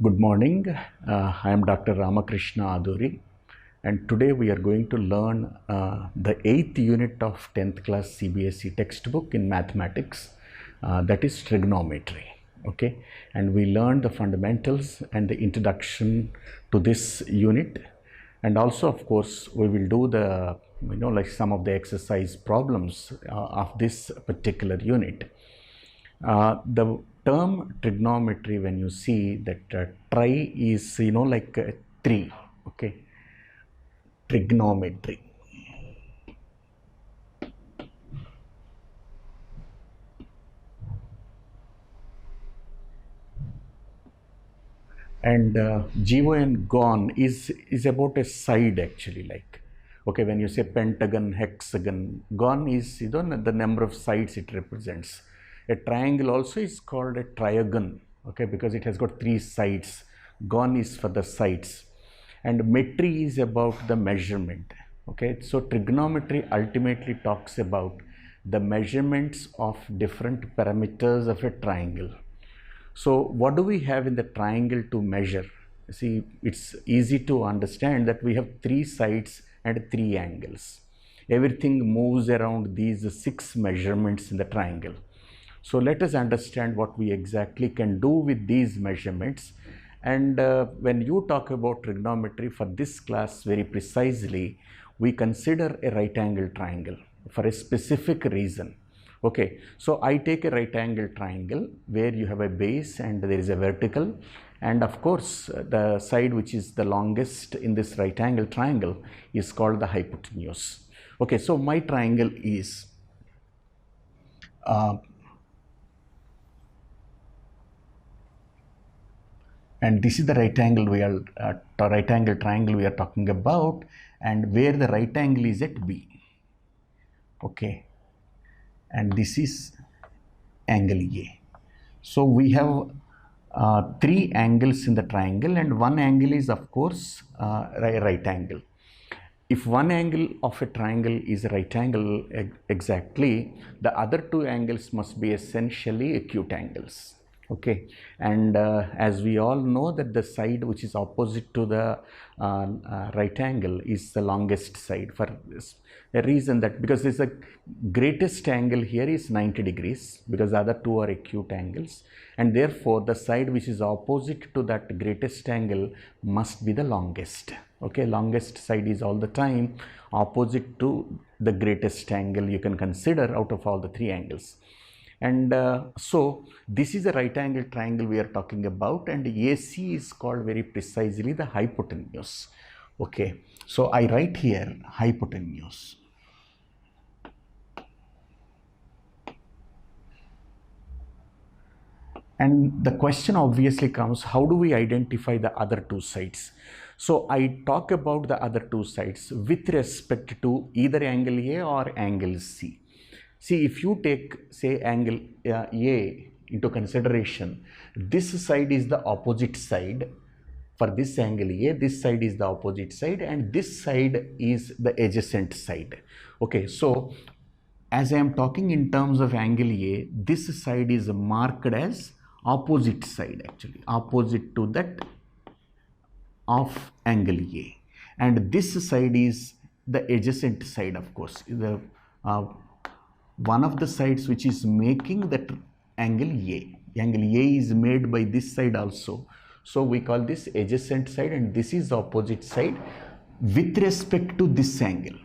Good morning. I am Dr. Ramakrishna Aduri, and today we are going to learn the 8th unit of 10th class CBSE textbook in mathematics, that is trigonometry. Okay, and we learned the fundamentals and the introduction to this unit, and also, of course, we will do the like some of the exercise problems of this particular unit. The term trigonometry, when you see that tri is like 3, okay, trigonometry. And GON gone is about a side actually, like, okay, when you say pentagon, hexagon, gone is the number of sides it represents. A triangle also is called a triagon, okay, because it has got 3 sides. Gone is for the sides, and metry is about the measurement. Okay, so trigonometry ultimately talks about the measurements of different parameters of a triangle. So what do we have in the triangle to measure? See, it's easy to understand that we have 3 sides and 3 angles. Everything moves around these 6 measurements in the triangle. So let us understand what we exactly can do with these measurements. And when you talk about trigonometry for this class very precisely, we consider a right angle triangle for a specific reason. Okay, so I take a right angle triangle where you have a base and there is a vertical, and of course the side which is the longest in this right angle triangle is called the hypotenuse. Okay, so my triangle is and this is the right angle right angle triangle we are talking about, and where the right angle is at B. Okay, and this is angle A. So we have 3 angles in the triangle, and one angle is of course right angle. If one angle of a triangle is a right angle exactly, the other 2 angles must be essentially acute angles. Okay, and as we all know that the side which is opposite to the right angle is the longest side, for this a reason that because there's a greatest angle here is 90 degrees, because the other 2 are acute angles, and therefore the side which is opposite to that greatest angle must be the longest. Okay, longest side is all the time opposite to the greatest angle you can consider out of all the 3 angles. And so this is a right angle triangle we are talking about, and AC is called very precisely the hypotenuse. Okay, so I write here hypotenuse. And the question obviously comes, how do we identify the other 2 sides? So I talk about the other 2 sides with respect to either angle A or angle C. See, if you take, say, angle A into consideration, this side is the opposite side. For this angle A, this side is the opposite side, and this side is the adjacent side. Okay, so as I am talking in terms of angle A, this side is marked as opposite side, actually, opposite to that of angle A. And this side is the adjacent side, of course, the one of the sides which is making that angle A. Angle A is made by this side also. So we call this adjacent side, and this is opposite side with respect to this angle,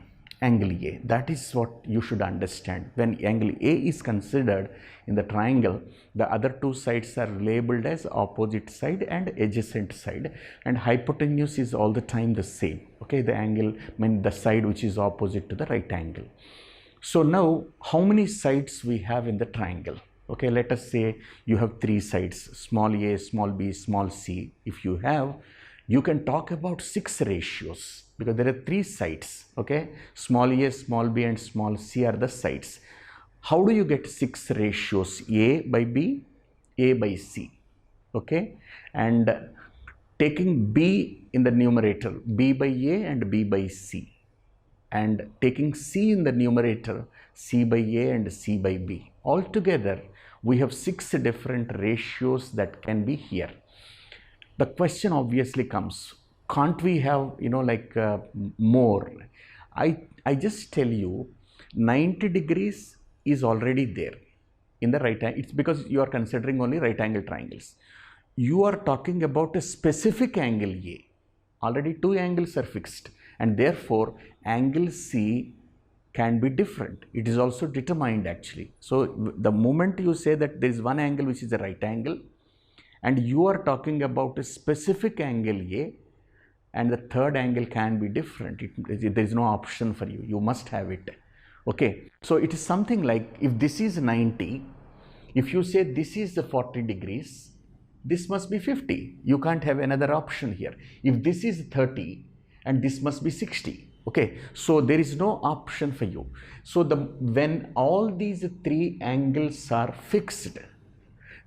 angle A. That is what you should understand. When angle A is considered in the triangle, the other 2 sides are labeled as opposite side and adjacent side, and hypotenuse is all the time the same. Okay, the angle, the side which is opposite to the right angle. So now, how many sides we have in the triangle? Okay, let us say you have 3 sides, small a, small b, small c. If you have, you can talk about 6 ratios, because there are 3 sides. Okay, small a, small b, and small c are the sides. How do you get 6 ratios? A by b, a by c. Okay, and taking b in the numerator, b by a and b by c, and taking c in the numerator, c by a and c by b. Altogether, we have 6 different ratios that can be here. the question obviously comes, can't we have, more? I just tell you, 90 degrees is already there in the right angle. It's because you are considering only right angle triangles. You are talking about a specific angle A. Already two angles are fixed, and therefore angle C can be different. It is also determined actually. So the moment you say that there is one angle which is a right angle, and you are talking about a specific angle A, and the third angle can be different. There is no option for you. You must have it. Okay. So it is something like, if this is 90, if you say this is the 40 degrees, this must be 50. You can't have another option here. If this is 30 and this must be 60. Okay. So there is no option for you. So when all these three angles are fixed,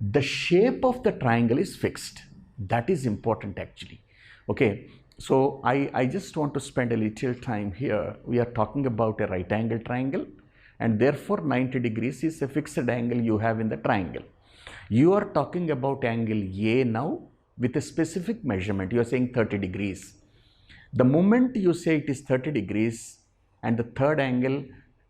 the shape of the triangle is fixed. That is important actually. Okay. So I just want to spend a little time here. We are talking about a right angle triangle, and therefore 90 degrees is a fixed angle you have in the triangle. You are talking about angle A now with a specific measurement. You are saying 30 degrees. The moment you say it is 30 degrees and the third angle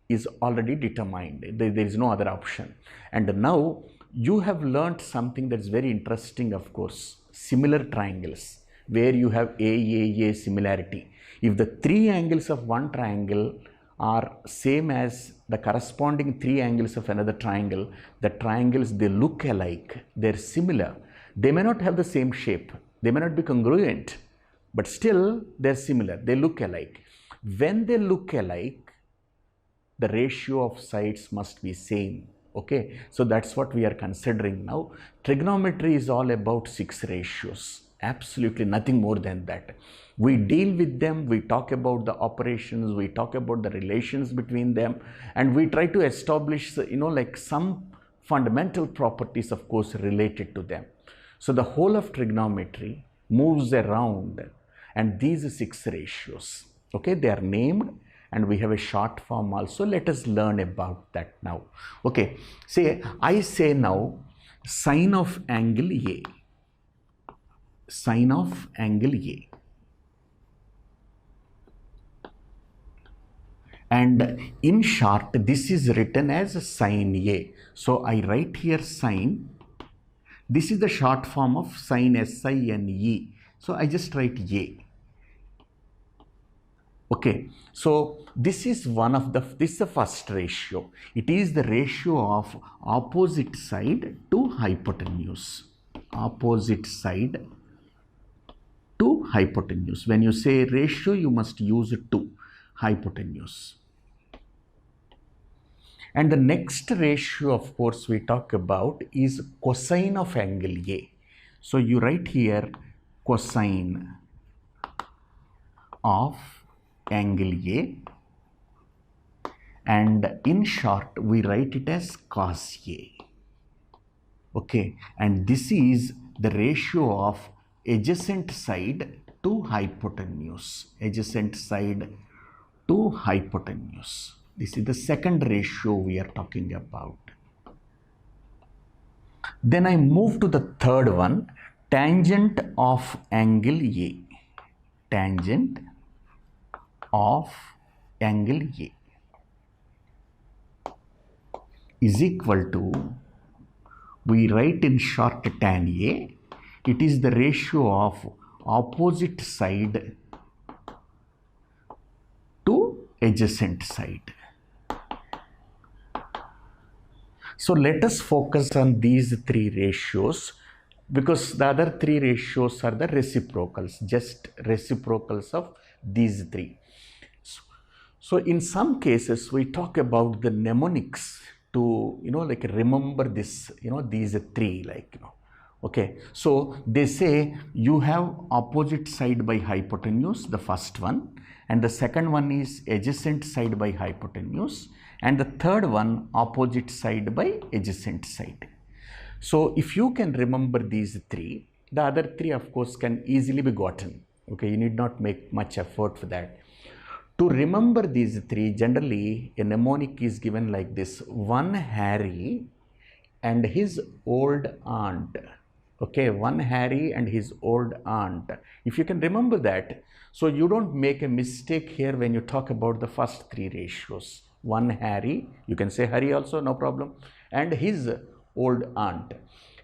is already determined, there is no other option. And now you have learnt something that's very interesting, of course, similar triangles, where you have A similarity. If the three angles of one triangle are same as the corresponding three angles of another triangle, the triangles, they look alike, they're similar. They may not have the same shape, they may not be congruent, but still they're similar, they look alike. When they look alike, the ratio of sides must be same. Okay, so that's what we are considering now. Trigonometry is all about 6 ratios. Absolutely nothing more than that. We deal with them, we talk about the operations, we talk about the relations between them, and we try to establish, some fundamental properties, of course, related to them. So the whole of trigonometry moves around and these 6 ratios. Okay, they are named and we have a short form also. Let us learn about that now. Okay, I say now sine of angle A. Sine of angle A. And in short, this is written as sine A. So I write here sine. This is the short form of sine SINE. So I just write A. Okay, so this is this is the first ratio. It is the ratio of opposite side to hypotenuse. Opposite side to hypotenuse. When you say ratio, you must use 2, hypotenuse. And the next ratio, of course, we talk about is cosine of angle A. So you write here cosine of angle A, and in short we write it as cos A. Okay, and this is the ratio of adjacent side to hypotenuse. Adjacent side to hypotenuse. This is the second ratio we are talking about. Then I move to the third one, tangent of angle A. Tangent of angle A is equal to, we write in short tan A, it is the ratio of opposite side to adjacent side. So let us focus on these 3 ratios, because the other 3 ratios are the reciprocals, just reciprocals of these 3. So in some cases we talk about the mnemonics to remember this, these 3, okay. So they say you have opposite side by hypotenuse, the first one, and the second one is adjacent side by hypotenuse, and the third one opposite side by adjacent side. So if you can remember these 3, the other 3 of course can easily be gotten. Okay, you need not make much effort for that. To remember these 3, generally a mnemonic is given like this: one Harry and his old aunt. Okay, one Harry and his old aunt. If you can remember that, so you don't make a mistake here when you talk about the first three ratios. One Harry, you can say Harry also, no problem, and his old aunt.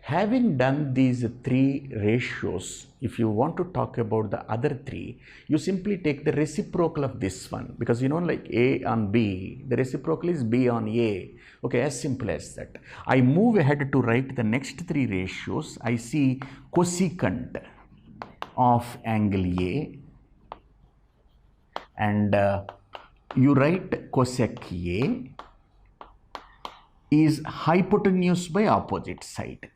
Having done these three ratios, if you want to talk about the other three, you simply take the reciprocal of this one, because you know, like A on B, the reciprocal is B on A. Okay, as simple as that. I move ahead to write the next three ratios. I see cosecant of angle A, and you write cosec A is hypotenuse by opposite side.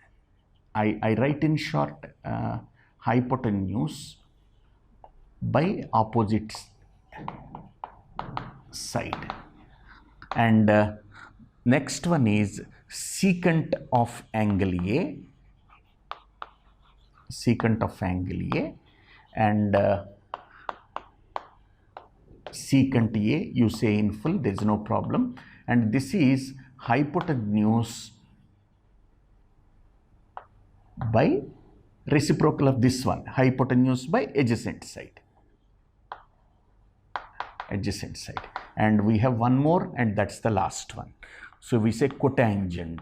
I write in short hypotenuse by opposite side. And next one is secant of angle A, secant of angle A, and secant A you say in full, there is no problem. And this is hypotenuse by reciprocal of this one, hypotenuse by adjacent side. Adjacent side. And we have one more, and that's the last one. So we say cotangent.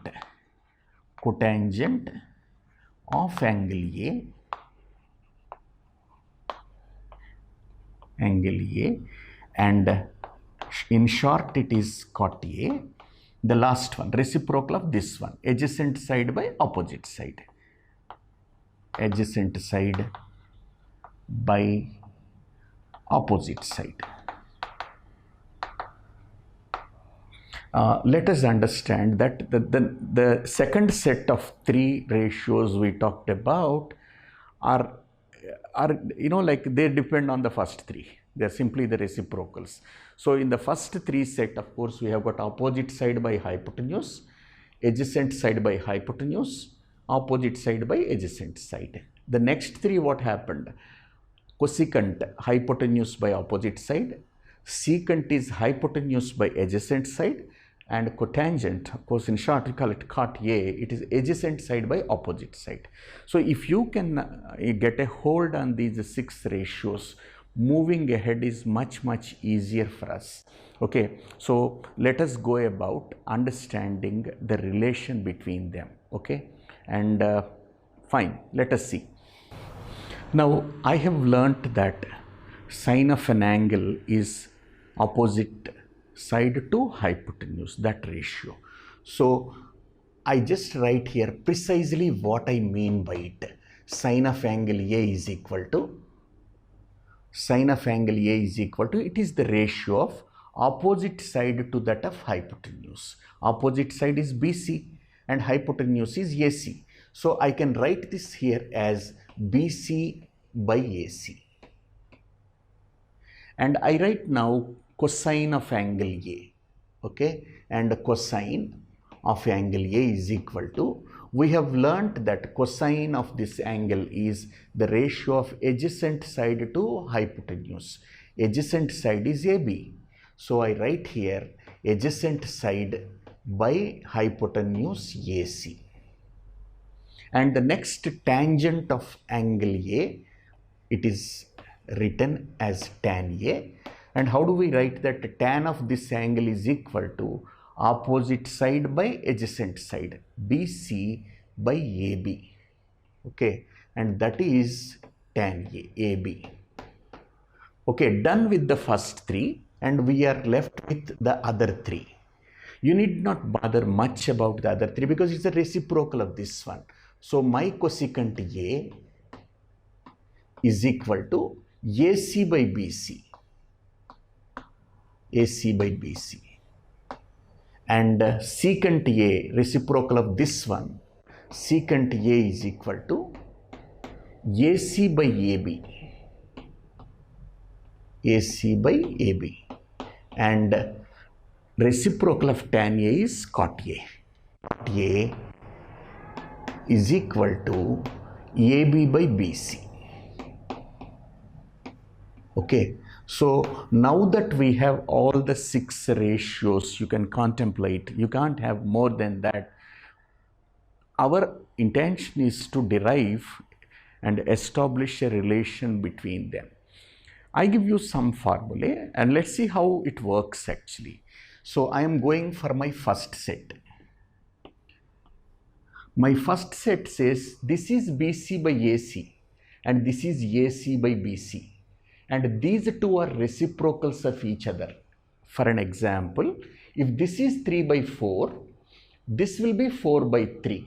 Cotangent of angle A, angle A, and in short it is cot A. The last one, reciprocal of this one, adjacent side by opposite side. Adjacent side by opposite side. Let us understand that the second set of three ratios we talked about are you know, like they depend on the first three. They are simply the reciprocals. So in the first three set, of course, we have got opposite side by hypotenuse, adjacent side by hypotenuse, opposite side by adjacent side. The next three, what happened? Cosecant, hypotenuse by opposite side, secant is hypotenuse by adjacent side, and cotangent, of course in short we call it cot A, it is adjacent side by opposite side. So if you can get a hold on these six ratios, moving ahead is much easier for us. Okay, so let us go about understanding the relation between them. Okay, and fine, let us see. Now I have learnt that sine of an angle is opposite side to hypotenuse, that ratio. So I just write here precisely what I mean by it. Sine of angle A is equal to, sine of angle A is equal to, it is the ratio of opposite side to that of hypotenuse. Opposite side is BC and hypotenuse is AC. So I can write this here as BC by AC. And I write now cosine of angle A. Okay, and cosine of angle A is equal to, we have learnt that cosine of this angle is the ratio of adjacent side to hypotenuse. Adjacent side is AB. So I write here adjacent side by hypotenuse AC. And the next tangent of angle A, it is written as tan A. And how do we write that? Tan of this angle is equal to opposite side by adjacent side, BC by AB. Okay, and that is tan A, AB. Okay, done with the first three, and we are left with the other three. You need not bother much about the other three because it's a reciprocal of this one. So my cosecant A is equal to AC by BC. AC by BC. And secant A, reciprocal of this one, secant A is equal to AC by AB. AC by AB. And reciprocal of tan A is cot A. Cot A is equal to AB by BC. Okay, so now that we have all the six ratios, you can contemplate, you can't have more than that. Our intention is to derive and establish a relation between them. I give you some formulae and let's see how it works actually. So I am going for my first set. My first set says this is BC by AC and this is AC by BC, and these two are reciprocals of each other. For an example, if this is 3 by 4, this will be 4 by 3.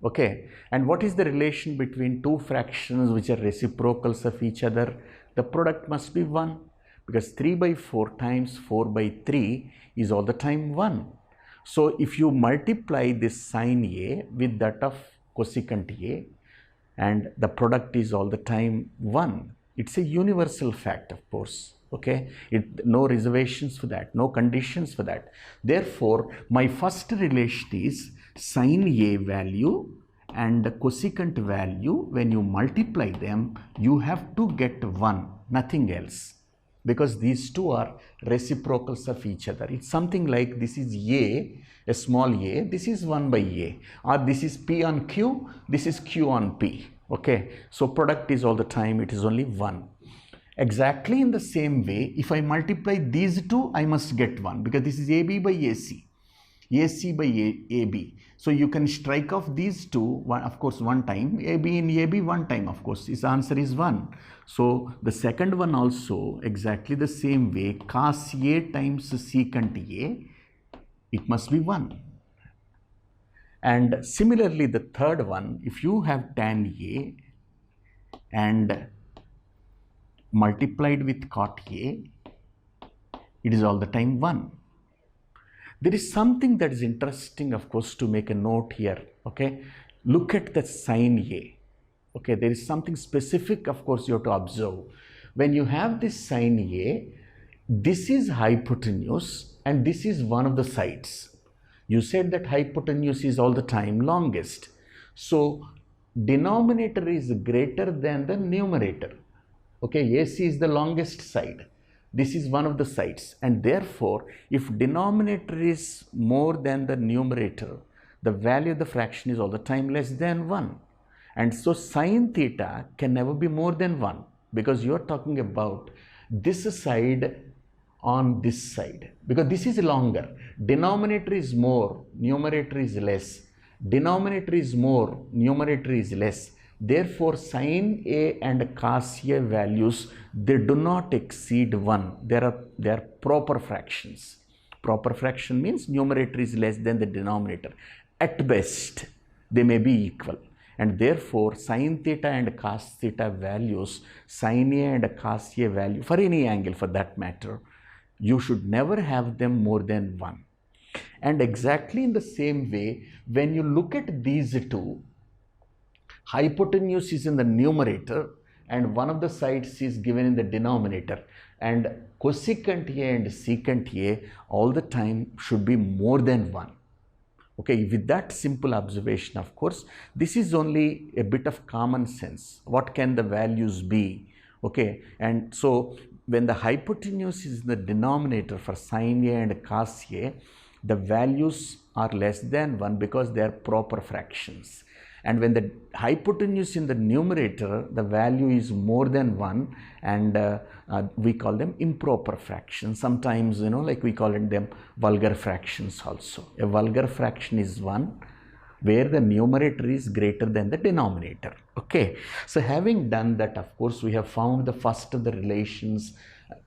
Okay, and what is the relation between two fractions which are reciprocals of each other? The product must be 1, because 3 by 4 times 4 by 3 is all the time 1. So if you multiply this sine A with that of cosecant A, and the product is all the time 1, it's a universal fact, of course. Okay, no reservations for that, no conditions for that. Therefore, my first relation is sine A value and cosecant value. When you multiply them, you have to get 1, nothing else, because these two are reciprocals of each other. It's something like this is a small a, this is 1 by a, or this is P on Q, this is Q on P. Okay, so product is all the time, it is only 1. Exactly in the same way, if I multiply these two, I must get 1, because this is AB by AC, AC by AB. So you can strike off these two, of course, one time, AB in AB one time, of course, his answer is 1. So the second one also exactly the same way, cos A times secant A, it must be 1. And similarly, the third one, if you have tan A and multiplied with cot A, it is all the time 1. There is something that is interesting, of course, to make a note here. Okay, look at the sine A. Okay, there is something specific, of course, you have to observe. When you have this sine A, this is hypotenuse and this is one of the sides. You said that hypotenuse is all the time longest. So denominator is greater than the numerator. Okay, AC is the longest side. This is one of the sides, and therefore, if denominator is more than the numerator, the value of the fraction is all the time less than 1. And so sine theta can never be more than 1, because you are talking about this side on this side, because this is longer. Denominator is more, numerator is less. Denominator is more, numerator is less. Therefore, sine A and cos A values, they do not exceed 1. They are proper fractions. Proper fraction means numerator is less than the denominator. At best, they may be equal. And therefore, sine theta and cos theta values, sine A and cos A value, for any angle for that matter, you should never have them more than 1. And exactly in the same way, when you look at these two, hypotenuse is in the numerator and one of the sides is given in the denominator, and cosecant A and secant A all the time should be more than 1. Okay, with that simple observation, of course, this is only a bit of common sense. What can the values be? Okay, and so when the hypotenuse is in the denominator for sine A and cos A, the values are less than 1 because they are proper fractions. And when the hypotenuse in the numerator, the value is more than 1, and we call them improper fractions. Sometimes, like we call them vulgar fractions also. A vulgar fraction is 1 where the numerator is greater than the denominator. Okay, so having done that, of course, we have found the first of the relations,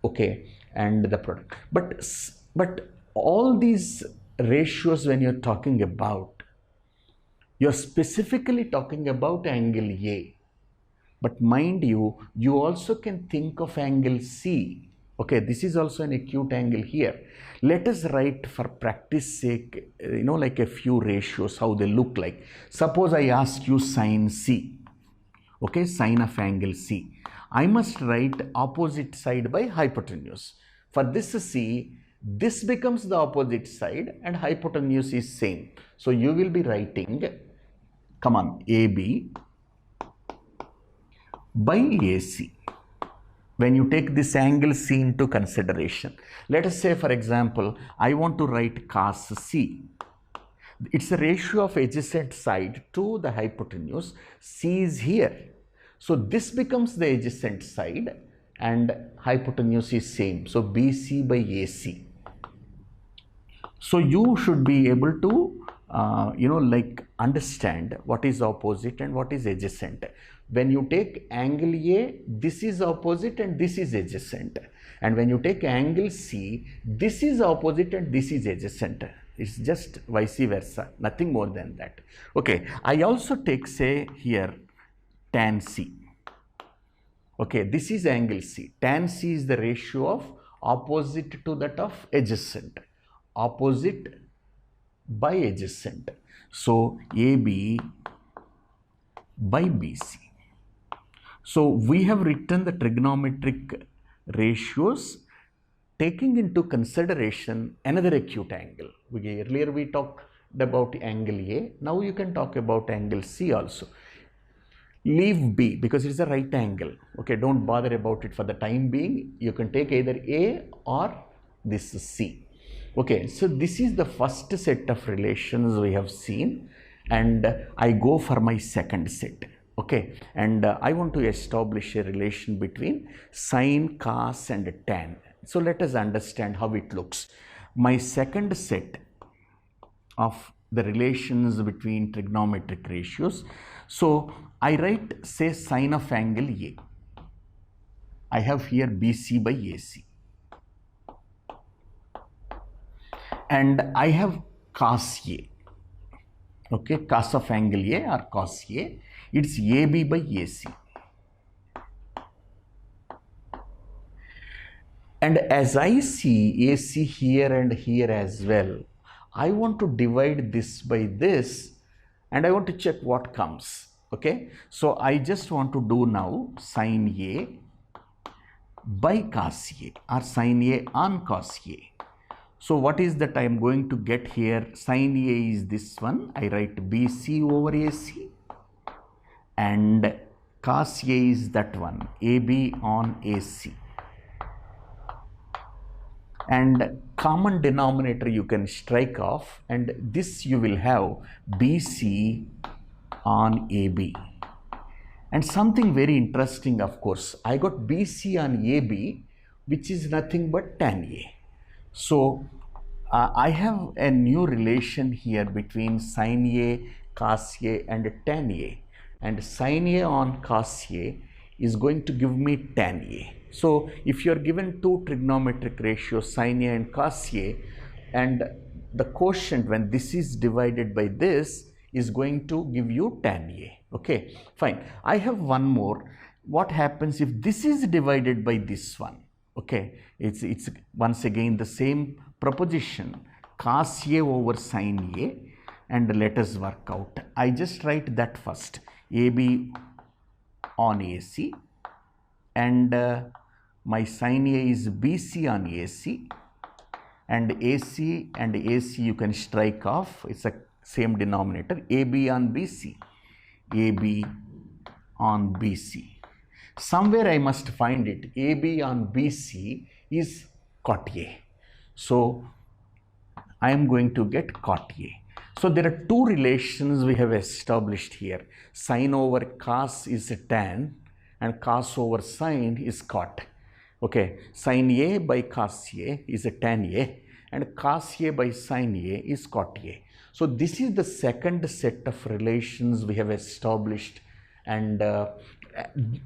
okay, and the product. But all these ratios, when you're talking about, you're specifically talking about angle A. But mind you, you also can think of angle C. Okay, this is also an acute angle here. Let us write, for practice sake, like a few ratios, how they look like. Suppose I ask you sine C. Okay, sine of angle C. I must write opposite side by hypotenuse. For this C, this becomes the opposite side and hypotenuse is same. So you will be writing, come on, AB by AC. When you take this angle C into consideration, let us say, for example, I want to write cos C. It's a ratio of adjacent side to the hypotenuse. C is here. So this becomes the adjacent side and hypotenuse is same. So BC by AC. So you should be able to understand what is opposite and what is adjacent. When you take angle A, this is opposite and this is adjacent. And when you take angle C, this is opposite and this is adjacent. It's just vice versa, nothing more than that. Okay, I also take, say, here tan C. Okay, this is angle C. Tan C is the ratio of opposite to that of adjacent. Opposite by adjacent. So AB by BC. So we have written the trigonometric ratios taking into consideration another acute angle. Earlier we talked about angle A. Now you can talk about angle C also. Leave B because it's a right angle. Okay, don't bother about it for the time being. You can take either A or this C. Okay, so this is the first set of relations we have seen, and I go for my second set. Okay, and I want to establish a relation between sine, cos and tan. So let us understand how it looks. My second set of the relations between trigonometric ratios. So I write, say, sine of angle A. I have here BC by AC. And I have cos A. Okay, cos of angle A or cos A. It's AB by AC. And as I see AC here and here as well, I want to divide this by this and I want to check what comes. Okay, so I just want to do now sine A by cos A or sine A on cos A. So what is that I am going to get here? Sine A is this one. I write BC over AC. And cos A is that one. AB on AC. And common denominator you can strike off. And this you will have BC on AB. And something very interesting, of course. I got BC on AB, which is nothing but tan A. So I have a new relation here between sine A, cos A and tan A, and sine A on cos A is going to give me tan A. So if you are given two trigonometric ratios, sine A and cos A, and the quotient when this is divided by this is going to give you tan A. Okay, fine. I have one more. What happens if this is divided by this one? Okay, it's once again the same proposition, cos A over sine A, and let us work out. I just write that first, AB on AC, and my sine A is BC on AC, and AC you can strike off, it's a same denominator, AB on BC, AB on BC. Somewhere I must find it. AB on BC is cot A. So I am going to get cot A. So there are two relations we have established here. Sine over cos is tan and cos over sine is cot. Okay, sine A by cos A is a tan A and cos A by sine A is cot A. So this is the second set of relations we have established. And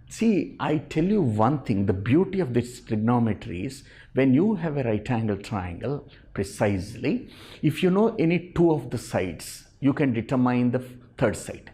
see, I tell you one thing, the beauty of this trigonometry is when you have a right angle triangle precisely, if you know any two of the sides, you can determine the third side.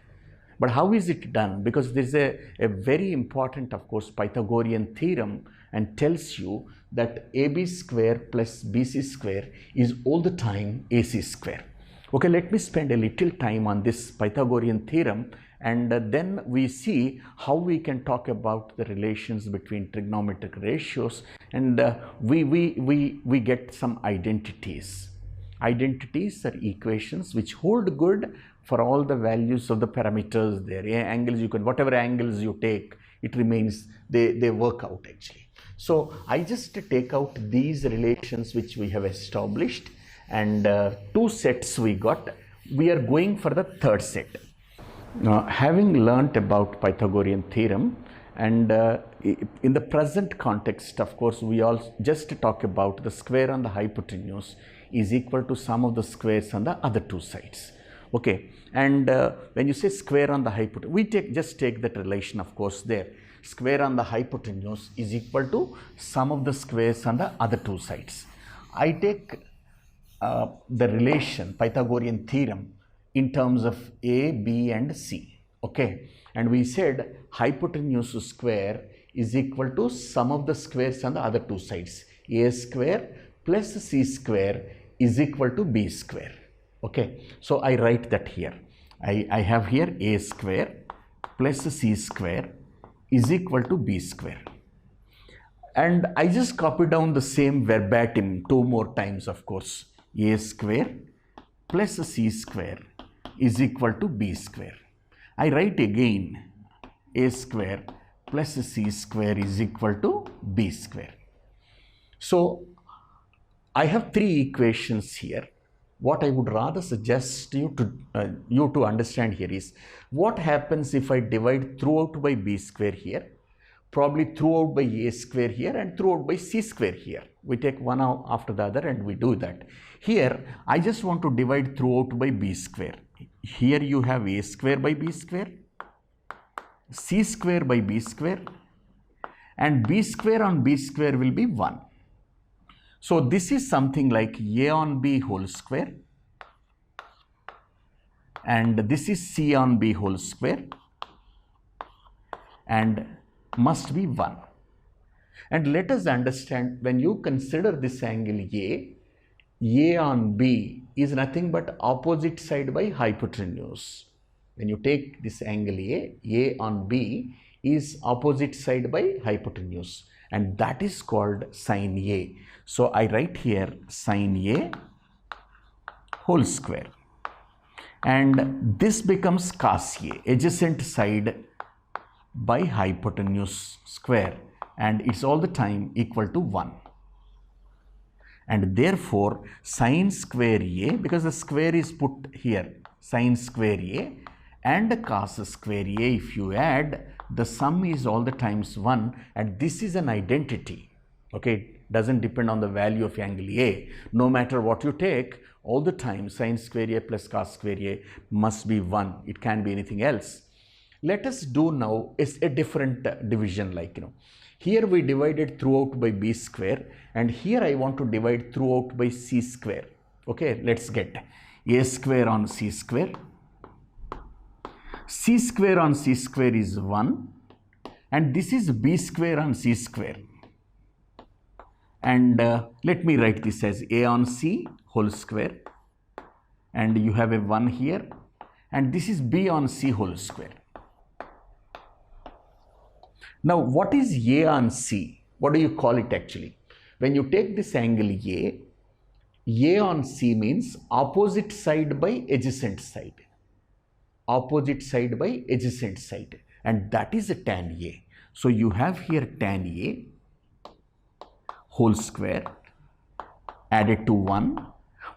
But how is it done? Because there is a very important, of course, Pythagorean theorem and tells you that AB square plus BC square is all the time AC square. Okay, let me spend a little time on this Pythagorean theorem, and then we see how we can talk about the relations between trigonometric ratios, and we get some identities. Identities are equations which hold good for all the values of the parameters there. Angles, you can, whatever angles you take, it remains, they work out actually. So I just take out these relations which we have established, and two sets we got. we are going for the third set. Now, having learnt about Pythagorean theorem, and in the present context, of course, we all just talk about the square on the hypotenuse is equal to sum of the squares on the other two sides. Okay, and when you say square on the hypotenuse, we just take that relation, of course, there. Square on the hypotenuse is equal to sum of the squares on the other two sides. I take the relation Pythagorean theorem in terms of A, B and C. Okay, and we said hypotenuse square is equal to sum of the squares on the other two sides. A square plus C square is equal to B square. Okay, so I write that here. I have here A square plus C square is equal to B square. And I just copy down the same verbatim two more times, of course. A square plus C square is equal to B square. I write again A square plus C square is equal to B square. So I have three equations here. What I would rather suggest you to understand here is what happens if I divide throughout by B square here, probably throughout by A square here and throughout by C square here. We take one after the other and we do that. Here I just want to divide throughout by B square. Here you have A square by B square, C square by B square, and B square on B square will be 1. So this is something like A on B whole square, and this is C on B whole square, and must be 1. And let us understand, when you consider this angle A on B is nothing but opposite side by hypotenuse. When you take this angle A on B is opposite side by hypotenuse, and that is called sine A. So I write here sine A whole square, and this becomes cos A, adjacent side by hypotenuse square, and it's all the time equal to 1. And therefore sine square A, because the square is put here, sine square A and cos square A, if you add, the sum is all the times 1, and this is an identity. Okay, doesn't depend on the value of angle A. No matter what you take, all the time sine square A plus cos square A must be 1. It can be anything else. Let us do now is a different division, like, here we divided throughout by B square, and here I want to divide throughout by C square. Okay, let's get A square on C square. C square on C square is 1, and this is B square on C square. And let me write this as A on C whole square, and you have a 1 here, and this is B on C whole square. Now what is A on C? What do you call it actually? When you take this angle A on C means opposite side by adjacent side. Opposite side by adjacent side, and that is a tan A. So you have here tan A whole square added to 1.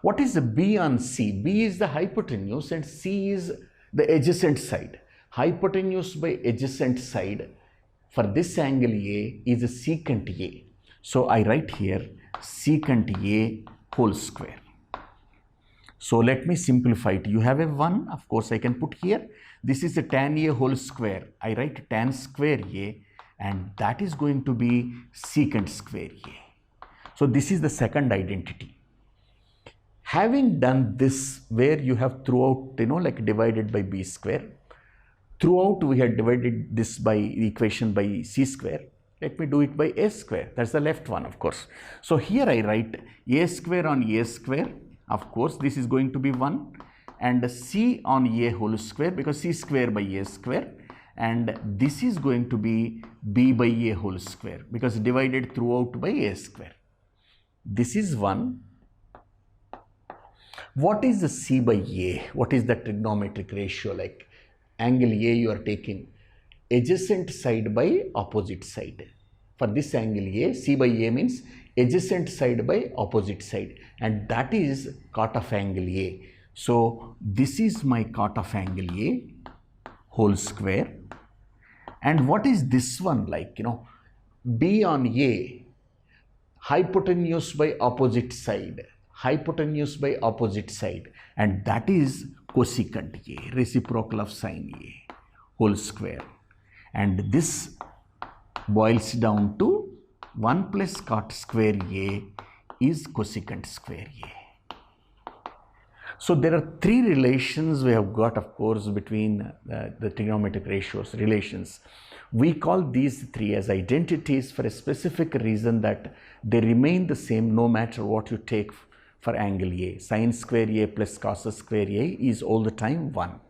What is the B on C? B is the hypotenuse and C is the adjacent side. Hypotenuse by adjacent side for this angle A is a secant A. So I write here secant A whole square. So let me simplify it. You have a 1, of course I can put here. This is a tan A whole square. I write tan square A, and that is going to be secant square A. So this is the second identity. Having done this, where you have throughout, like divided by B square, throughout we had divided this by the equation by C square. Let me do it by A square. That's the left one, of course. So here I write A square on A square. Of course, this is going to be 1, and C on A whole square, because C square by A square, and this is going to be B by A whole square, because divided throughout by A square. This is 1. What is the C by A? What is the trigonometric ratio? Like angle A you are taking adjacent side by opposite side. For this angle A, C by A means adjacent side by opposite side, and that is cot of angle A. So this is my cot of angle A whole square. And what is this one like? B on A, hypotenuse by opposite side, hypotenuse by opposite side, and that is cosecant A, reciprocal of sine A whole square. And this boils down to 1 plus cot square A is cosecant square A. So there are three relations we have got, of course, between the trigonometric ratios relations. We call these three as identities for a specific reason, that they remain the same no matter what you take for angle A. Sine square A plus cos square A is all the time 1.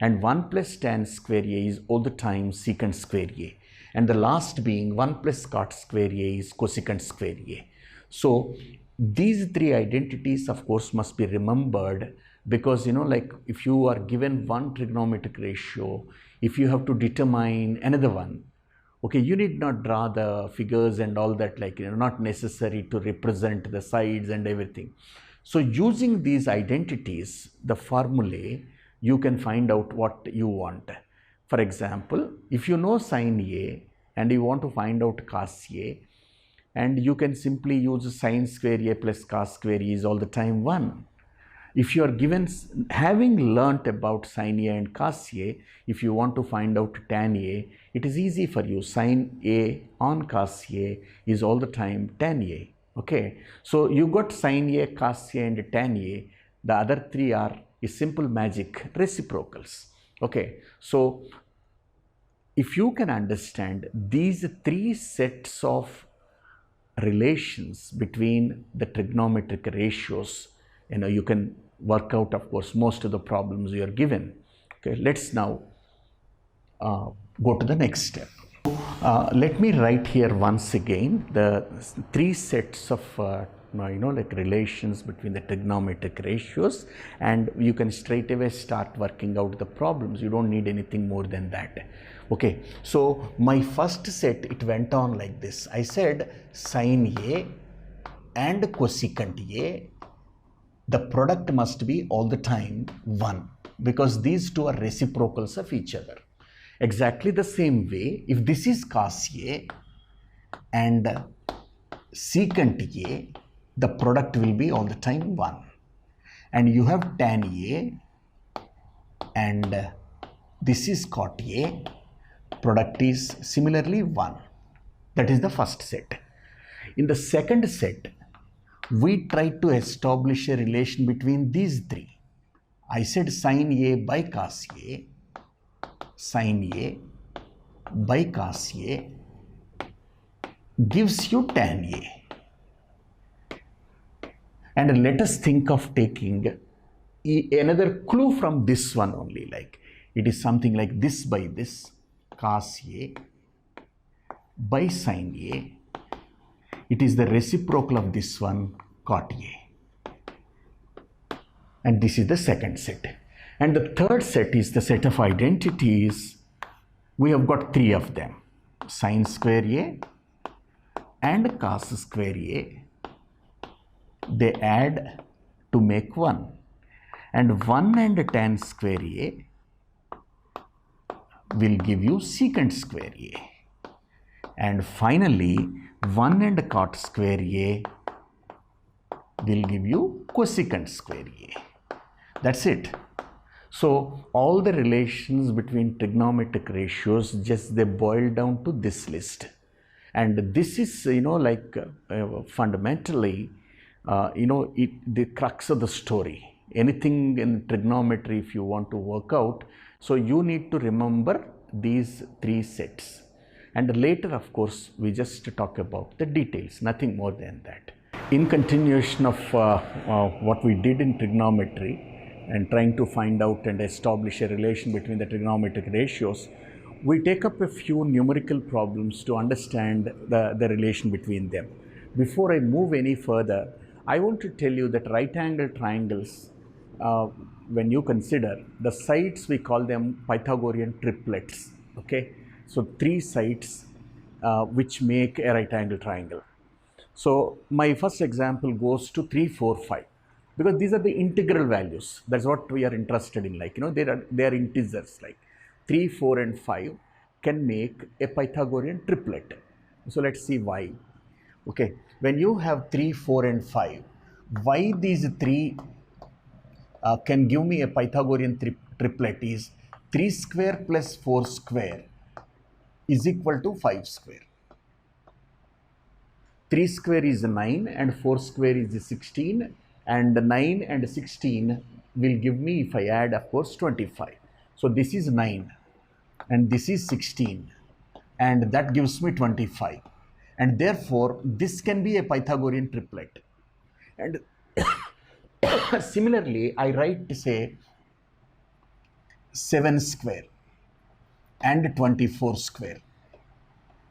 And 1 plus tan square A is all the time secant square A. And the last being 1 plus cot square A is cosecant square A. So these three identities, of course, must be remembered, because like if you are given one trigonometric ratio, if you have to determine another one, okay, you need not draw the figures and all that, like not necessary to represent the sides and everything. So using these identities, the formulae, you can find out what you want. For example, if you know sine A and you want to find out cos A, and you can simply use sine square A plus cos square A is all the time 1. If you are given, having learnt about sine A and cos A, if you want to find out tan A, it is easy for you. Sine A on cos A is all the time tan A. Okay, so you got sine A, cos A and tan A. The other three is simple magic reciprocals. Okay, so if you can understand these three sets of relations between the trigonometric ratios, you can work out, of course, most of the problems you are given. Okay, let's now go to the next step. Let me write here once again the three sets of like relations between the trigonometric ratios, and you can straight away start working out the problems. You don't need anything more than that. Okay, so my first set, it went on like this. I said sine A and cosecant A, the product must be all the time 1, because these two are reciprocals of each other. Exactly the same way, if this is cos A and secant A, the product will be all the time 1. And you have tan A and this is cot A, product is similarly 1. That is the first set. In the second set, we tried to establish a relation between these three. I said sine A by cos A, sine A by cos A gives you tan A. And let us think of taking another clue from this one only, like it is something like this by this, cos A by sine A. It is the reciprocal of this one, cot A. And this is the second set. And the third set is the set of identities. We have got three of them, sine square A and cos square A. They add to make 1. And 1 and tan square A will give you secant square A. And finally, 1 and cot square A will give you cosecant square A. That's it. So all the relations between trigonometric ratios, just they boil down to this list. And this is, fundamentally, the crux of the story. Anything in trigonometry, if you want to work out, so you need to remember these three sets. And later, of course, we just talk about the details, nothing more than that. In continuation of what we did in trigonometry and trying to find out and establish a relation between the trigonometric ratios, we take up a few numerical problems to understand the relation between them. Before I move any further, I want to tell you that right angle triangles, when you consider the sides, we call them Pythagorean triplets. Okay, so three sides which make a right angle triangle. So my first example goes to 3, 4, 5. because these are the integral values. That's what we are interested in. Like, they are integers. Like 3, 4, and 5 can make a Pythagorean triplet. So let's see why. Okay, when you have 3, 4, and 5, why these three can give me a Pythagorean triplet is 3 square plus 4 square is equal to 5 square. 3 square is 9 and 4 square is 16, and 9 and 16 will give me, if I add, of course, 25. So this is 9 and this is 16, and that gives me 25, and therefore this can be a Pythagorean triplet. And similarly, I write, say, 7 square and 24 square,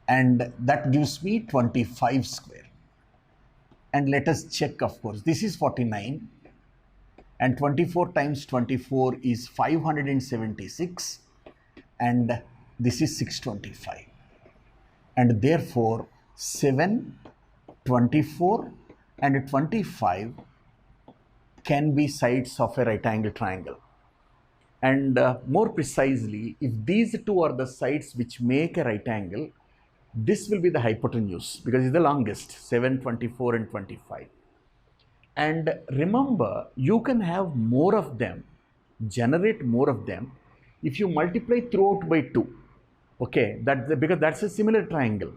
and that gives me 25 square. And let us check, of course, this is 49, and 24 times 24 is 576, and this is 625, and therefore 7, 24, and 25 can be sides of a right angle triangle. And more precisely, if these two are the sides which make a right angle, this will be the hypotenuse, because it's the longest, 7, 24, and 25. And remember, you can have more of them, generate more of them, if you multiply throughout by 2. Okay, because that's a similar triangle.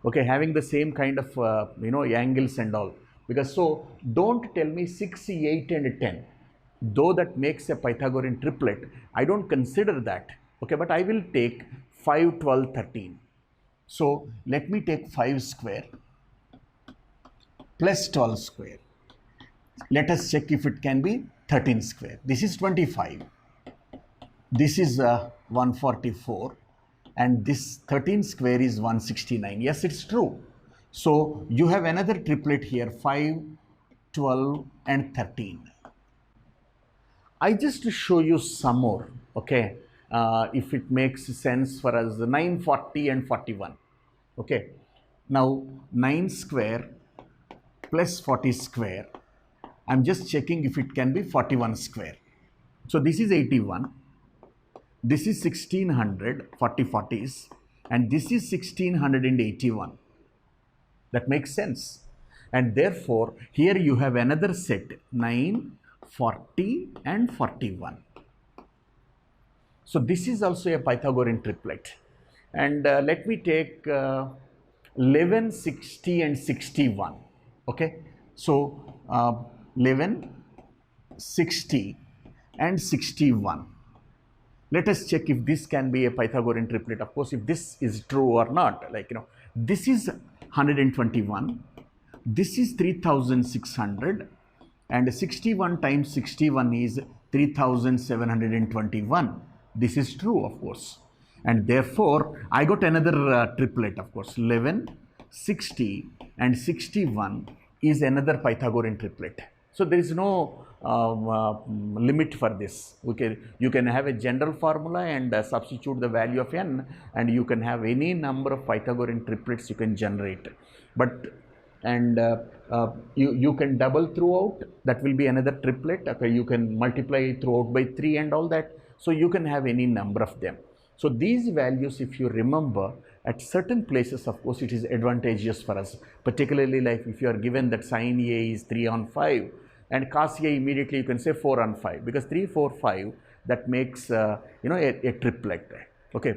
Okay, having the same kind of angles and all. Because so don't tell me 6, 8, and 10. Though that makes a Pythagorean triplet, I don't consider that. Okay, but I will take 5, 12, 13. So let me take 5 square plus 12 square. Let us check if it can be 13 square. This is 25. This is 144. And this 13 square is 169. Yes, it's true. So you have another triplet here, 5, 12, and 13. I just show you some more, okay, if it makes sense for us, 9, 40, and 41. Okay, now 9 square plus 40 square, I'm just checking if it can be 41 square. So this is 81, this is 1600, 40 40s, and this is 1681. That makes sense. And therefore, here you have another set, 9, 40, and 41. So this is also a Pythagorean triplet. And let me take 11, 60, and 61. Okay, so 11, 60, and 61. Let us check if this can be a Pythagorean triplet. Of course, if this is true or not. Like, this is 121, this is 3600, and 61 times 61 is 3721. This is true, of course. And therefore, I got another triplet, of course. 11, 60, and 61 is another Pythagorean triplet. So there is no limit for this. Okay, you can have a general formula and substitute the value of n, and you can have any number of Pythagorean triplets you can generate. But you can double throughout, that will be another triplet. Okay, you can multiply throughout by 3 and all that. So you can have any number of them. So these values, if you remember, at certain places, of course, it is advantageous for us, particularly like if you are given that sine A is 3 on 5 and cos A, immediately you can say 4 on 5, because 3, 4, 5, that makes a triplet. Okay,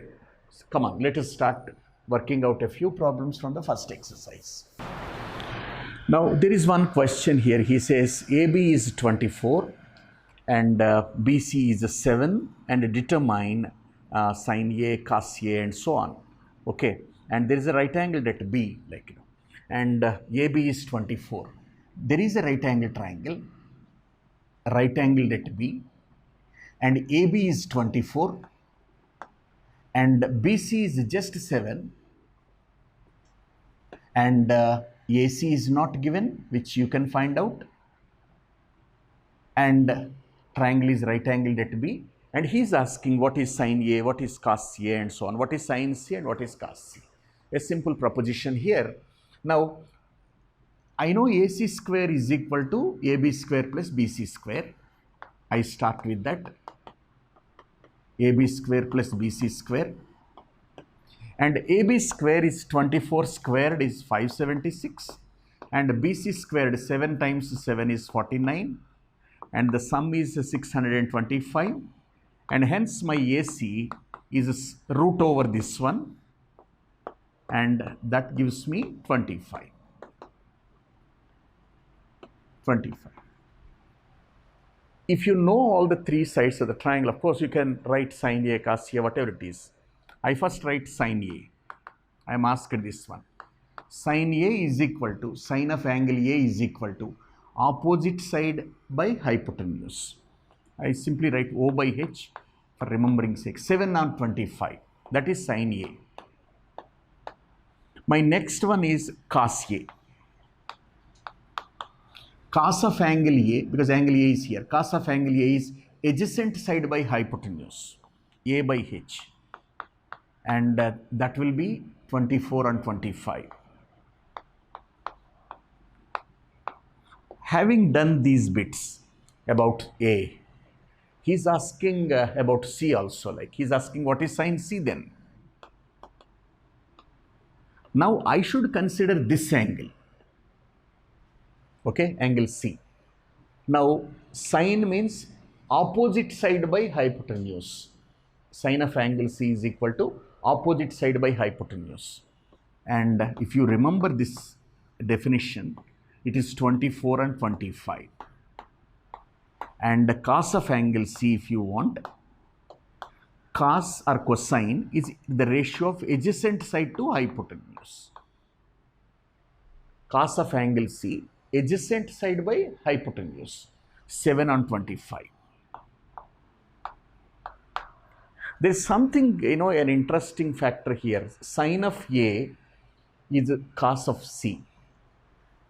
so come on, let us start working out a few problems from the first exercise. Now there is one question here. He says AB is 24 and BC is 7, and determine sine A, cos A, and so on. Okay, and there is a right angle at B, and AB is 24. There is a right angle triangle, right angle at B, and AB is 24, and BC is just 7, and AC is not given, which you can find out, and triangle is right angled at B, and he is asking what is sine A, what is cos A, and so on, what is sine C, and what is cos C. A simple proposition here. Now I know AC square is equal to AB square plus BC square. I start with that. AB square plus BC square. And AB square is 24 squared is 576. And BC squared 7 times 7 is 49. And the sum is 625. And hence my AC is root over this one. And that gives me 25. 25. If you know all the three sides of the triangle, of course you can write sine A, cos A, whatever it is. I first write sine A. I am asked this one. Sine A is equal to, sine of angle A is equal to opposite side by hypotenuse. I simply write O by H for remembering sake. 7 on 25. That is sine A. My next one is cos A. Cos of angle A, because angle A is here, cos of angle A is adjacent side by hypotenuse, A by H. And that will be 24 and 25. Having done these bits about A, he's asking about C also, like he's asking what is sine C then. Now I should consider this angle. Okay, angle C. Now sine means opposite side by hypotenuse. Sine of angle C is equal to opposite side by hypotenuse. And if you remember this definition, it is 24 and 25. And the cos of angle C, if you want, cos or cosine is the ratio of adjacent side to hypotenuse. Cos of angle C, adjacent side by hypotenuse, 7 on 25. There is something, an interesting factor here. Sine of A is cos of C,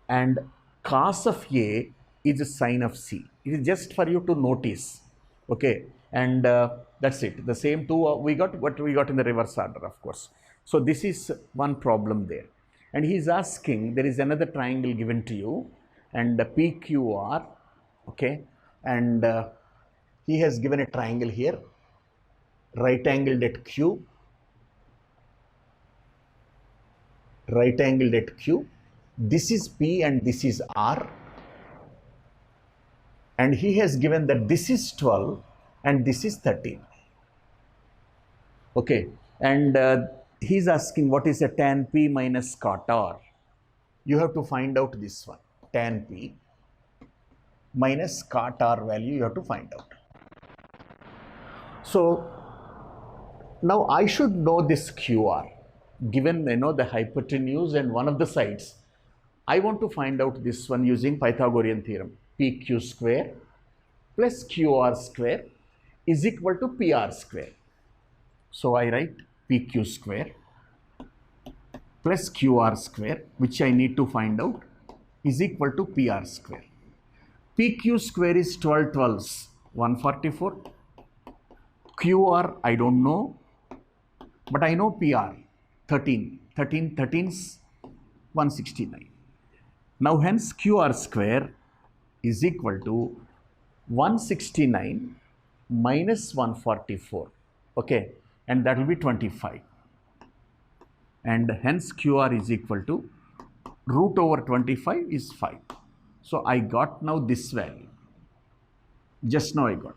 and cos of A is sine of C. It is just for you to notice, okay? And that's it. The same two we got what we got in the reverse order, of course. So this is one problem there. And he is asking, there is another triangle given to you, and PQR, okay? And he has given a triangle here, right angled at Q, right angled at Q. This is P and this is R. And he has given that this is 12 and this is 13. Okay, and he's asking what is a tan P minus cot R. You have to find out this one, tan P minus cot R value you have to find out. So now I should know this QR, given the hypotenuse and one of the sides. I want to find out this one using Pythagorean theorem. PQ square plus QR square is equal to PR square. So I write PQ square plus QR square, which I need to find out, is equal to PR square. PQ square is 12 12s, 144. QR I don't know, but I know PR, 13. 13 13s, 169. Now hence QR square is equal to 169 minus 144. Okay, and that will be 25. And hence QR is equal to root over 25 is 5. So I got now this value. Just now I got.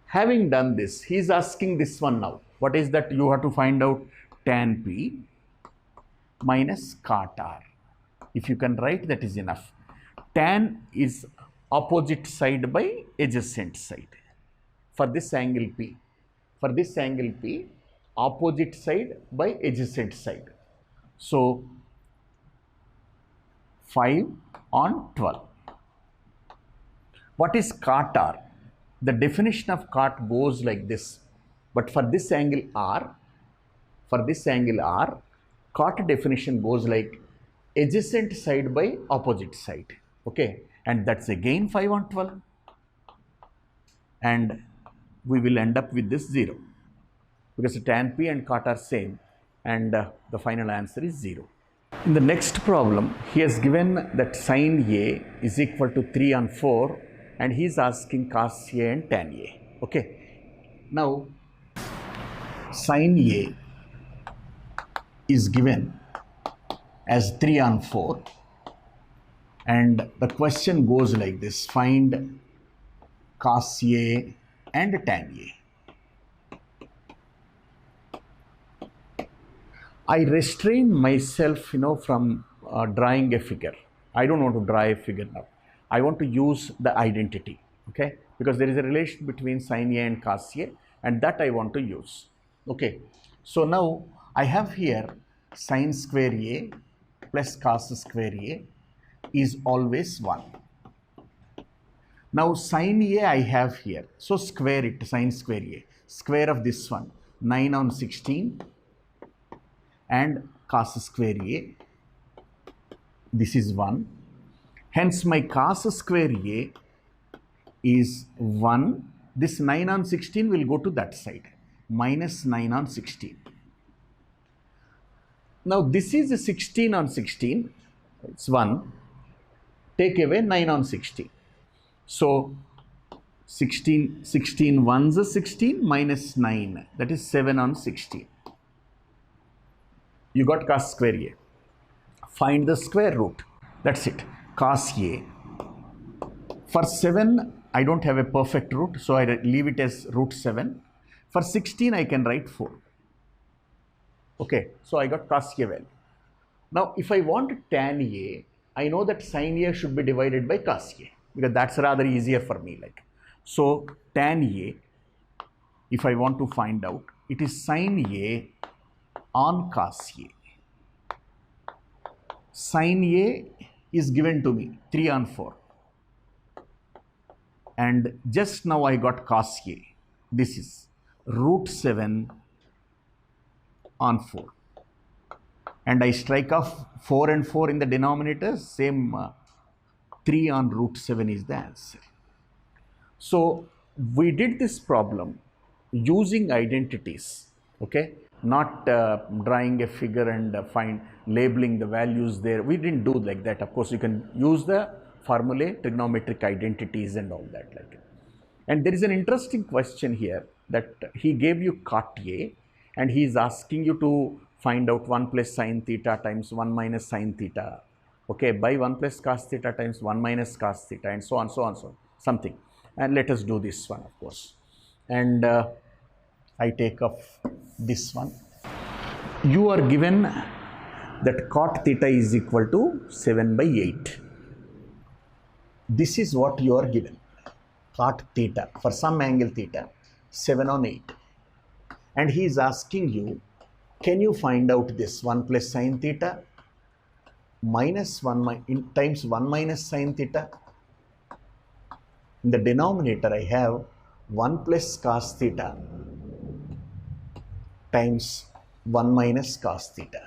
Having done this, he is asking this one now. What is that? You have to find out tan P minus cot R. If you can write, that is enough. Tan is opposite side by adjacent side. For this angle P, opposite side by adjacent side. So 5 on 12. What is cot R? The definition of cot goes like this. But for this angle R, cot definition goes like adjacent side by opposite side. Okay, and that's again 5 on 12. And we will end up with this 0. Because tan P and cot are same, and the final answer is 0. In the next problem, he has given that sine A is equal to 3 on 4 and he is asking cos A and tan A. Okay. Now, sine A is given as 3 on 4 and the question goes like this: find cos A and tan A. I restrain myself, from drawing a figure. I don't want to draw a figure now. I want to use the identity, okay? Because there is a relation between sine A and cos A, and that I want to use, okay? So now I have here sine square A plus cos square A is always 1. Now sine A I have here, so square it, sine square A. Square of this one, 9 on 16. And cos square A, this is 1. Hence my cos square A is 1. This 9 on 16 will go to that side, minus 9 on 16. Now this is a 16 on 16, it's 1. Take away 9 on 16. So 16 ones is 16 minus 9, that is 7 on 16. You got cos square A. Find the square root. That's it. Cos A. For 7, I don't have a perfect root, so I leave it as root 7. For 16, I can write 4. Okay, so I got cos A value. Now, if I want tan A, I know that sin A should be divided by cos A, because that's rather easier for me. So, tan A, if I want to find out, it is sin A on cos A. Sin A is given to me 3 on 4 and just now I got cos A. This is root 7 on 4 and I strike off 4 and 4 in the denominator, same 3 on root 7 is the answer. So we did this problem using identities, okay? Not drawing a figure and labeling the values there. We didn't do like that. Of course, you can use the formulae, trigonometric identities and all that. And there is an interesting question here that he gave you cot A and he is asking you to find out 1 plus sine theta times 1 minus sine theta, okay, by 1 plus cos theta times 1 minus cos theta and so on, something. And let us do this one, of course. And I take off this one. You are given that cot theta is equal to 7 by 8. This is what you are given. Cot theta for some angle theta, 7 on 8. And he is asking you, can you find out this 1 plus sine theta minus 1 times 1 minus sine theta? In the denominator I have 1 plus cos theta times 1 minus cos theta.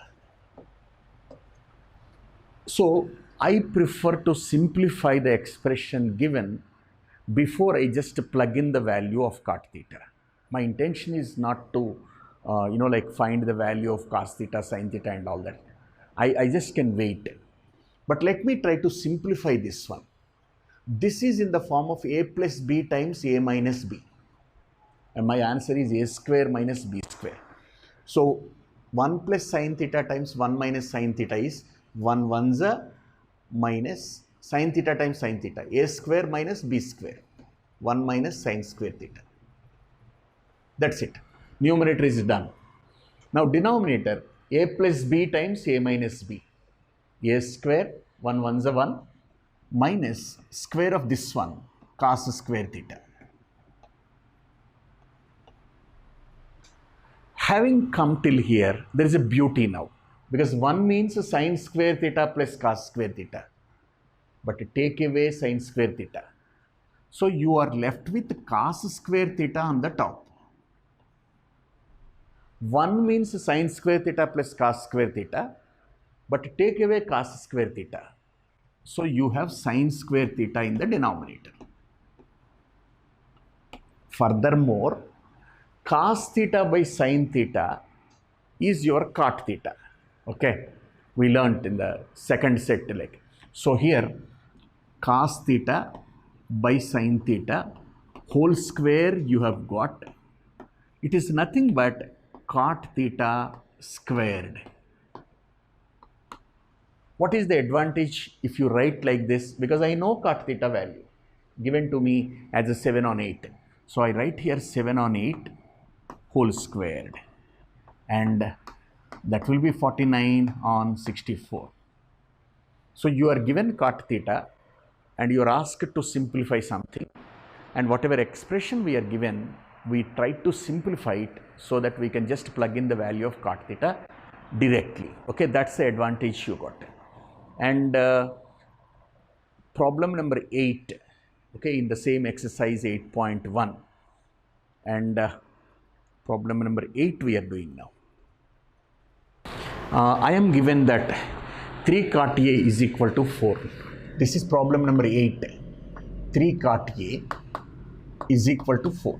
So I prefer to simplify the expression given before I just plug in the value of cot theta. My intention is not to find the value of cos theta, sin theta and all that. I just can wait. But let me try to simplify this one. This is in the form of a plus b times a minus b. And my answer is a square minus b square. So 1 plus sine theta times 1 minus sine theta is 1 ones a minus sine theta times sine theta, a square minus b square, 1 minus sine square theta. That's it. Numerator is done. Now denominator, a plus b times a minus b, a square, 1 ones a 1, minus square of this one, cos square theta. Having come till here, there is a beauty now, because 1 means sine square theta plus cos square theta, but take away sine square theta. So you are left with cos square theta on the top. 1 means sine square theta plus cos square theta, but take away cos square theta. So you have sine square theta in the denominator. Furthermore, cos theta by sin theta is your cot theta. Okay. We learnt in the second set, like. So here cos theta by sine theta whole square you have got. It is nothing but cot theta squared. What is the advantage if you write like this? Because I know cot theta value given to me as a 7 on 8. So I write here 7 on 8 whole squared, and that will be 49 on 64. So you are given cot theta and you are asked to simplify something, and whatever expression we are given, we try to simplify it so that we can just plug in the value of cot theta directly. Okay, that's the advantage you got. And problem number 8, okay, in the same exercise 8.1, and problem number 8 we are doing now. I am given that 3 cot A is equal to 4. This is problem number 8. 3 cot A is equal to 4.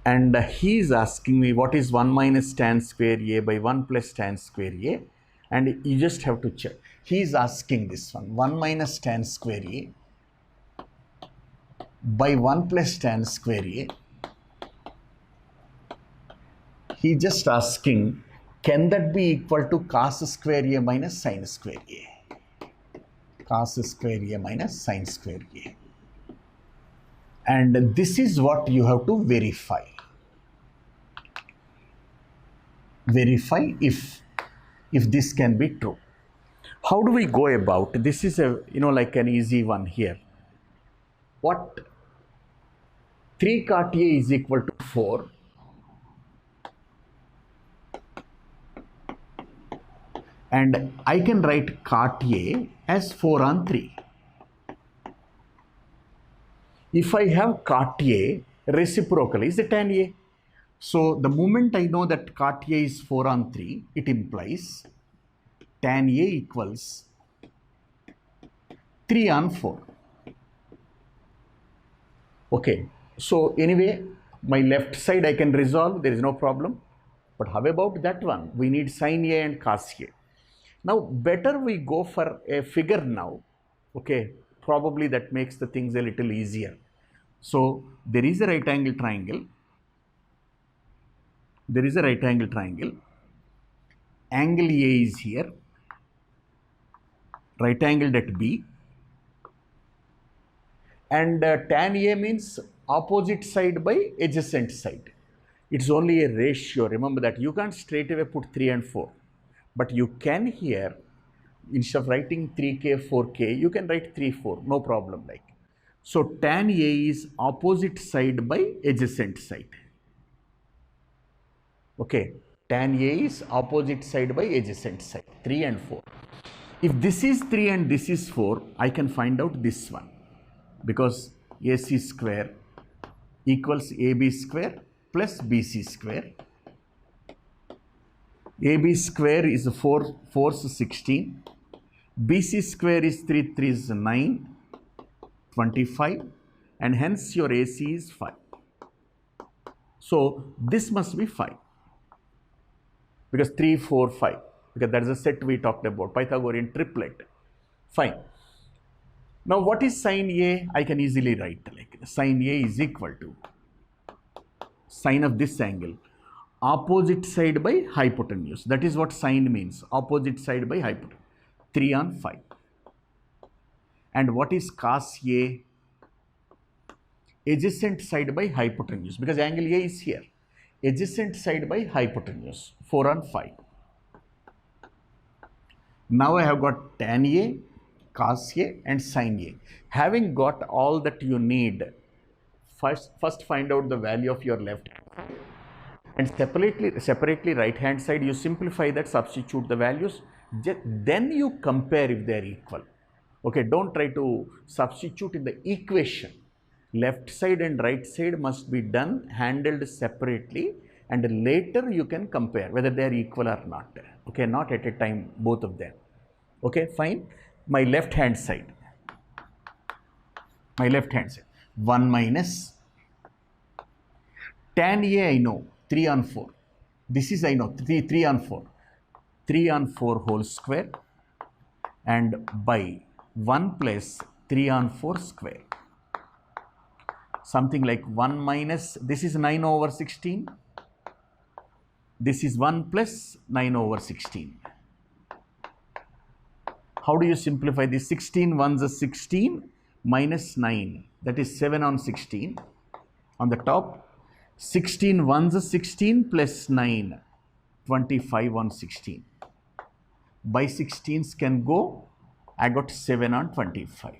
And he is asking me what is 1 minus tan square A by 1 plus tan square A. And you just have to check. He is asking this one, 1 minus tan square A by 1 plus tan square A. He just asking, can that be equal to cos square A minus sine square A? Cos square A minus sine square A. And this is what you have to verify. Verify if this can be true. How do we go about? This is a, like an easy one here. What? 3 cot A is equal to 4. And I can write cot A as 4 on 3. If I have cot A, reciprocal is the tan A. So the moment I know that cot A is 4 on 3, it implies tan A equals 3 on 4. Okay, so anyway, my left side I can resolve, there is no problem. But how about that one? We need sine A and cos A. Now, better we go for a figure now. Okay, probably that makes the things a little easier. So there is a right angle triangle. There is a right angle triangle. Angle A is here. Right angled at B. And tan A means opposite side by adjacent side. It's only a ratio. Remember that you can't straight away put 3 and 4. But you can here, instead of writing 3k, 4k, you can write 3, 4. No problem like. So tan A is opposite side by adjacent side. Okay, tan A is opposite side by adjacent side, 3 and 4. If this is 3 and this is 4, I can find out this one, because AC square equals AB square plus BC square. AB square is 4 is 16. BC square is 3 is 9, 25, and hence your AC is 5. So this must be 5. Because 3, 4, 5, because that is a set we talked about, Pythagorean triplet. Fine. Now what is sine A? I can easily write like sine A is equal to sine of this angle, opposite side by hypotenuse. That is what sine means, opposite side by hypotenuse, 3 on 5. And what is cos A? Adjacent side by hypotenuse, because angle A is here. Adjacent side by hypotenuse, 4 on 5. Now I have got tan A, cos A and sine A. Having got all that you need, first find out the value of your left hand. And separately right hand side, you simplify that, substitute the values. Then you compare if they are equal. Okay, don't try to substitute in the equation. Left side and right side must be done, handled separately, and later you can compare whether they are equal or not. Okay, not at a time, both of them. Okay, fine. My left hand side. 1 minus tan A I know, 3 on 4. This is I know, 3 on 4. 3 on 4 whole square and by 1 plus 3 on 4 square. Something like 1 minus, this is 9 over 16. This is 1 plus 9 over 16. How do you simplify this? 16 ones is 16 minus 9. That is 7 on 16. On the top, 16 ones is 16 plus 9. 25 on 16. By 16s can go. I got 7 on 25.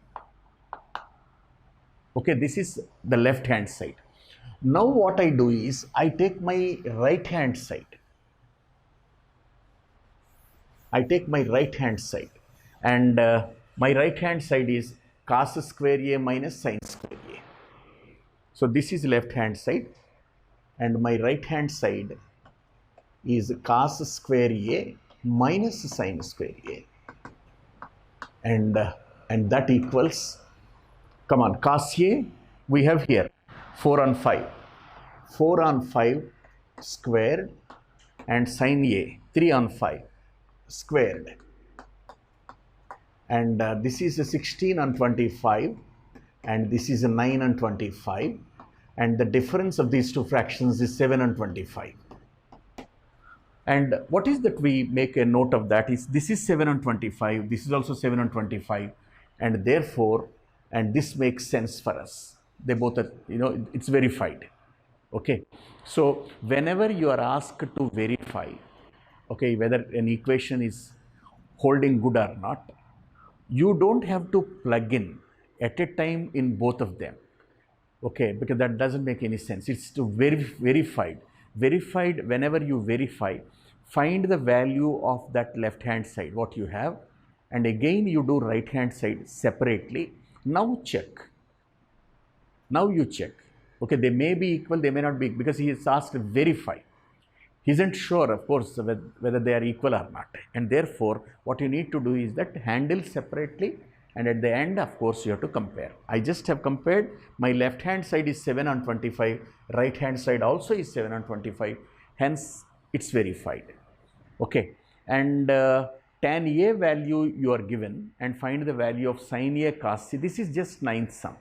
Okay, this is the left hand side. Now what I do is I take my right hand side. I take my right hand side. And my right hand side is cos square A minus sin square A. So this is left hand side and my right hand side is cos square A minus sin square A. And that equals, come on, cos A we have here 4 on 5. 4 on 5 squared and sin A 3 on 5 squared. And this is a 16 on 25 and this is a 9 on 25 and the difference of these two fractions is 7 on 25. And what is that we make a note of that is this is 7 on 25, this is also 7 on 25 and therefore, and this makes sense for us. They both are, it's verified. Okay. So whenever you are asked to verify, okay, whether an equation is holding good or not, you don't have to plug in at a time in both of them, okay, because that doesn't make any sense. It's to verified. Whenever you verify, find the value of that left hand side, what you have, and again you do right hand side separately. Now check. Now you check. Okay, they may be equal, they may not be, because he is asked to verify. He isn't sure, of course, whether they are equal or not. And therefore, what you need to do is that handle separately and at the end, of course, you have to compare. I just have compared. My left hand side is 7 on 25. Right hand side also is 7 on 25. Hence, it's verified. Okay. And tan A value you are given and find the value of sin A cos C. This is just ninth sum.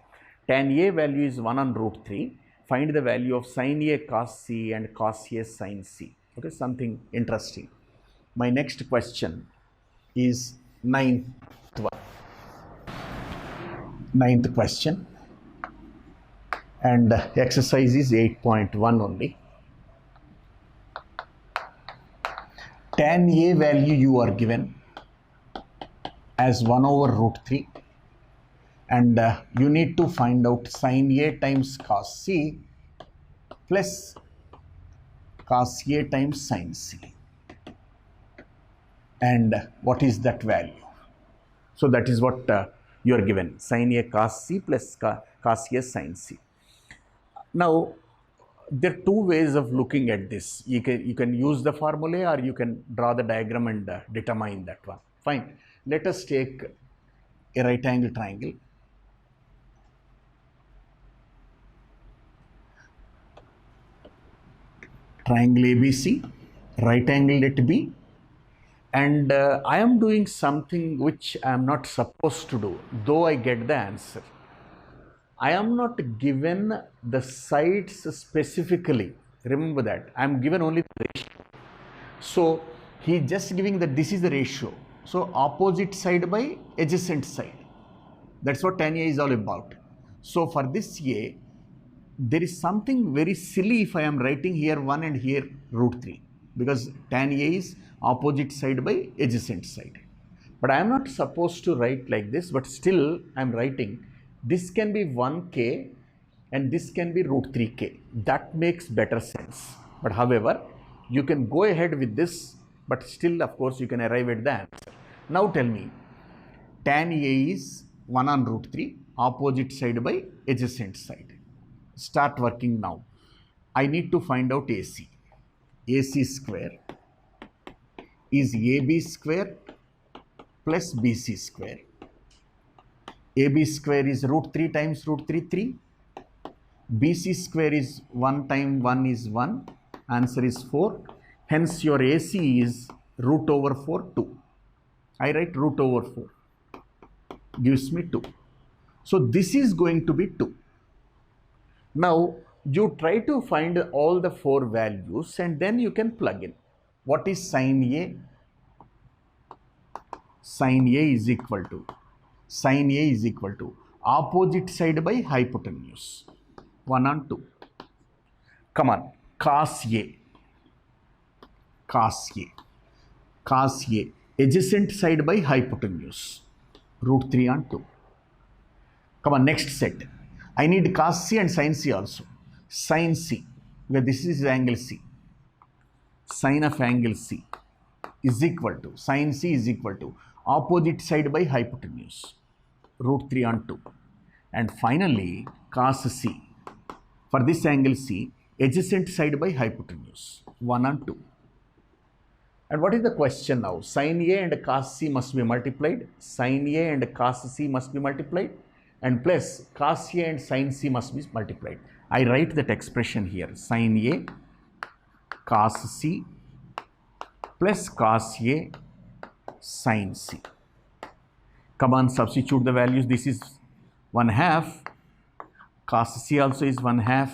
Tan A value is 1 on root 3. Find the value of sin A cos C and cos A sin C. Okay, something interesting. My next question is ninth one. Ninth question. And exercise is 8.1 only. Tan A value you are given as 1 over root 3. And you need to find out sin A times cos C plus cos A times sin C. And what is that value? So that is what you are given, sin A cos C plus cos A sin C. Now, there are two ways of looking at this. You can use the formula or you can draw the diagram and determine that one. Fine. Let us take a right angle triangle. Triangle ABC, right angle at B, and I am doing something which I am not supposed to do, though I get the answer. I am not given the sides specifically. Remember that. I am given only the ratio. So he is just giving that this is the ratio. So opposite side by adjacent side. That's what tan A is all about. So for this A, there is something very silly if I am writing here 1 and here root 3, because tan A is opposite side by adjacent side. But I am not supposed to write like this, but still I am writing. This can be 1k and this can be root 3k. That makes better sense. But however, you can go ahead with this, but still, of course, you can arrive at the answer. Now tell me, tan A is 1 on root 3, opposite side by adjacent side. Start working now. I need to find out AC. AC square is AB square plus BC square. AB square is root 3 times root 3, 3. BC square is 1 times 1 is 1. Answer is 4. Hence your AC is root over 4, 2. I write root over 4, gives me 2. So this is going to be 2. Now you try to find all the 4 values and then you can plug in. What is sine A? Sine A is equal to opposite side by hypotenuse, 1 and 2. Come on, cos A, adjacent side by hypotenuse, root 3 and 2. Come on, next set. I need cos C and sin C also. Sin C, where this is angle C. Sine of angle C is equal to, sin C is equal to opposite side by hypotenuse, root 3 and 2. And finally, cos C, for this angle C, adjacent side by hypotenuse, 1 and 2. And what is the question now? Sin A and cos C must be multiplied. Sin A and cos C must be multiplied. And plus cos A and sin C must be multiplied. I write that expression here. Sin A cos C plus cos A sin C. Come on, substitute the values. This is 1/2. Cos C also is 1/2.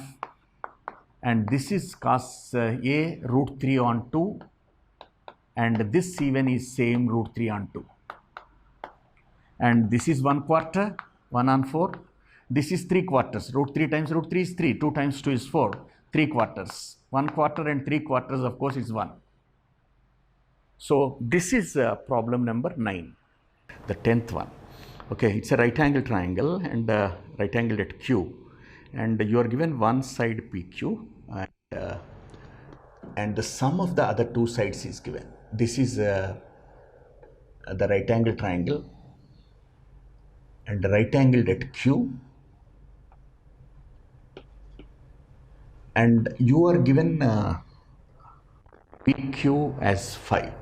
And this is cos A root 3 on 2. And this even is same root 3 on 2. And this is 1/4, 1 on 4. This is 3/4. Root 3 times root 3 is 3. 2 times 2 is 4. 3/4. 1/4 and 3/4, of course, is 1. So this is problem number 9, the 10th one. Okay, it's a right angle triangle and right angled at Q. And you are given one side PQ and the sum of the other two sides is given. This is the right angle triangle and right angled at Q, and you are given PQ as 5.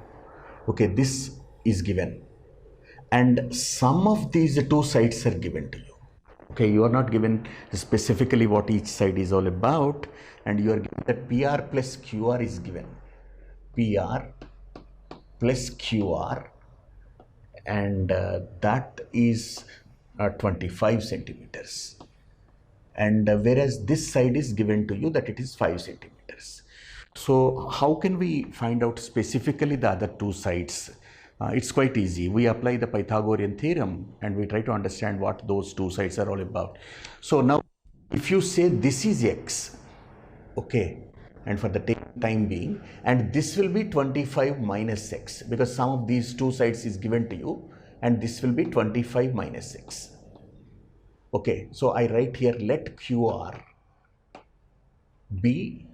Okay, this is given and sum of these two sides are given to you. Okay, you are not given specifically what each side is all about, and you are given that PR plus QR is given. PR plus QR, and that is 25 centimeters. And whereas this side is given to you that it is 5 centimeters. So how can we find out specifically the other two sides? It's quite easy. We apply the Pythagorean Theorem and we try to understand what those two sides are all about. So now if you say this is x, okay, and for the time being, and this will be 25 minus x, because sum of these two sides is given to you, and this will be 25 minus x. Okay, so I write here, let QR be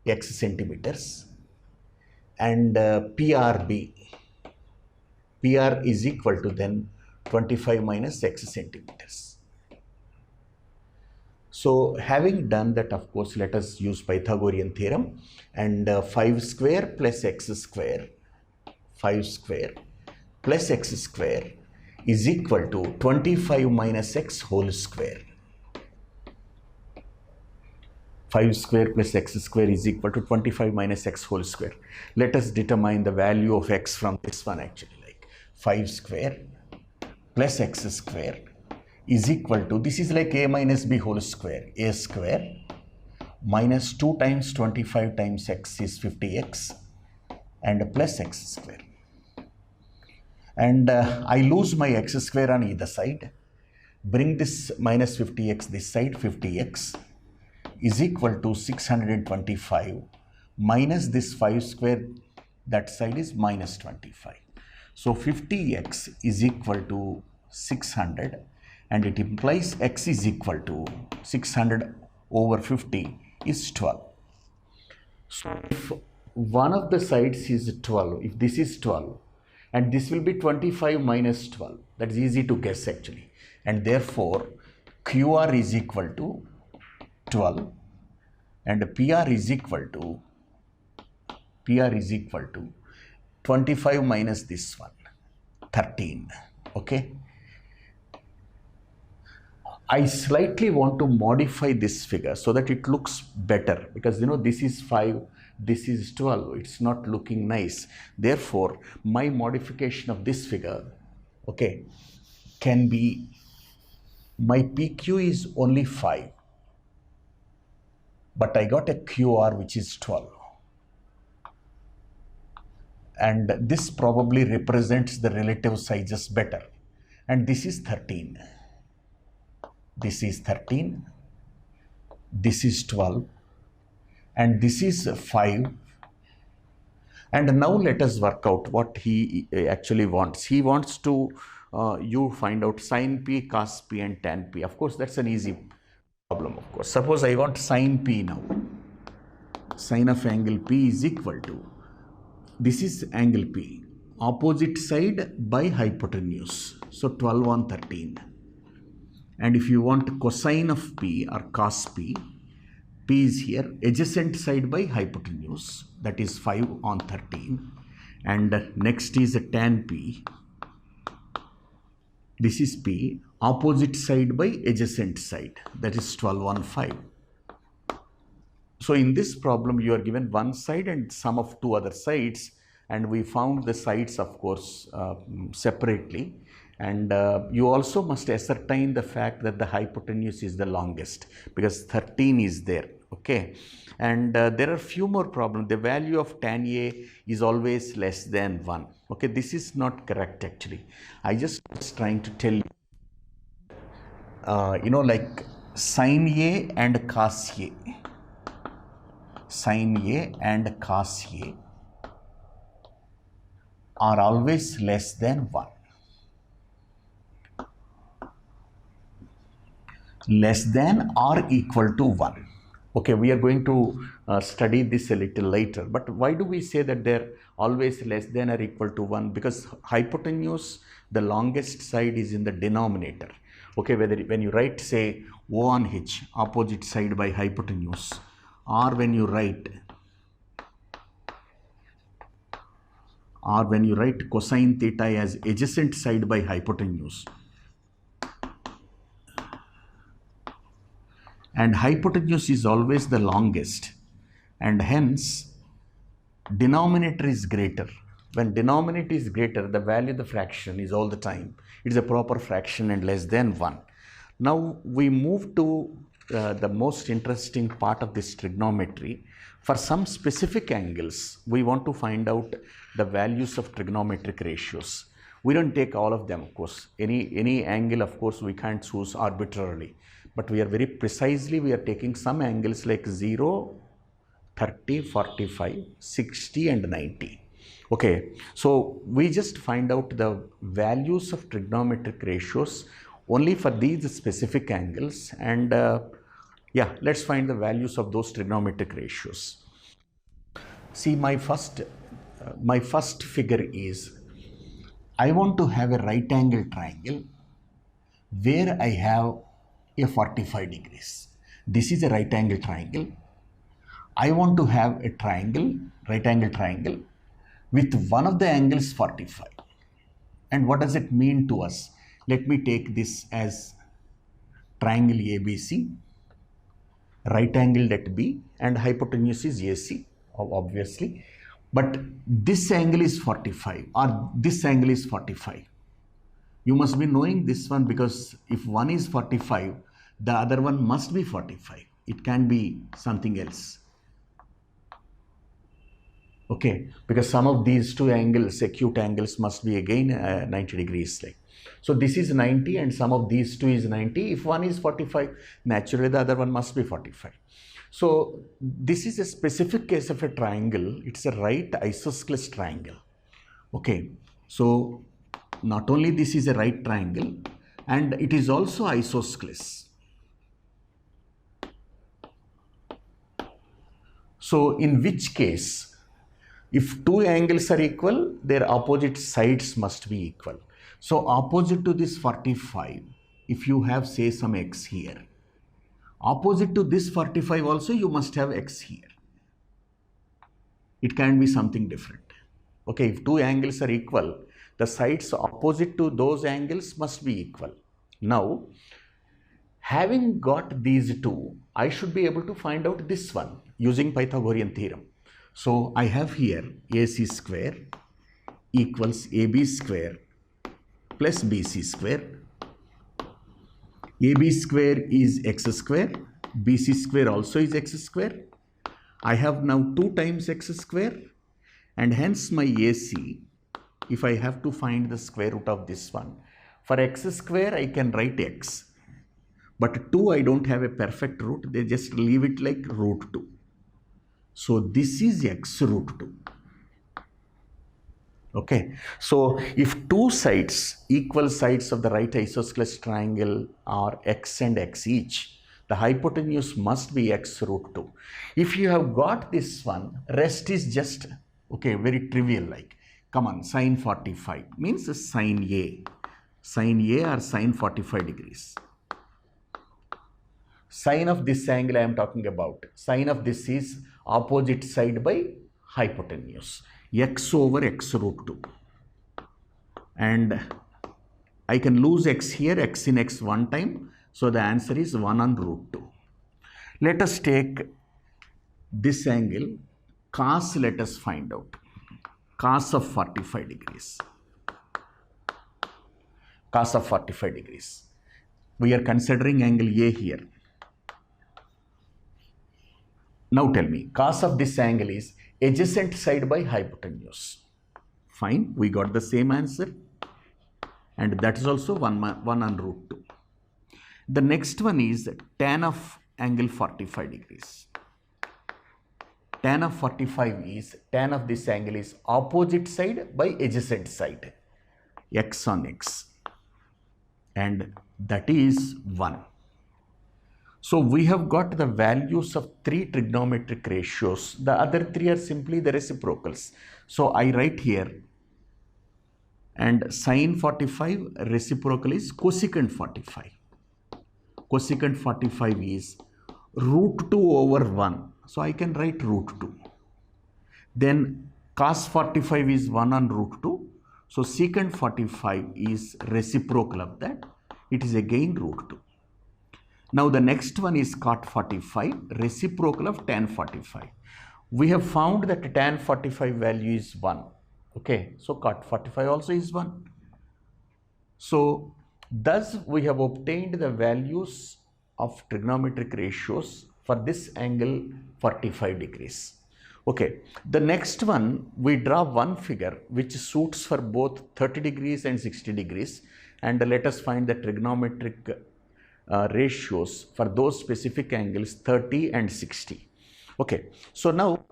x centimeters and PR is equal to then 25 minus x centimeters. So having done that, of course, let us use Pythagorean theorem, and 5 square plus x square, 5 square plus x square is equal to 25 minus x whole square. 5 square plus x square is equal to 25 minus x whole square. Let us determine the value of x from this one actually, like 5 square plus x square is equal to, this is like a minus b whole square, a square minus 2 times 25 times x is 50x and plus x square. And I lose my x square on either side. Bring this minus 50x this side, 50x is equal to 625 minus this 5 square that side is minus 25. So 50x is equal to 600, and it implies x is equal to 600 over 50 is 12. So if one of the sides is 12, if this is 12, and this will be 25 minus 12, that is easy to guess actually, and therefore QR is equal to 12 and PR is equal to 25 minus this one, 13. Okay, I slightly want to modify this figure so that it looks better, because you know this is 5, this is 12. It's not looking nice. Therefore, my modification of this figure, okay, can be, my PQ is only 5, but I got a QR which is 12. And this probably represents the relative sizes better. And this is 13. This is 13. This is 12. And this is 5. And now let us work out what he actually wants. He wants to, you find out sine P, cos P and tan P. Of course, that's an easy problem, of course. Suppose I want sine P now. Sine of angle P is equal to, this is angle P, opposite side by hypotenuse. So 12 on 13. And if you want cosine of P or cos P, P is here, adjacent side by hypotenuse, that is 5 on 13. And next is tan P. This is P, opposite side by adjacent side, that is 12 on 5. So in this problem, you are given one side and sum of two other sides, and we found the sides, of course, separately. And you also must ascertain the fact that the hypotenuse is the longest, because 13 is there, okay? And there are few more problems. The value of tan A is always less than 1, okay? This is not correct actually. I just was trying to tell you, like sine A and cos A. Sine A and cos A are always less than 1. Less than or equal to 1. Okay, we are going to study this a little later. But why do we say that they're always less than or equal to 1? Because hypotenuse, the longest side is in the denominator. Okay, when you write, say, O on H, opposite side by hypotenuse, or when you write cosine theta as adjacent side by hypotenuse, and hypotenuse is always the longest, and hence denominator is greater. When denominator is greater, the value of the fraction is all the time, it is a proper fraction and less than 1. Now we move to the most interesting part of this trigonometry. For some specific angles, we want to find out the values of trigonometric ratios. We don't take all of them, of course. Any angle, of course, we can't choose arbitrarily. But we are very precisely, we are taking some angles like 0, 30, 45, 60 and 90. Okay, so we just find out the values of trigonometric ratios only for these specific angles, and yeah, let's find the values of those trigonometric ratios. See, my first figure is, I want to have a right angle triangle where I have a 45 degrees. This is a right angle triangle. I want to have a triangle, right angle triangle, with one of the angles 45. And what does it mean to us? Let me take this as triangle ABC, right angled at B, and hypotenuse is AC, obviously. But this angle is 45, or this angle is 45. You must be knowing this one, because if one is 45, the other one must be 45. It can be something else. Okay, because some of these two angles, acute angles, must be again 90 degrees. Like. So this is 90 and some of these two is 90. If one is 45, naturally the other one must be 45. So this is a specific case of a triangle. It's a right isosceles triangle. Okay, so not only this is a right triangle, and it is also isosceles. So in which case, if two angles are equal, their opposite sides must be equal. So opposite to this 45, if you have, say, some x here, opposite to this 45 also you must have x here. It can be something different. Okay, if two angles are equal, the sides opposite to those angles must be equal. Now, having got these two, I should be able to find out this one using Pythagorean theorem. So I have here AC square equals AB square plus BC square. AB square is x square, BC square also is x square. I have now 2 times x square, and hence my AC, if I have to find the square root of this one, for x square I can write x, but 2 I don't have a perfect root, they just leave it like root 2. So this is x root 2. Okay, so if two sides, equal sides of the right isosceles triangle are x and x each, the hypotenuse must be x root 2. If you have got this one, rest is just, okay, very trivial like, come on, sine 45 means sine A or sine 45 degrees. Sine of this angle I am talking about. Sine of this is opposite side by hypotenuse. X over x root 2. And I can lose x here, x in x one time. So the answer is 1 on root 2. Let us take this angle, cos, let us find out. Cos of 45 degrees. Cos of 45 degrees. We are considering angle A here. Now tell me, cos of this angle is adjacent side by hypotenuse. Fine, we got the same answer. And that is also 1 on root 2. The next one is tan of angle 45 degrees. Tan of 45 is, tan of this angle is opposite side by adjacent side. X on x. And that is 1. So we have got the values of 3 trigonometric ratios. The other 3 are simply the reciprocals. So I write here, and sine 45 reciprocal is cosecant 45. Cosecant 45 is root 2 over 1. So I can write root 2. Then cos 45 is 1 on root 2. So secant 45 is reciprocal of that. It is again root 2. Now the next one is cot 45, reciprocal of tan 45. We have found that tan 45 value is 1. Okay, so cot 45 also is 1. So thus we have obtained the values of trigonometric ratios for this angle 45 degrees. Okay, the next one, we draw one figure which suits for both 30 degrees and 60 degrees, and let us find the trigonometric ratios for those specific angles 30 and 60. Okay, so now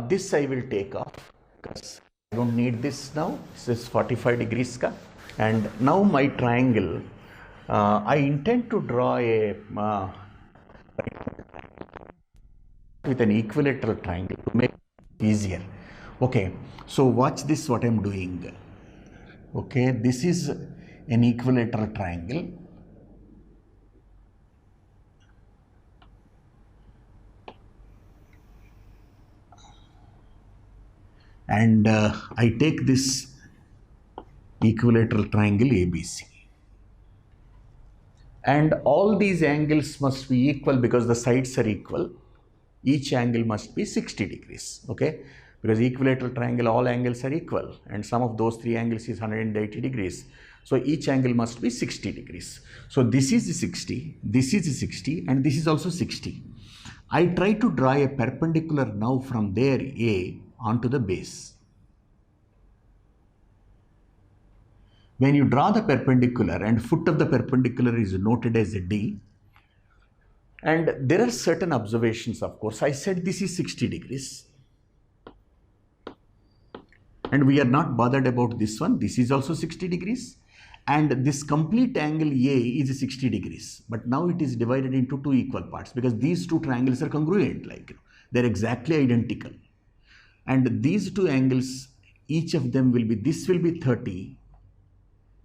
this I will take off because I don't need this now. This is 45 degrees ka. And now my triangle, I intend to draw a with an equilateral triangle to make it easier. Okay, so watch this, what I am doing. Okay, this is an equilateral triangle. And I take this equilateral triangle ABC. And all these angles must be equal because the sides are equal. Each angle must be 60 degrees. Okay, because equilateral triangle, all angles are equal. And sum of those 3 angles is 180 degrees. So each angle must be 60 degrees. So this is 60, this is 60, and this is also 60. I try to draw a perpendicular now from there A onto the base. When you draw the perpendicular and foot of the perpendicular is noted as a D, and there are certain observations, of course. I said this is 60 degrees. And we are not bothered about this one. This is also 60 degrees. And this complete angle A is 60 degrees. But now it is divided into 2 equal parts because these 2 triangles are congruent, like they're exactly identical. And these 2 angles, each of them will be, this will be 30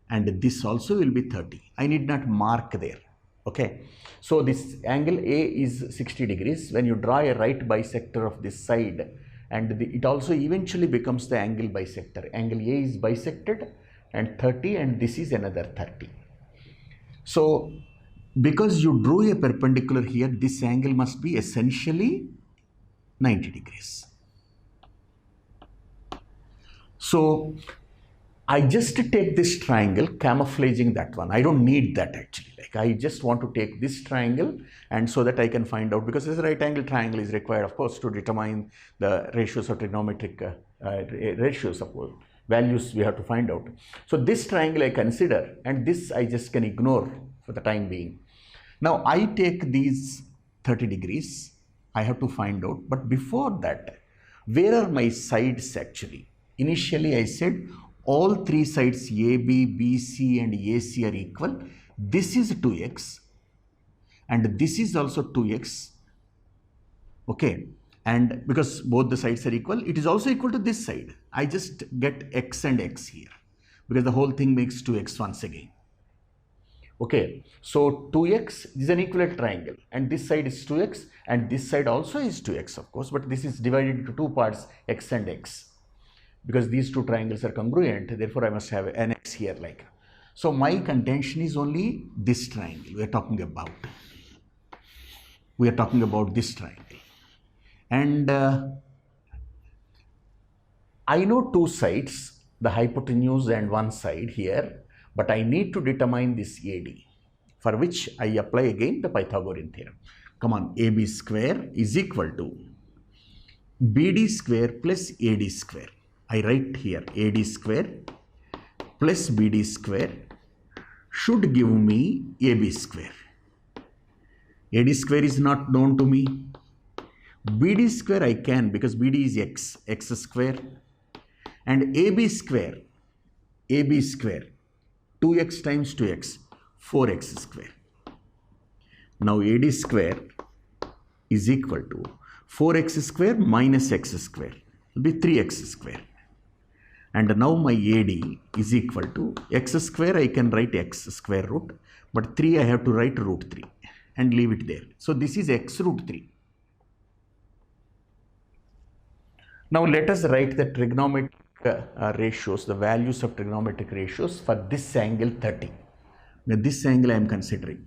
and this also will be 30. I need not mark there. Okay, so this angle A is 60 degrees. When you draw a right bisector of this side, and it also eventually becomes the angle bisector. Angle A is bisected and 30, and this is another 30. So because you drew a perpendicular here, this angle must be essentially 90 degrees. So I just take this triangle, camouflaging that one. I don't need that actually. Like I just want to take this triangle, and so that I can find out, because this right angle triangle is required, of course, to determine the ratios of trigonometric ratios of values we have to find out. So this triangle I consider, and this I just can ignore for the time being. Now I take these 30 degrees. I have to find out, but before that, where are my sides actually? Initially I said all three sides AB, BC and AC are equal. This is 2x and this is also 2x. Okay, and because both the sides are equal, it is also equal to this side. I just get x and x here because the whole thing makes 2x once again. Okay, so 2x is an equilateral triangle and this side is 2x and this side also is 2x, of course, but this is divided into two parts, x and x. Because these two triangles are congruent, therefore I must have an x here like. So my contention is only this triangle we are talking about. We are talking about this triangle. And I know two sides, the hypotenuse and one side here, but I need to determine this AD, for which I apply again the Pythagorean theorem. Come on, AB square is equal to BD square plus AD square. I write here AD square plus BD square should give me AB square. AD square is not known to me. BD square I can, because BD is x square, and AB square, 2x times 2x, 4x square. Now AD square is equal to 4x square minus x square, will be 3x square. And now my AD is equal to x square, I can write x square root, but 3 I have to write root 3 and leave it there. So this is x root 3. Now let us write the trigonometric ratios, the values of trigonometric ratios for this angle 30. Now this angle I am considering.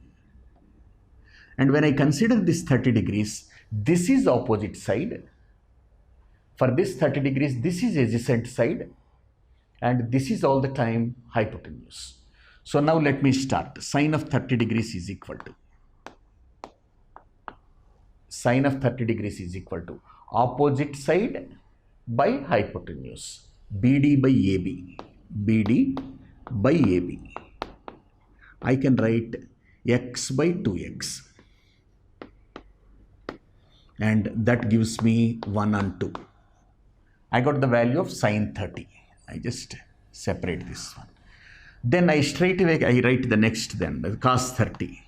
And when I consider this 30 degrees, this is opposite side. For this 30 degrees, this is adjacent side. And this is all the time hypotenuse. So now let me start. Sine of 30 degrees is equal to opposite side by hypotenuse, BD by AB. I can write x by 2x. And that gives me 1 and 2. I got the value of sine 30. I just separate this one. Then I straight away write the next, then the cos 30.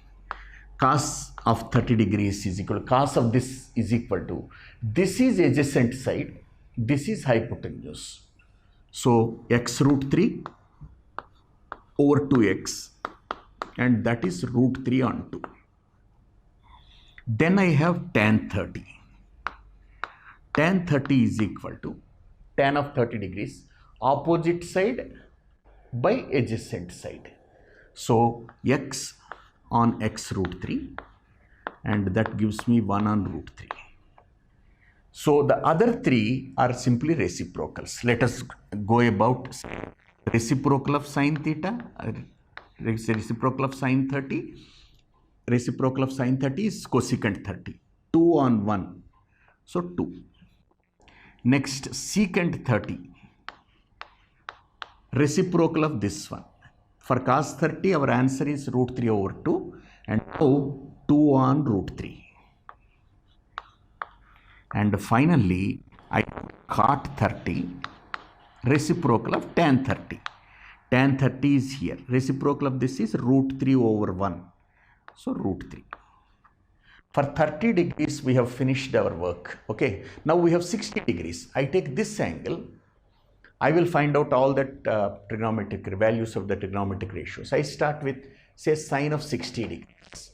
Cos of 30 degrees is equal to cos of this is equal to, this is adjacent side, this is hypotenuse. So x root 3 over 2x, and that is root 3 on 2. Then I have tan 30. Tan 30 is equal to tan of 30 degrees, opposite side by adjacent side. So x on x root 3, and that gives me 1 on root 3. So the other three are simply reciprocals. Let us go about reciprocal of sine theta, reciprocal of sine 30. Reciprocal of sine 30 is cosecant 30. 2 on 1. So 2. Next, secant 30. Reciprocal of this one. For cos 30, our answer is root 3 over 2. And now 2 on root 3. And finally, I cot 30. Reciprocal of tan 30. Tan 30 is here. Reciprocal of this is root 3 over 1. So root 3. For 30 degrees, we have finished our work. Okay. Now we have 60 degrees. I take this angle. I will find out all that trigonometric values of the trigonometric ratios. I start with, say, sine of 60 degrees.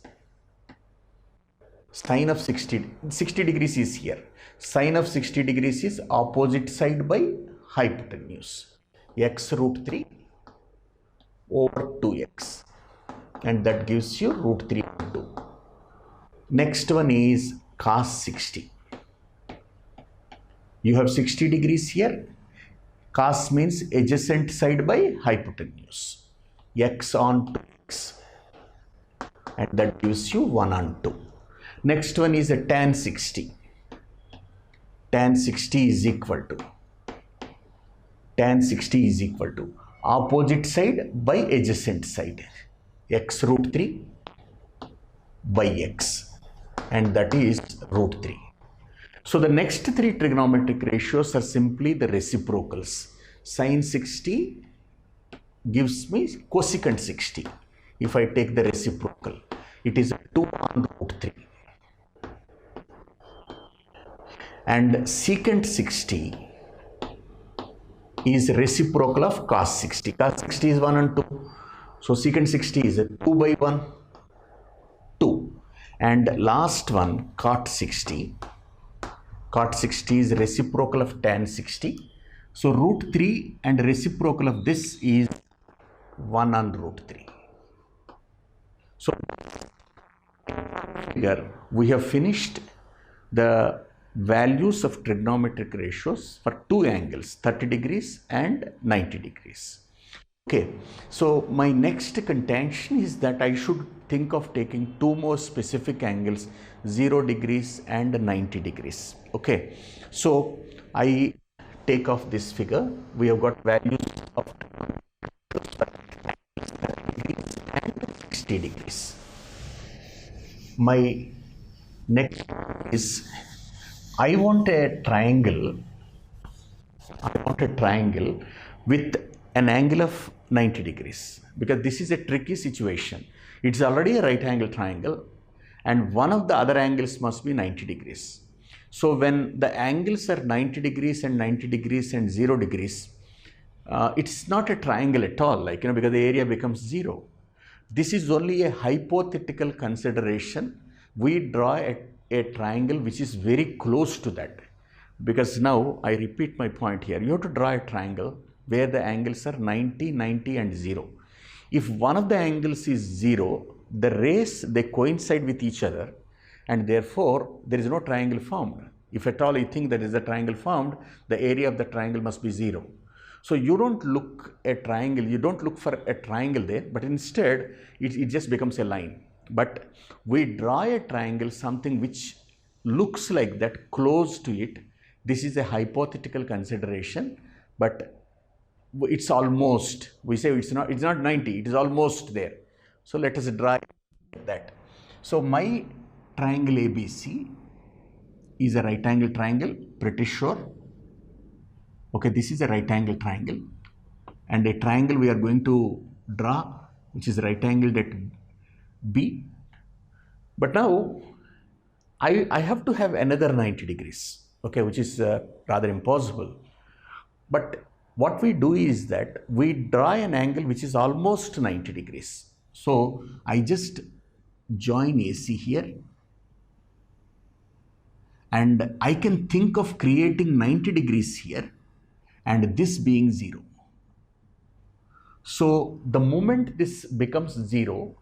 Sine of 60 degrees is here. Sine of 60 degrees is opposite side by hypotenuse. X root 3 over 2x. And that gives you root 3 over 2. Next one is cos 60. You have 60 degrees here. Cos means adjacent side by hypotenuse. X on 2x, and that gives you 1 on 2. Next one is a tan 60. Tan 60 is equal to opposite side by adjacent side, x root 3 by x, and that is root 3. So the next three trigonometric ratios are simply the reciprocals. Sine 60 gives me cosecant 60. If I take the reciprocal, it is 2 on root 3. And secant 60 is reciprocal of cos 60. Cos 60 is 1 and 2. So secant 60 is 2 by 1, 2. And last one, cot 60. Cot 60 is reciprocal of tan 60. So root 3 and reciprocal of this is 1 on root 3. So here we have finished the values of trigonometric ratios for two angles, 30 degrees and 90 degrees. Okay, so my next contention is that I should think of taking two more specific angles, 0 degrees and 90 degrees. Okay, so I take off this figure. We have got values of 30 degrees and 60 degrees. My next is I want a triangle with an angle of 90 degrees, because this is a tricky situation. It's already a right angle triangle and one of the other angles must be 90 degrees. So when the angles are 90 degrees and 90 degrees and 0 degrees, it's not a triangle at all, because the area becomes 0. This is only a hypothetical consideration. We draw a triangle which is very close to that, because now I repeat my point here. You have to draw a triangle where the angles are 90, 90 and 0. If one of the angles is 0, the rays, they coincide with each other, and therefore there is no triangle formed. If at all you think there is a triangle formed, the area of the triangle must be 0. So you don't look a triangle, you don't look for a triangle there, but instead it just becomes a line. But we draw a triangle, something which looks like that, close to it. This is a hypothetical consideration, but it's almost, we say it's not 90, it is almost there. So let us draw that. So my triangle ABC is a right angle triangle, pretty sure. Okay, this is a right angle triangle, and a triangle we are going to draw which is right angled at B. But now I have to have another 90 degrees, okay, which is rather impossible. But what we do is that we draw an angle which is almost 90 degrees. So I just join AC here, and I can think of creating 90 degrees here and this being 0. So the moment this becomes 0,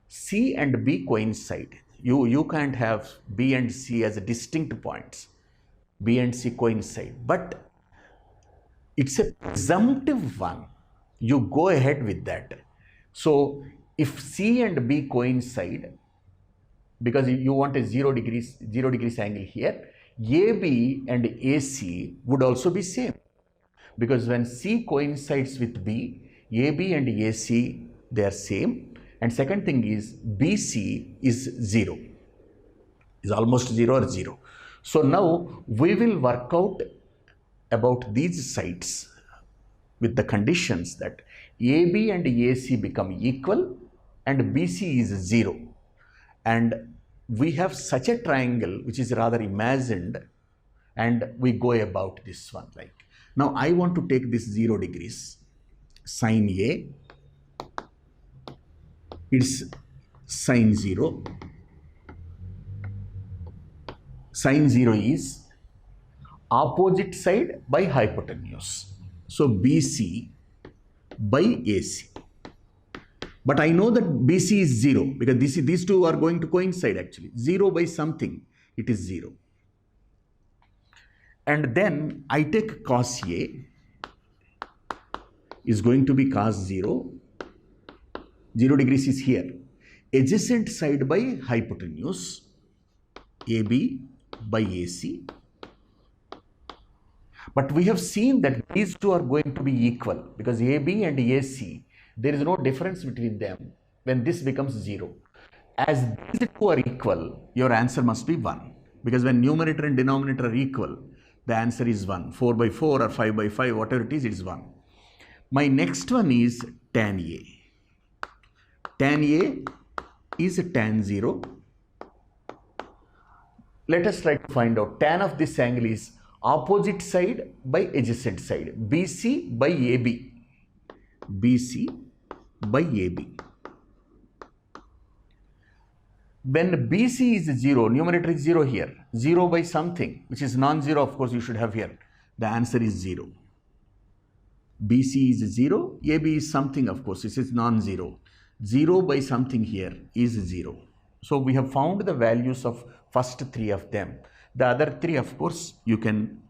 C and B coincide. You can't have B and C as distinct points. B and C coincide, but it's a presumptive one. You go ahead with that. So if C and B coincide, because you want a 0 degrees angle here, AB and AC would also be same, because when C coincides with B, AB and AC, they are same. And second thing is BC is 0, is almost 0 or 0. So now we will work out about these sides with the conditions that AB and AC become equal and BC is 0. And we have such a triangle which is rather imagined, and we go about this one like. Now I want to take this 0 degrees, sine A, it's sine 0. Sine 0 is opposite side by hypotenuse. So BC by AC. But I know that BC is 0 because these two are going to coincide actually. 0 by something, it is 0. And then I take cos A. is going to be cos 0. 0 degrees is here. Adjacent side by hypotenuse, AB by AC. But we have seen that these two are going to be equal because AB and AC, there is no difference between them when this becomes 0. As these two are equal, your answer must be 1. Because when numerator and denominator are equal, the answer is 1. 4 by 4 or 5 by 5, whatever it is 1. My next one is tan A. Tan A is tan 0. Let us try to find out. Tan of this angle is opposite side by adjacent side. BC by AB. BC by AB. When BC is 0, numerator is 0 here. 0 by something, which is non-zero, of course, you should have here. The answer is 0. BC is 0. AB is something, of course, this is non-zero. 0 by something here is 0. So we have found the values of first 3 of them. The other 3, of course, you can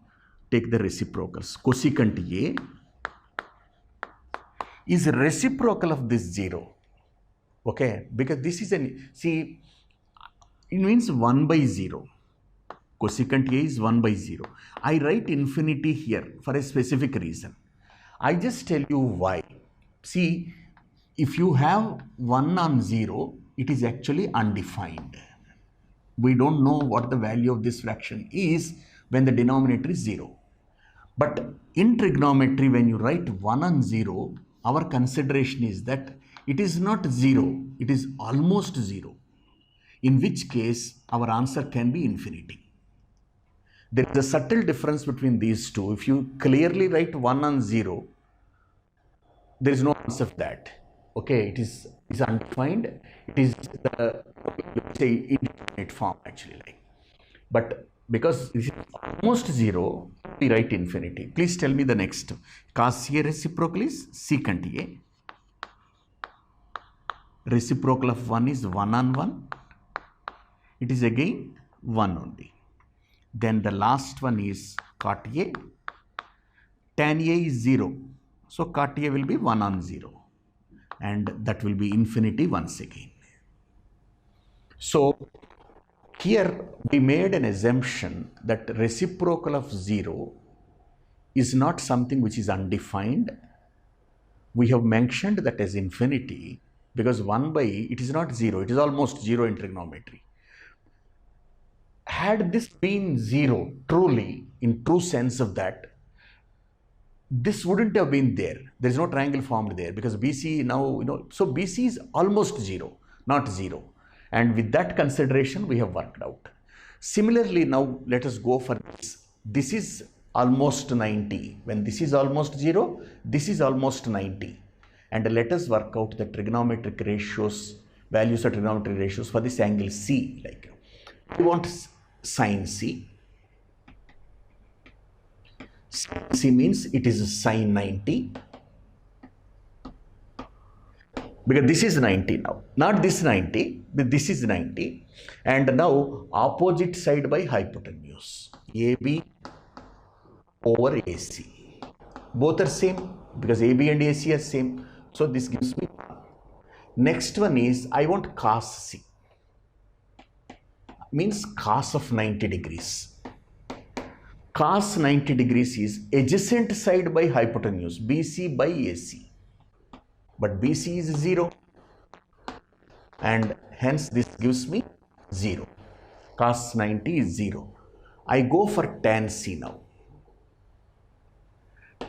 take the reciprocals. Cosecant A is reciprocal of this 0. Okay, because this is see, it means 1 by 0. Cosecant A is 1 by 0. I write infinity here for a specific reason. I just tell you why. See, if you have 1 on 0, it is actually undefined. We don't know what the value of this fraction is when the denominator is 0. But in trigonometry, when you write 1 on 0, our consideration is that it is not 0, it is almost 0. In which case, our answer can be infinity. There is a subtle difference between these two. If you clearly write 1 on 0, there is no answer for that. Okay, it is undefined. It is the, let's say, indefinite form actually. But because this is almost 0, we write infinity. Please tell me the next. Cos A reciprocal is secant A. Reciprocal of 1 is 1 on 1. It is again 1 only. Then the last one is cot A. Tan A is 0. So cot A will be 1 on 0. And that will be infinity once again. So here we made an assumption that reciprocal of 0 is not something which is undefined. We have mentioned that as infinity because 1 by it is not 0, it is almost 0 in trigonometry. Had this been 0 truly, in true sense of that, this wouldn't have been there. There is no triangle formed there because BC now, so BC is almost 0, not 0. And with that consideration, we have worked out. Similarly, now let us go for this. This is almost 90. When this is almost 0, this is almost 90. And let us work out the trigonometric ratios, values of trigonometric ratios for this angle C. Like we want sine C. Sine C means it is sine 90. Because this is 90 now. Not this 90, but this is 90. And now opposite side by hypotenuse. AB over AC. Both are same because AB and AC are same. So this gives me 1. Next one is I want cos C. Means cos of 90 degrees. Cos 90 degrees is adjacent side by hypotenuse. BC by AC. But BC is 0. And hence this gives me 0. Cos 90 is 0. I go for tan C now.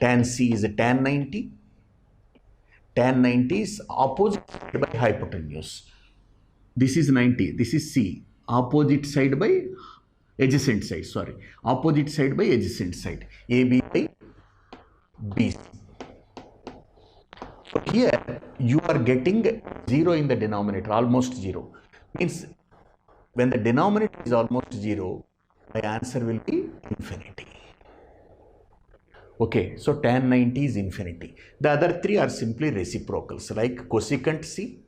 Tan C is a tan 90. Tan 90 is opposite side by hypotenuse. This is 90. This is C. Opposite side by adjacent side. Sorry. Opposite side by adjacent side. AB by BC. So here you are getting 0 in the denominator, almost 0. Means when the denominator is almost 0, my answer will be infinity. Okay, so tan 90 is infinity. The other 3 are simply reciprocals like cosecant C.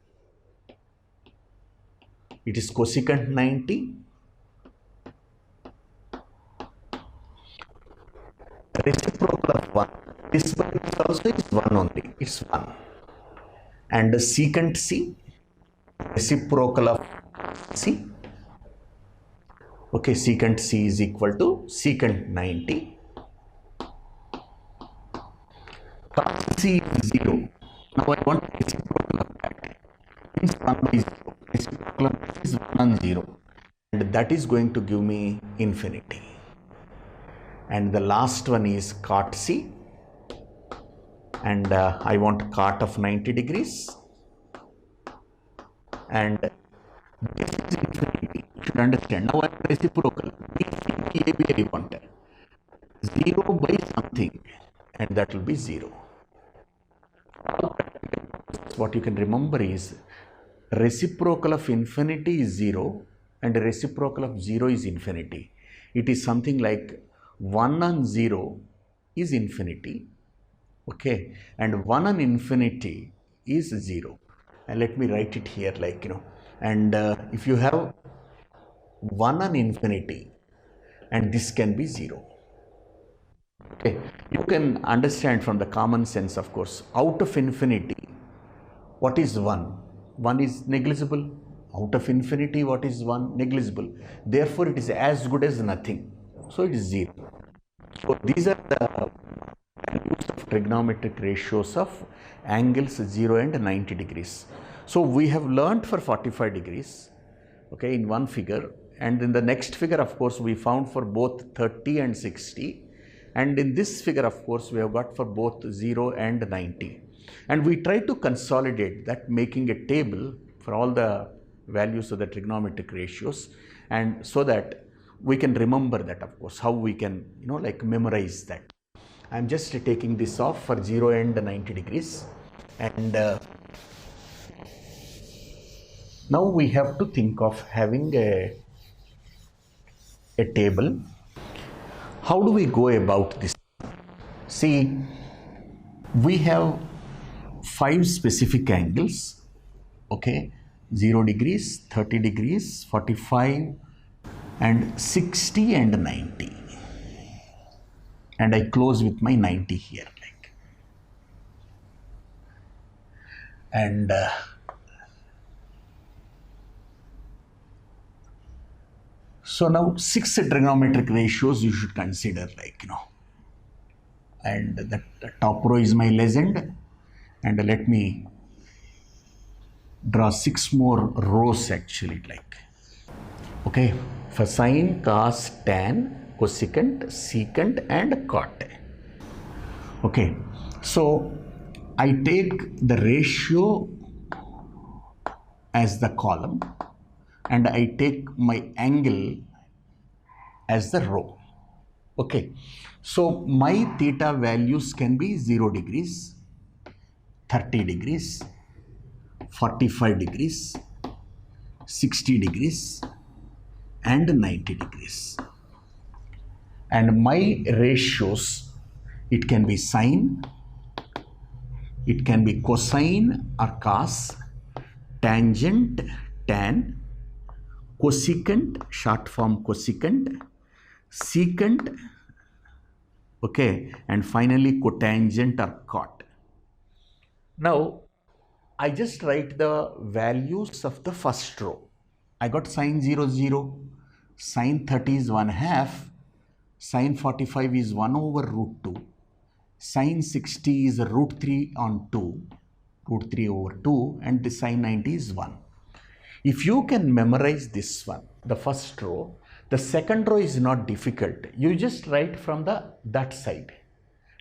It is cosecant 90. Reciprocal of 1 This by this also is 1 only. It's 1. And the secant C, reciprocal of C. Okay, secant C is equal to secant 90. Cos C is 0. Now I want reciprocal of that. Means 1 by 0. Reciprocal of that is 1 and 0. And that is going to give me infinity. And the last one is cot C. And I want cot of 90 degrees. And this is infinity. You should understand. Now I am reciprocal. I want 0 by something. And that will be 0. What you can remember is reciprocal of infinity is 0 and reciprocal of 0 is infinity. It is something like 1 and 0 is infinity, okay, and 1 and infinity is 0. And let me write it here like, and if you have 1 and infinity, and this can be 0. Okay, you can understand from the common sense, of course, out of infinity, what is 1? 1 is negligible. Out of infinity, what is 1? Negligible. Therefore, it is as good as nothing. So, it is 0. So, these are the values of trigonometric ratios of angles 0 and 90 degrees. So, we have learnt for 45 degrees, okay, in one figure. And in the next figure, of course, we found for both 30 and 60. And in this figure, of course, we have got for both 0 and 90. And we try to consolidate that, making a table for all the values of the trigonometric ratios, and so that we can remember that, of course, how we can, like memorize that. I am just taking this off for 0 and 90 degrees. And now we have to think of having a table. How do we go about this? See, we have 5 specific angles, okay, 0 degrees, 30 degrees, 45 and 60 and 90. And I close with my 90 here, like. And so now 6 trigonometric ratios you should consider, like, and the top row is my legend, and let me draw 6 more rows actually, like, okay, for sine, cos, tan, cosecant, secant and cot. Okay, so I take the ratio as the column and I take my angle as the row. Okay, so my theta values can be 0 degrees, 30 degrees, 45 degrees, 60 degrees and 90 degrees. And my ratios, it can be sine, it can be cosine or cos, tangent, tan, cosecant, short form cosecant, secant, okay, and finally cotangent or cot. Now, I just write the values of the first row. I got sine 0, 0, sine 30 is 1/2, sine 45 is 1 over root 2, sine 60 is root 3 on 2, root 3 over 2, and the sine 90 is 1. If you can memorize this one, the first row, the second row is not difficult. You just write from that side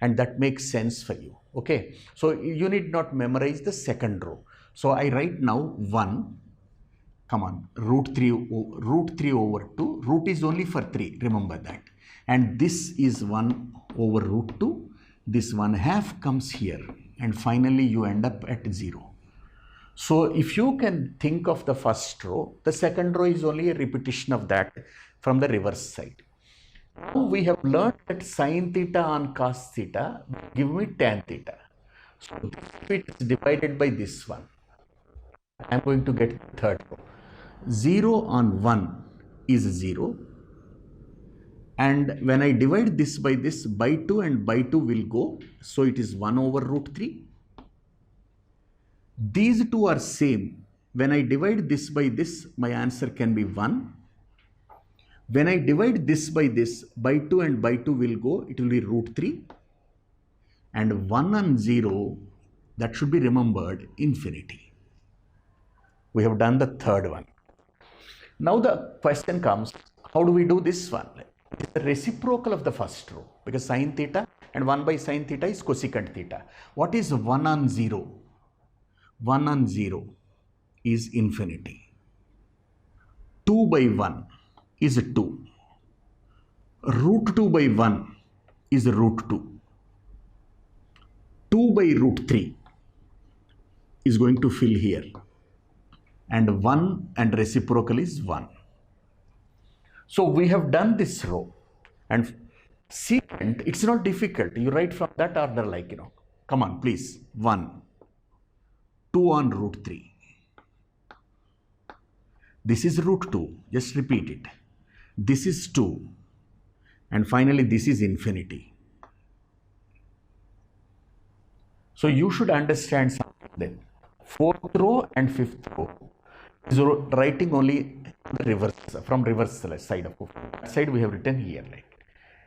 and that makes sense for you. Okay, so you need not memorize the second row. So I write now 1, come on, root 3 over 2, root is only for 3, remember that. And this is 1 over root 2, this 1/2 comes here, and finally you end up at 0. So if you can think of the first row, the second row is only a repetition of that from the reverse side. Now we have learned that sine theta on cos theta give me tan theta. So this bit is divided by this one. I am going to get the third row. 0 on 1 is 0. And when I divide this, by 2 and by 2 will go. So it is 1 over root 3. These two are same. When I divide this by this, my answer can be 1. When I divide this, by 2 and by 2 will go, it will be root 3. And 1 and 0, that should be remembered, infinity. We have done the third one. Now the question comes, how do we do this one? It's the reciprocal of the first row, because sine theta and 1 by sine theta is cosecant theta. What is 1 on 0? 1 on 0 is infinity. 2 by 1 is 2. Root 2 by 1 is root 2. 2 by root 3 is going to fill here. And 1 and reciprocal is 1. So we have done this row, and secant, it's not difficult. You write from that order, like, come on, please. 1, 2 on root 3. This is root 2, just repeat it. This is 2, and finally this is infinity. So you should understand something then. 4th row and 5th row is writing only the reverse, from reverse side of that side we have written here, like,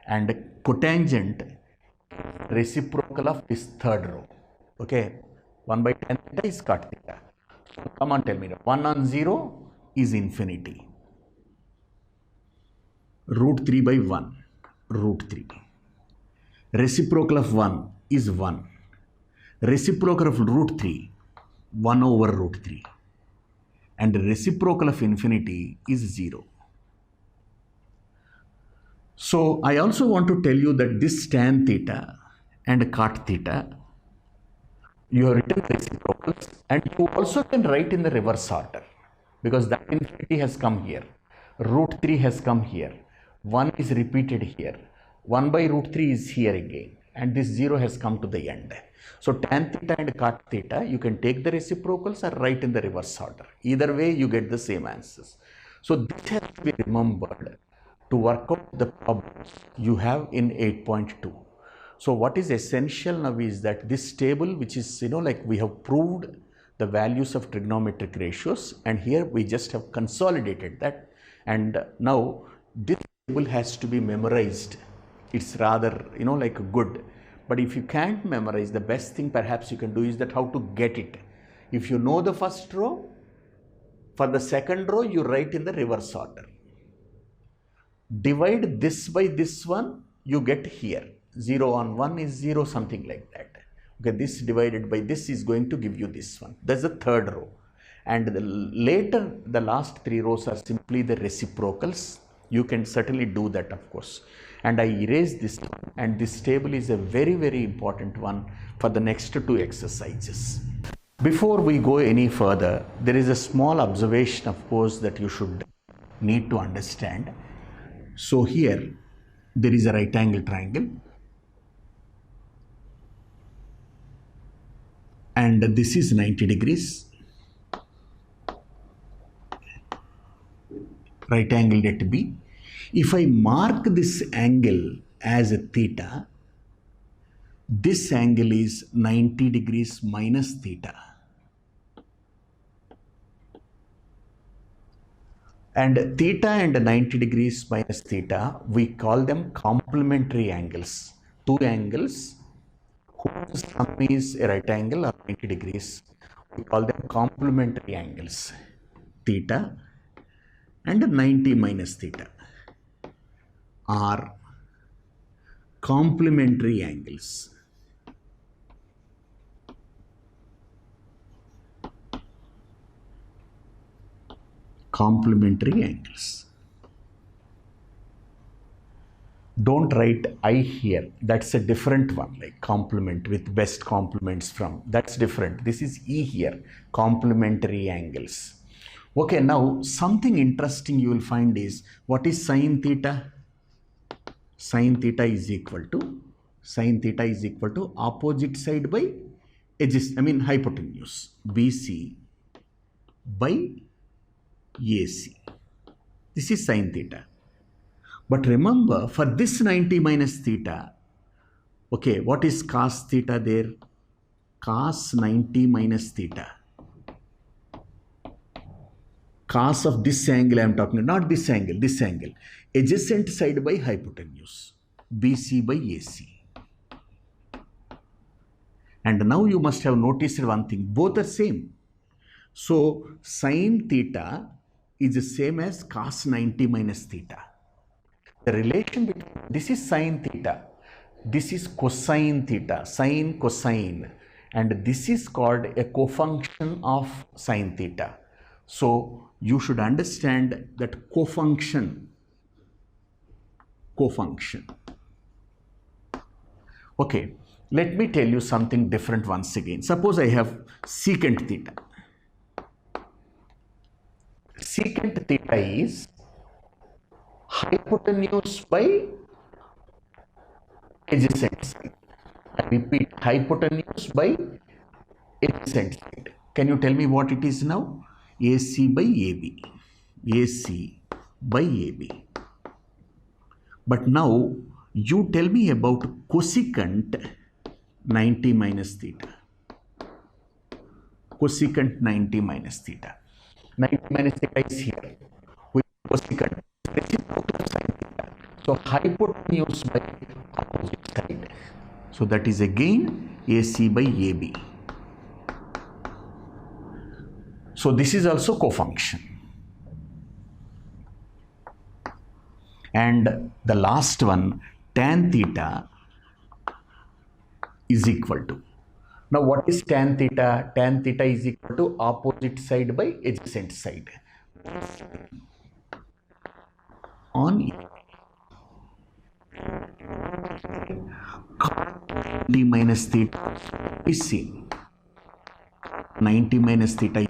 and cotangent reciprocal of this 3rd row. Okay, 1 by tan theta is cot theta. So come on, tell me, 1 on 0 is infinity. Root 3 by 1, root 3. Reciprocal of 1 is 1. Reciprocal of root 3, 1 over root 3. And the reciprocal of infinity is 0. So I also want to tell you that this tan theta and cot theta, you have written reciprocals, and you also can write in the reverse order, because that infinity has come here, root 3 has come here, 1 is repeated here, 1 by root 3 is here again, and this 0 has come to the end. So tan theta and cot theta, you can take the reciprocals or write in the reverse order. Either way, you get the same answers. So this has to be remembered to work out the problems you have in 8.2. So what is essential now is that this table, which is, like we have proved the values of trigonometric ratios, and here we just have consolidated that. And now this table has to be memorized. It's rather, like good. But if you can't memorize, the best thing perhaps you can do is that how to get it. If you know the first row, for the second row, you write in the reverse order. Divide this by this one, you get here. 0 on 1 is 0, something like that. Okay, this divided by this is going to give you this one. That's the 3rd row. And later, the last 3 rows are simply the reciprocals. You can certainly do that, of course. And I erase this one, and this table is a very, very important one for the next 2 exercises. Before we go any further, there is a small observation, of course, that you should need to understand. So here, there is a right angle triangle, and this is 90 degrees. Right angle at B. If I mark this angle as a theta, this angle is 90 degrees minus theta. And theta and 90 degrees minus theta, we call them complementary angles. 2 angles whose sum is a right angle or 90 degrees. We call them complementary angles. Theta and 90 minus theta are complementary angles. Complementary angles. Don't write I here. That's a different one, like complement with best complements from. That's different. This is E here, complementary angles. Okay, now something interesting you will find is, what is sine theta? Sine theta is equal to opposite side by edges, hypotenuse, BC by AC. This is sine theta. But remember, for this 90 minus theta, okay, what is cos theta there? Cos 90 minus theta. Cos of this angle I am talking, not this angle, this angle. Adjacent side by hypotenuse, BC by AC. And now you must have noticed one thing, both are same. So sine theta is the same as cos 90 minus theta. The relation between, this is sine theta, this is cosine theta, sine cosine, and this is called a cofunction of sine theta. So you should understand that cofunction. Okay, let me tell you something different once again. Suppose I have secant theta. Secant theta is hypotenuse by adjacent side. I repeat, hypotenuse by adjacent side. Can you tell me what it is now? AC by AB. AC by AB. But now you tell me about cosecant 90 minus theta. Cosecant 90 minus theta. 90 minus theta is here. With cosecant, reciprocal of sine theta. So hypotenuse by opposite side. So that is again AC by AB. So this is also cofunction. And the last one, tan theta is equal to. Now what is tan theta? Tan theta is equal to opposite side by adjacent side. On 90 minus theta is seen. 90 minus theta is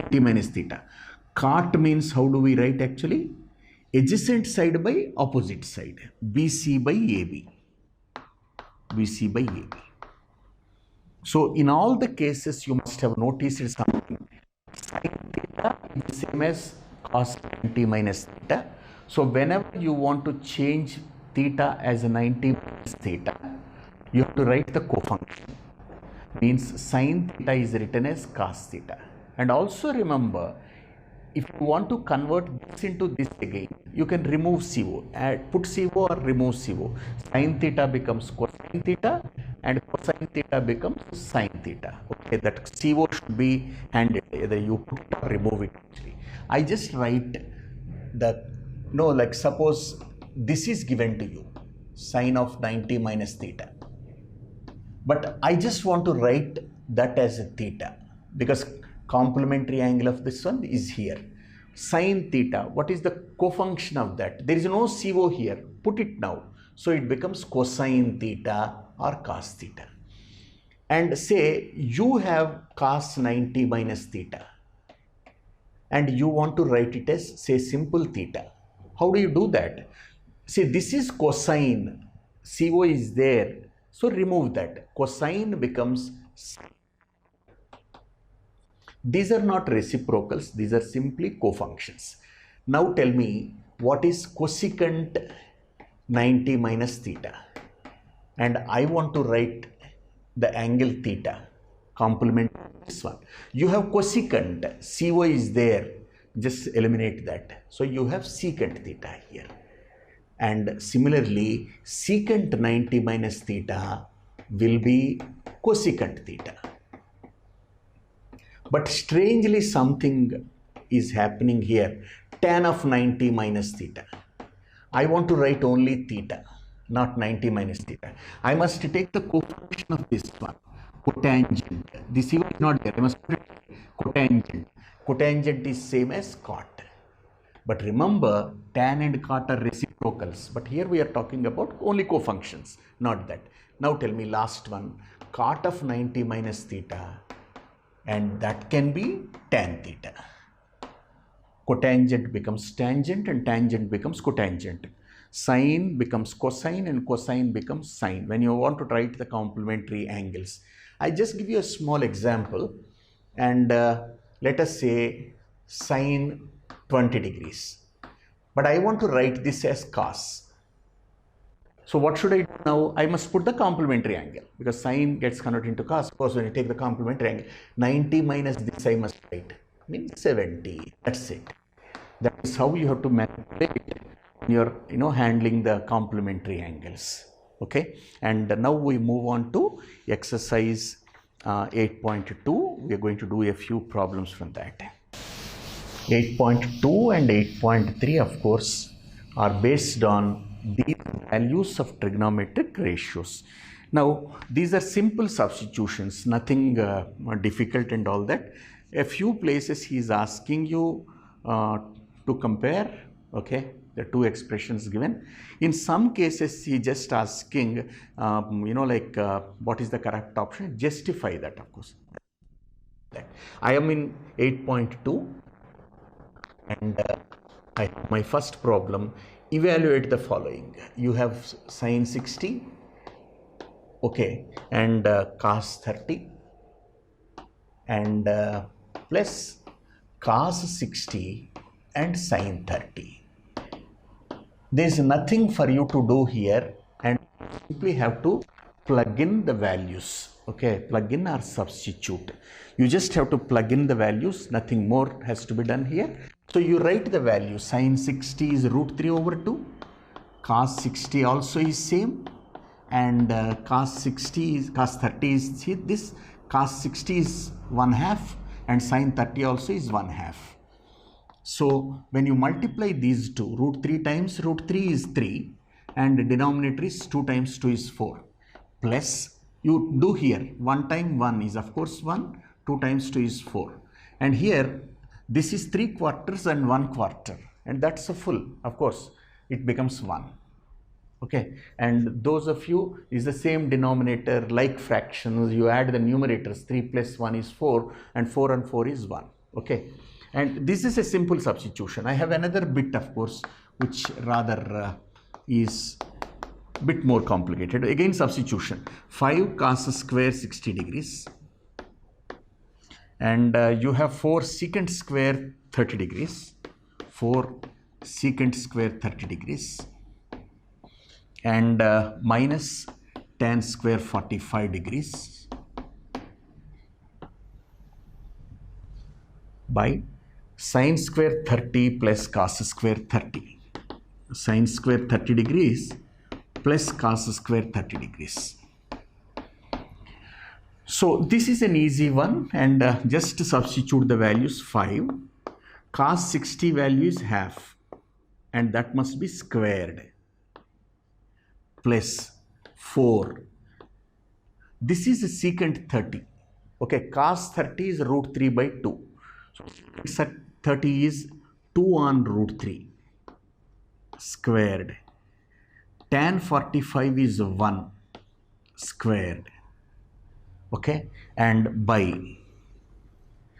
90 minus theta. Cot means how do we write actually? Adjacent side by opposite side. BC by AB. BC by AB. So in all the cases you must have noticed something. Sin theta is the same as cos 90 minus theta. So whenever you want to change theta as a 90 minus theta, you have to write the cofunction. Means sin theta is written as cos theta. And also remember, if you want to convert this into this again, you can remove CO, put CO or remove CO. Sin theta becomes cosine theta and cosine theta becomes sin theta. Okay, that CO should be handled, either you put it or remove it actually. I just write the, no, like suppose this is given to you, sine of 90 minus theta. But I just want to write that as a theta because complementary angle of this one is here. Sine theta, what is the cofunction of that? There is no CO here, put it now. So it becomes cosine theta or cos theta. And say you have cos 90 minus theta and you want to write it as say simple theta. How do you do that? See, this is cosine, CO is there, so remove that. Cosine becomes sine. These are not reciprocals, these are simply cofunctions. Now tell me what is cosecant 90 minus theta, and I want to write the angle theta, complement this one. You have cosecant, CO is there, just eliminate that. So you have secant theta here. And similarly, secant 90 minus theta will be cosecant theta. But strangely something is happening here. Tan of 90 minus theta. I want to write only theta, not 90 minus theta. I must take the cofunction of this one, cotangent. This even is not there. I must put it cotangent. Cotangent is same as cot. But remember, tan and cot are reciprocals. But here we are talking about only cofunctions, not that. Now tell me last one, cot of 90 minus theta. And that can be tan theta. Cotangent becomes tangent and tangent becomes cotangent. Sine becomes cosine and cosine becomes sine when you want to write the complementary angles. I just give you a small example and let us say sine 20 degrees. but I want to write this as cos. So what should I do now? I must put the complementary angle, because sine gets converted into cos. Of course, when you take the complementary angle, 90 minus this I must write, means 70. That's it. That is how you have to manipulate when you're handling the complementary angles. Okay, and now we move on to exercise 8.2. We are going to do a few problems from that. 8.2 and 8.3, of course, are based on these values of trigonometric ratios. Now, these are simple substitutions, nothing difficult and all that. A few places he is asking you to compare, okay, the two expressions given. In some cases, he just asking, what is the correct option? Justify that, of course. I am in 8.2 and my first problem, evaluate the following. You have sine 60, okay, and cos 30 and plus cos 60 and sine 30. There is nothing for you to do here, and simply have to plug in the values. Okay, plug in or substitute. You just have to plug in the values, nothing more has to be done here. So you write the value. Sine 60 is root 3 over 2. Cos 60 also is same. And cos 30 is, see this, cos 60 is 1/2 and sine 30 also is 1/2. So when you multiply these two, root 3 times root 3 is 3 and denominator is 2 times 2 is 4. Plus you do here 1 time 1 is of course 1, 2 times 2 is 4. And here this is 3/4 and 1/4 and that's a full, of course it becomes 1. Okay, and those of you is the same denominator, like fractions, you add the numerators, 3 plus 1 is 4 and 4 and 4 is 1. Okay, and this is a simple substitution. I have another bit, of course, which rather is a bit more complicated. Again substitution, 5 cos square 60 degrees and you have 4 secant square 30 degrees, 4 secant square 30 degrees and minus tan square 45 degrees by sine square 30 plus cos square 30. Sine square 30 degrees plus cos square 30 degrees. So this is an easy one, and just to substitute the values. 5 cos 60 value is half and that must be squared, plus 4. This is secant 30. Okay, cos 30 is root 3 by 2. So 30 is 2 on root 3 squared. Tan 45 is 1 squared. Okay, and by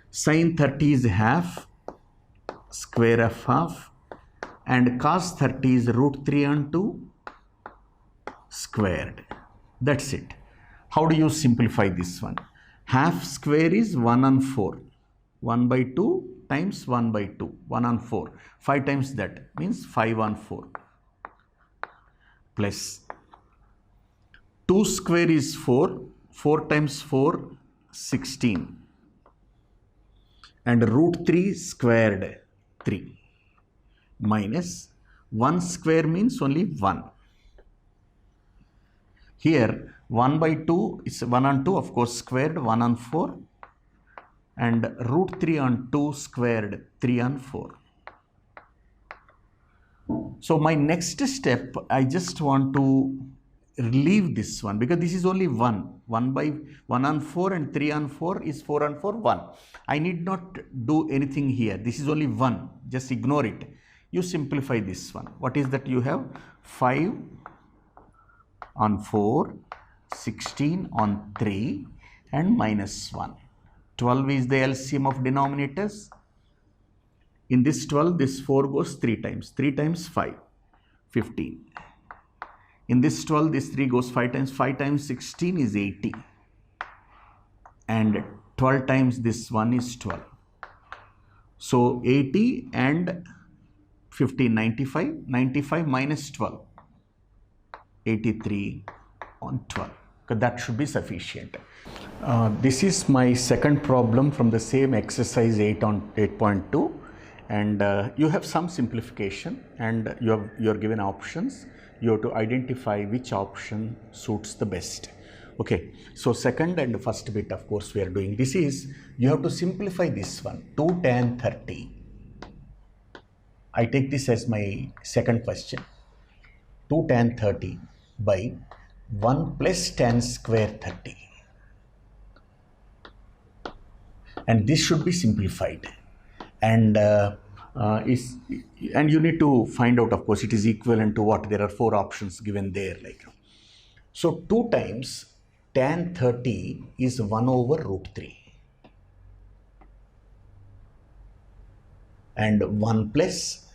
sine 30 is half, square of half, and cos 30 is root 3 on 2 squared. That's it. How do you simplify this one? Half square is 1 on 4. 1 by 2 times 1 by 2. 1 on 4. 5 times that means 5 on 4. Plus 2 square is 4. 4 times 4, 16. And root 3 squared 3. Minus 1 square means only 1. Here 1 by 2 is 1 on 2, of course squared 1 on 4 and root 3 on 2 squared 3 on 4. So my next step, I just want to leave this one because this is only 1. 1 by 1 on 4 and 3 on 4 is 4 on 4, 1. I need not do anything here. This is only 1. Just ignore it. You simplify this one. What is that you have? 5 on 4, 16 on 3 and minus 1. 12 is the LCM of denominators. In this 12, this 4 goes 3 times. 3 times 5, 15. In this 12, this 3 goes 5 times. 5 times 16 is 80. And 12 times this 1 is 12. So 80 and 15, 95, 95 minus 12, 83 on 12. That should be sufficient. This is my second problem from the same exercise 8 on 8.2, and you have some simplification, and you are given options. You have to identify which option suits the best. Okay, so second and first bit, of course, we are doing. This is, you have to simplify this one, 2 tan 30. I take this as my second question. 2 tan 30 by 1 plus tan square 30. And this should be simplified. And you need to find out, of course, it is equivalent to what? There are 4 options given there. So 2 times tan 30 is 1 over root 3. And 1 plus,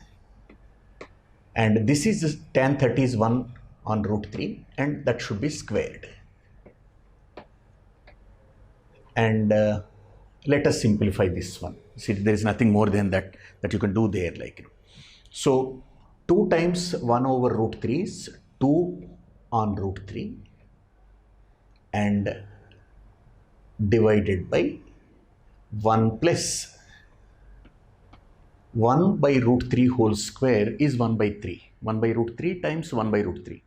and this is tan 30 is 1 on root 3, and that should be squared. And let us simplify this one. See, there is nothing more than that you can do there. So 2 times 1 over root 3 is 2 on root 3, and divided by 1 plus 1 by root 3 whole square is 1 by 3. 1 by root 3 times 1 by root 3.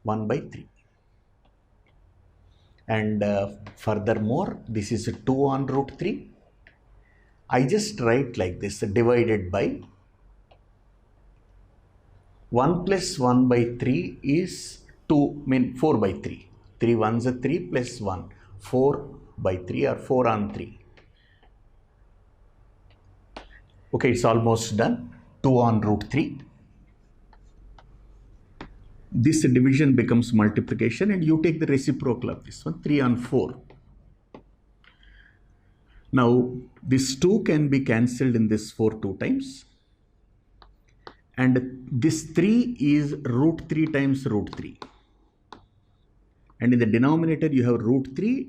1 by 3. And furthermore, this is 2 on root 3. I just write like this, divided by 1 plus 1 by 3 is 2, 4 by 3. 3 ones are 3 plus 1. 4 by 3 or 4 on 3. Okay, it's almost done. 2 on root 3. This division becomes multiplication, and you take the reciprocal of this one, 3 on 4. Now, this 2 can be cancelled in this 4 2 times. And this 3 is root 3 times root 3. And in the denominator, you have root 3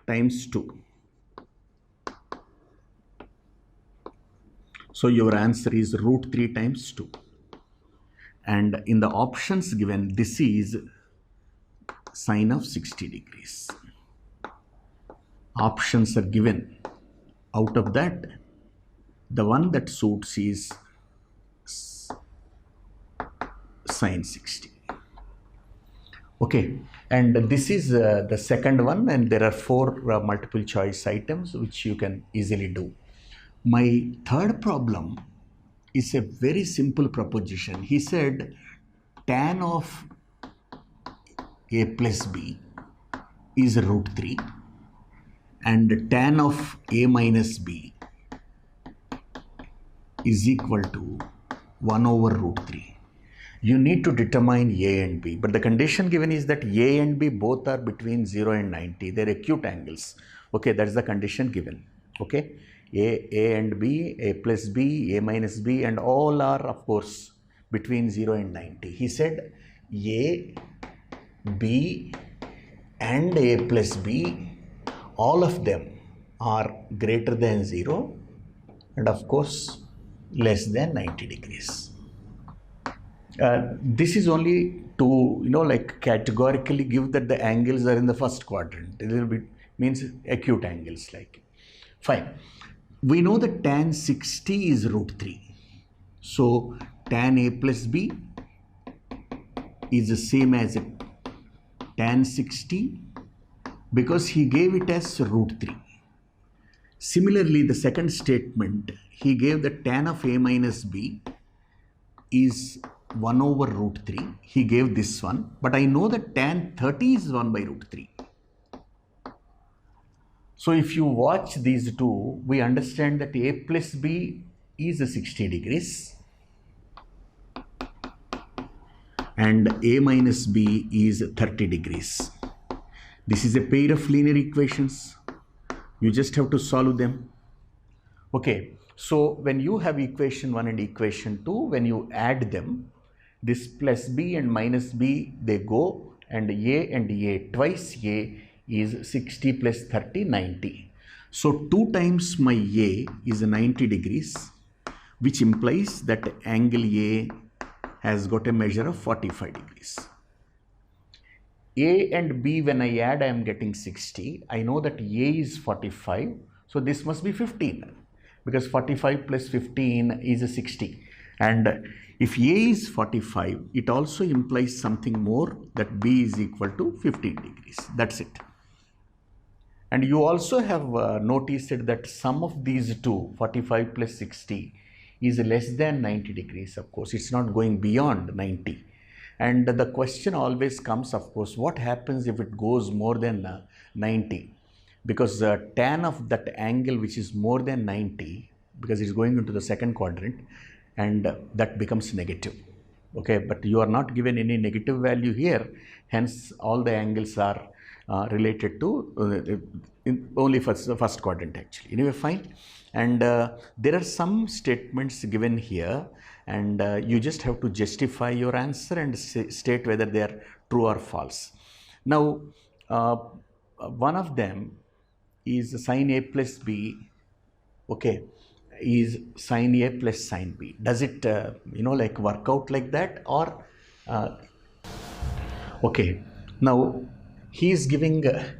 times 2. So your answer is root 3 times 2. And in the options given, this is sine of 60 degrees. Options are given. Out of that, the one that suits is sine 60. Okay, and this is the second one, and there are 4 multiple choice items which you can easily do. My third problem is a very simple proposition. He said tan of a plus b is root 3, and tan of a minus b is equal to 1 over root 3. You need to determine a and b, but the condition given is that a and b both are between 0 and 90. They are acute angles. Okay, that is the condition given. Okay, a and b, a plus b, a minus b, and all are, of course, between 0 and 90. He said a, b, and a plus b, all of them are greater than 0 and, of course, less than 90 degrees. This is only to, categorically give that the angles are in the first quadrant. A little bit means acute angles. Fine. We know that tan 60 is root 3. So tan a plus b is the same as tan 60 because he gave it as root 3. Similarly, the second statement, he gave that tan of a minus b is 1 over root 3. He gave this one, but I know that tan 30 is 1 by root 3. So if you watch these two, we understand that a plus b is 60 degrees and a minus b is 30 degrees. This is a pair of linear equations. You just have to solve them. Okay, so when you have equation 1 and equation 2, when you add them, this plus b and minus b, they go, and a twice a is 60 plus 30, 90. So 2 times my a is 90 degrees, which implies that angle A has got a measure of 45 degrees. A and B, when I add, I am getting 60. I know that A is 45, so this must be 15, because 45 plus 15 is a 60. And if A is 45, it also implies something more, that B is equal to 15 degrees. That's it. And you also have noticed that sum of these two, 45 plus 60, is less than 90 degrees. Of course, it's not going beyond 90. And the question always comes, of course, what happens if it goes more than 90? Because tan of that angle which is more than 90, because it's going into the second quadrant, and that becomes negative. Okay, but you are not given any negative value here, hence all the angles are related to only for the first quadrant actually. Anyway, fine. And there are some statements given here, and you just have to justify your answer and state whether they are true or false. Now, one of them is sine A plus B, okay, is sine A plus sine B. Does it, like work out like that, or okay? Now, he is giving that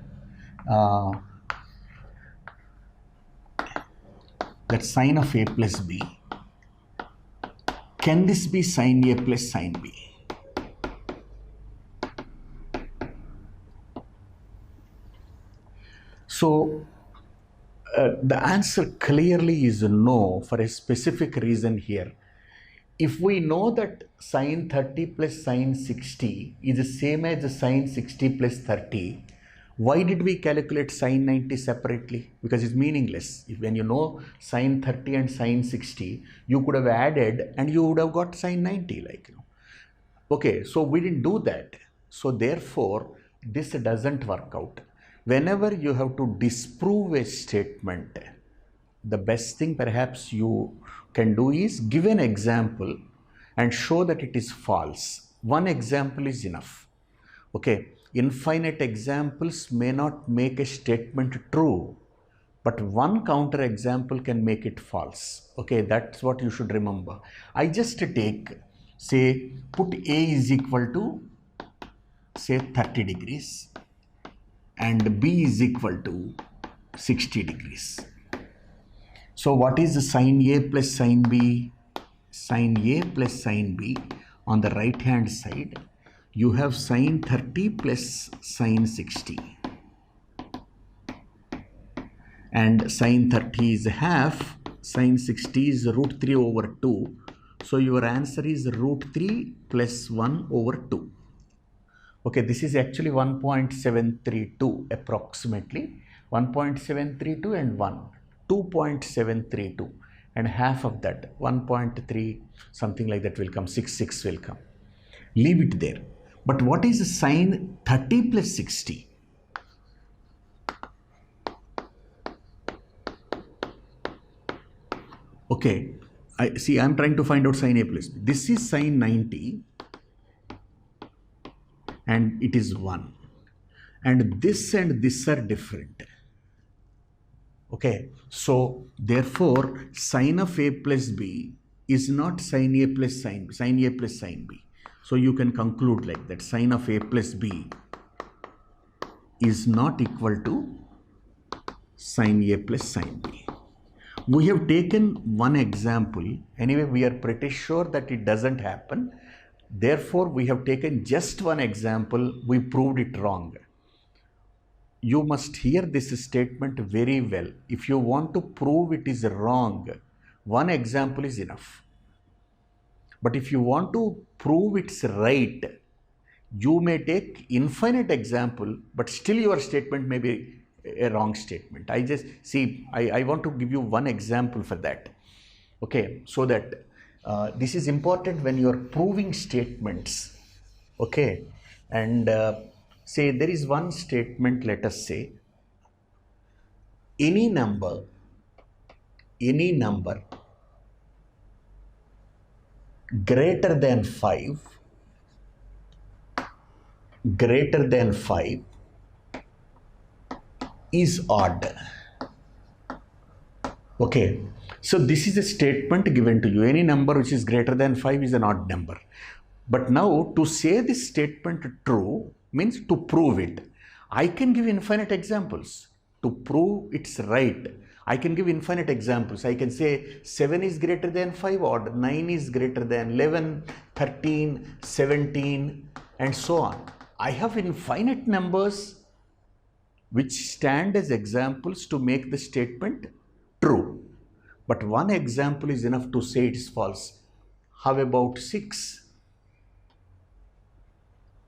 sine of A plus B. Can this be sine A plus sine B? So the answer clearly is no, for a specific reason here. If we know that sine 30 plus sine 60 is the same as sine 60 plus 30, why did we calculate sine 90 separately? Because it's meaningless. When you know sine 30 and sine 60, you could have added and you would have got sine 90, Okay, so we didn't do that. So therefore, this doesn't work out. Whenever you have to disprove a statement, the best thing perhaps you can do is give an example and show that it is false. One example is enough. Okay, infinite examples may not make a statement true, but one counter example can make it false. Okay, that's what you should remember. I just take, say, put A is equal to, say, 30 degrees and B is equal to 60 degrees. So what is the sine A plus sine B? Sine A plus sine B, on the right hand side, you have sine 30 plus sine 60. And sine 30 is half, sine 60 is root 3 over 2. So your answer is root 3 plus 1 over 2. Okay, this is actually 1.732 approximately. 1.732 and 1. 2.732, and half of that, 1.3, something like that will come, 6 will come. Leave it there. But what is sine 30 plus 60? Okay, I'm trying to find out sine A plus B. This is sine 90 and it is 1. And this are different. Okay, so therefore sine of A plus B is not sine A plus sine B, sine A plus sine B. So you can conclude like that, sine of A plus B is not equal to sine A plus sine B. We have taken one example. Anyway, we are pretty sure that it doesn't happen. Therefore, we have taken just one example. We proved it wrong. You must hear this statement very well. If you want to prove it is wrong, one example is enough. But if you want to prove it's right, you may take infinite example, but still your statement may be a wrong statement. I want to give you one example for that. Okay, so that this is important when you are proving statements. Okay, and say there is one statement, let us say, any number greater than 5 is odd. Okay, so this is a statement given to you. Any number which is greater than 5 is an odd number. But now to say this statement true means to prove it. I can give infinite examples. To prove it's right, I can give infinite examples. I can say 7 is greater than 5 or 9 is greater than 11, 13, 17 and so on. I have infinite numbers which stand as examples to make the statement true. But one example is enough to say it is false. How about 6?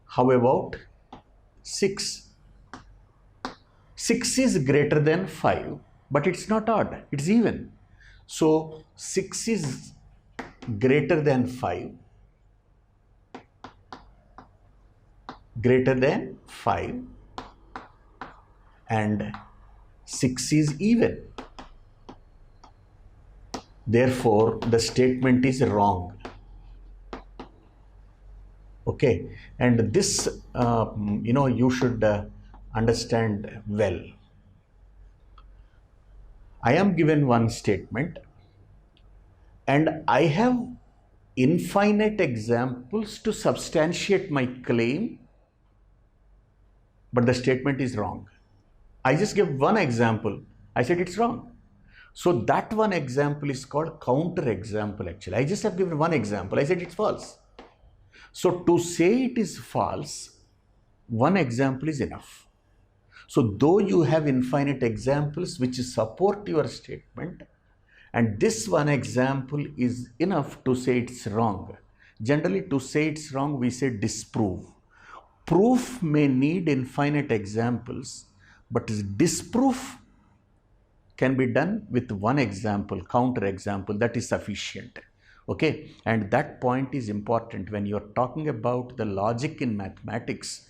How about 6? 6 is greater than 5, but it's not odd, it's even. So 6 is greater than 5, and 6 is even. Therefore, the statement is wrong. Okay, and this, you should understand well. I am given one statement and I have infinite examples to substantiate my claim, but the statement is wrong. I just give one example. I said it's wrong. So that one example is called counter example actually. I just have given one example. I said it's false. So to say it is false, one example is enough. So though you have infinite examples which support your statement, and this one example is enough to say it's wrong. Generally to say it's wrong we say disprove. Proof may need infinite examples, but disproof can be done with one example, counter example, that is sufficient. Okay, and that point is important when you are talking about the logic in mathematics.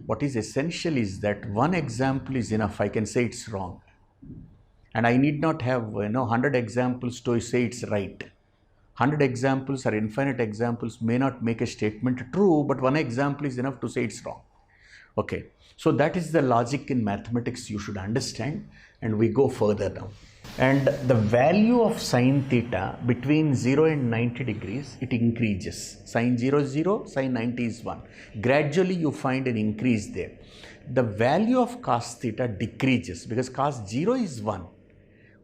What is essential is that one example is enough. I can say it's wrong, and I need not have 100 examples to say it's right. 100 examples or infinite examples may not make a statement true, but one example is enough to say it's wrong. Okay, so that is the logic in mathematics you should understand, and we go further now. And the value of sine theta between 0 and 90 degrees, it increases. Sine 0 is 0, sine 90 is 1. Gradually you find an increase there. The value of cos theta decreases because cos 0 is 1.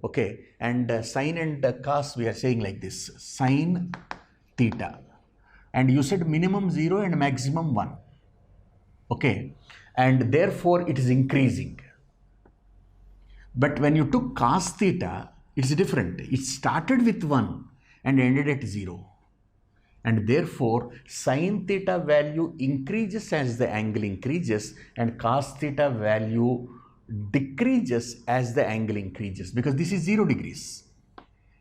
Okay, and sine and cos we are saying like this, sine theta. And you said minimum 0 and maximum 1. Okay, and therefore it is increasing. But when you took cos theta, it's different. It started with 1 and ended at 0. And therefore, sine theta value increases as the angle increases, and cos theta value decreases as the angle increases, because this is 0 degrees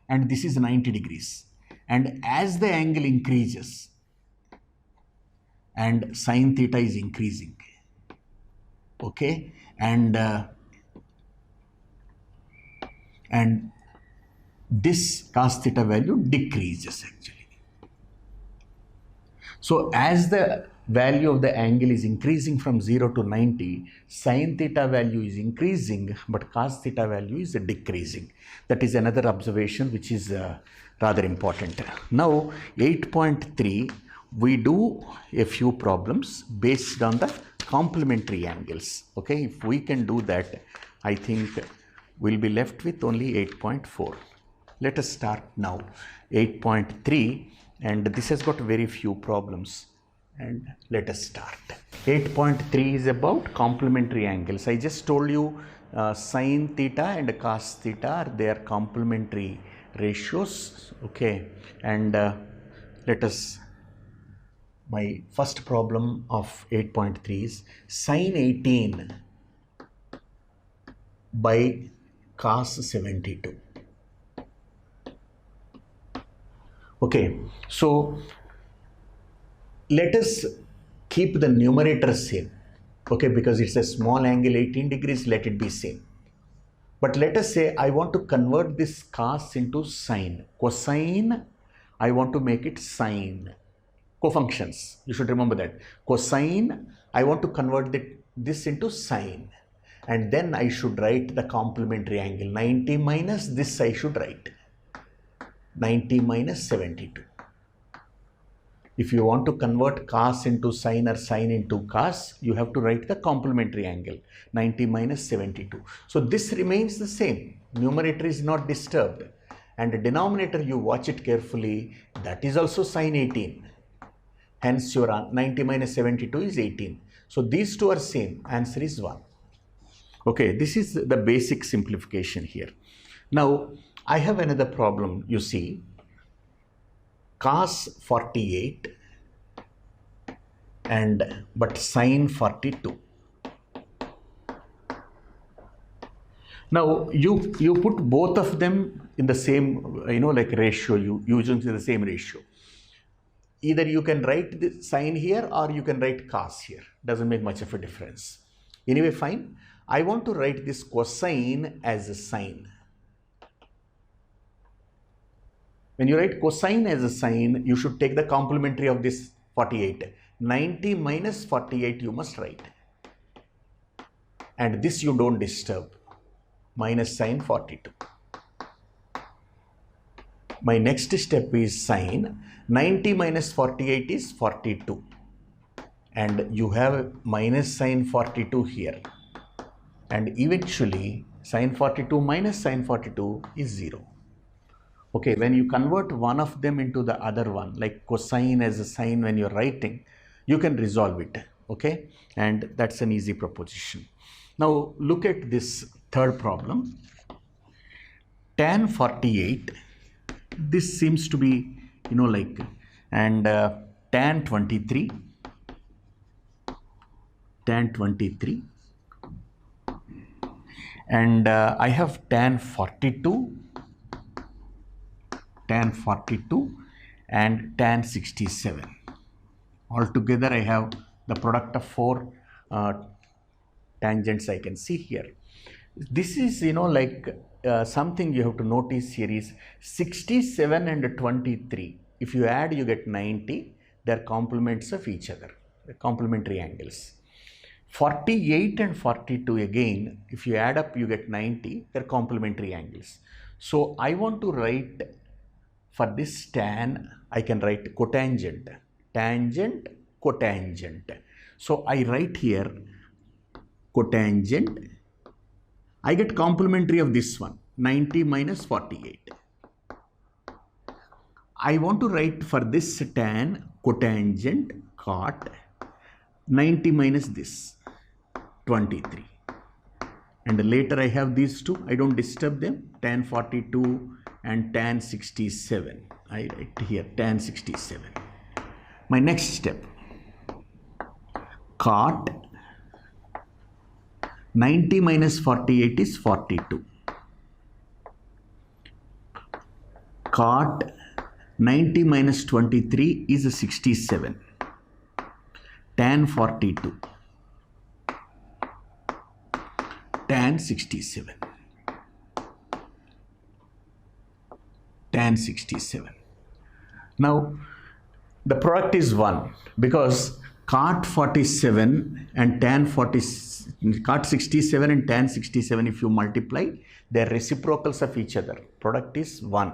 and this is 90 degrees. And as the angle increases, and sine theta is increasing. Okay, and this cos theta value decreases actually. So as the value of the angle is increasing from 0 to 90, sine theta value is increasing, but cos theta value is decreasing. That is another observation which is rather important. Now 8.3, we do a few problems based on the complementary angles. Okay, if we can do that, I think we'll be left with only 8.4. Let us start now. 8.3, and this has got very few problems, and let us start. 8.3 is about complementary angles. I just told you sine theta and cos theta are their complementary ratios. Okay, and let us, my first problem of 8.3 is sine 18 by cos 72. Okay, so let us keep the numerator same. Okay, because it's a small angle 18 degrees, let it be same. But let us say I want to convert this cos into sine. Cosine, I want to make it sine. Cofunctions, you should remember that. Cosine, I want to convert this into sine. and then I should write the complementary angle. 90 minus this I should write. 90 minus 72. If you want to convert cos into sine or sine into cos, you have to write the complementary angle. 90 minus 72. So this remains the same. Numerator is not disturbed. And the denominator, you watch it carefully, that is also sine 18. Hence your 90 minus 72 is 18. So these two are same. Answer is 1. Okay, this is the basic simplification here. Now, I have another problem, you see. Cos 48 but sine 42. Now you put both of them in the same like ratio, you using the same ratio. Either you can write the sine here or you can write cos here. Doesn't make much of a difference. Anyway, fine. I want to write this cosine as a sine. When you write cosine as a sine, you should take the complementary of this 48. 90 minus 48 you must write. And this you don't disturb. Minus sine 42. My next step is sine. 90 minus 48 is 42. And you have minus sine 42 here. And eventually, sine 42 minus sine 42 is 0. Okay, when you convert one of them into the other one, like cosine as a sine when you're writing, you can resolve it, okay? And that's an easy proposition. Now, look at this third problem. Tan 48, this seems to be, and tan 23, and I have tan 42, and tan 67. Altogether, I have the product of 4 tangents I can see here. This is, something you have to notice here is 67 and 23. If you add, you get 90. They are complements of each other, complementary angles. 48 and 42 again, if you add up, you get 90. They are complementary angles. So I want to write for this tan, I can write cotangent, tangent, cotangent. So I write here cotangent. I get complementary of this one, 90 minus 48. I want to write for this tan, cotangent, cot, 90 minus this, 23. And later I have these two, I don't disturb them, tan 42 and tan 67. I write here tan 67. My next step, cot 90 minus 48 is 42. Cot 90 minus 23 is 67. Tan 42. Tan 67. Tan 67. Now, the product is 1 because cot 47 and tan 40, cot 67 and tan 67, if you multiply, they are reciprocals of each other. Product is 1.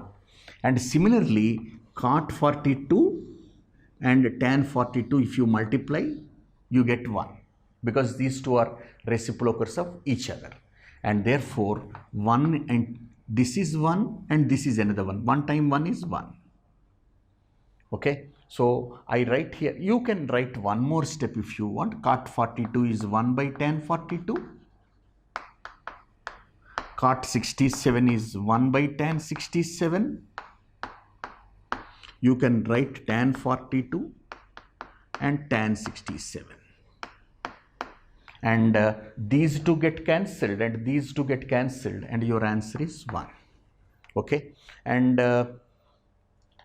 And similarly, cot 42 and tan 42, if you multiply, you get 1 because these two are reciprocals of each other. And therefore, 1 and this is 1 and this is another 1. 1 times 1 is 1. Okay. So I write here, you can write one more step if you want. Cot 42 is 1 by tan 42. Cot 67 is 1 by tan 67. You can write tan 42 and tan 67. And these two get cancelled and these two get cancelled and your answer is 1. Okay. And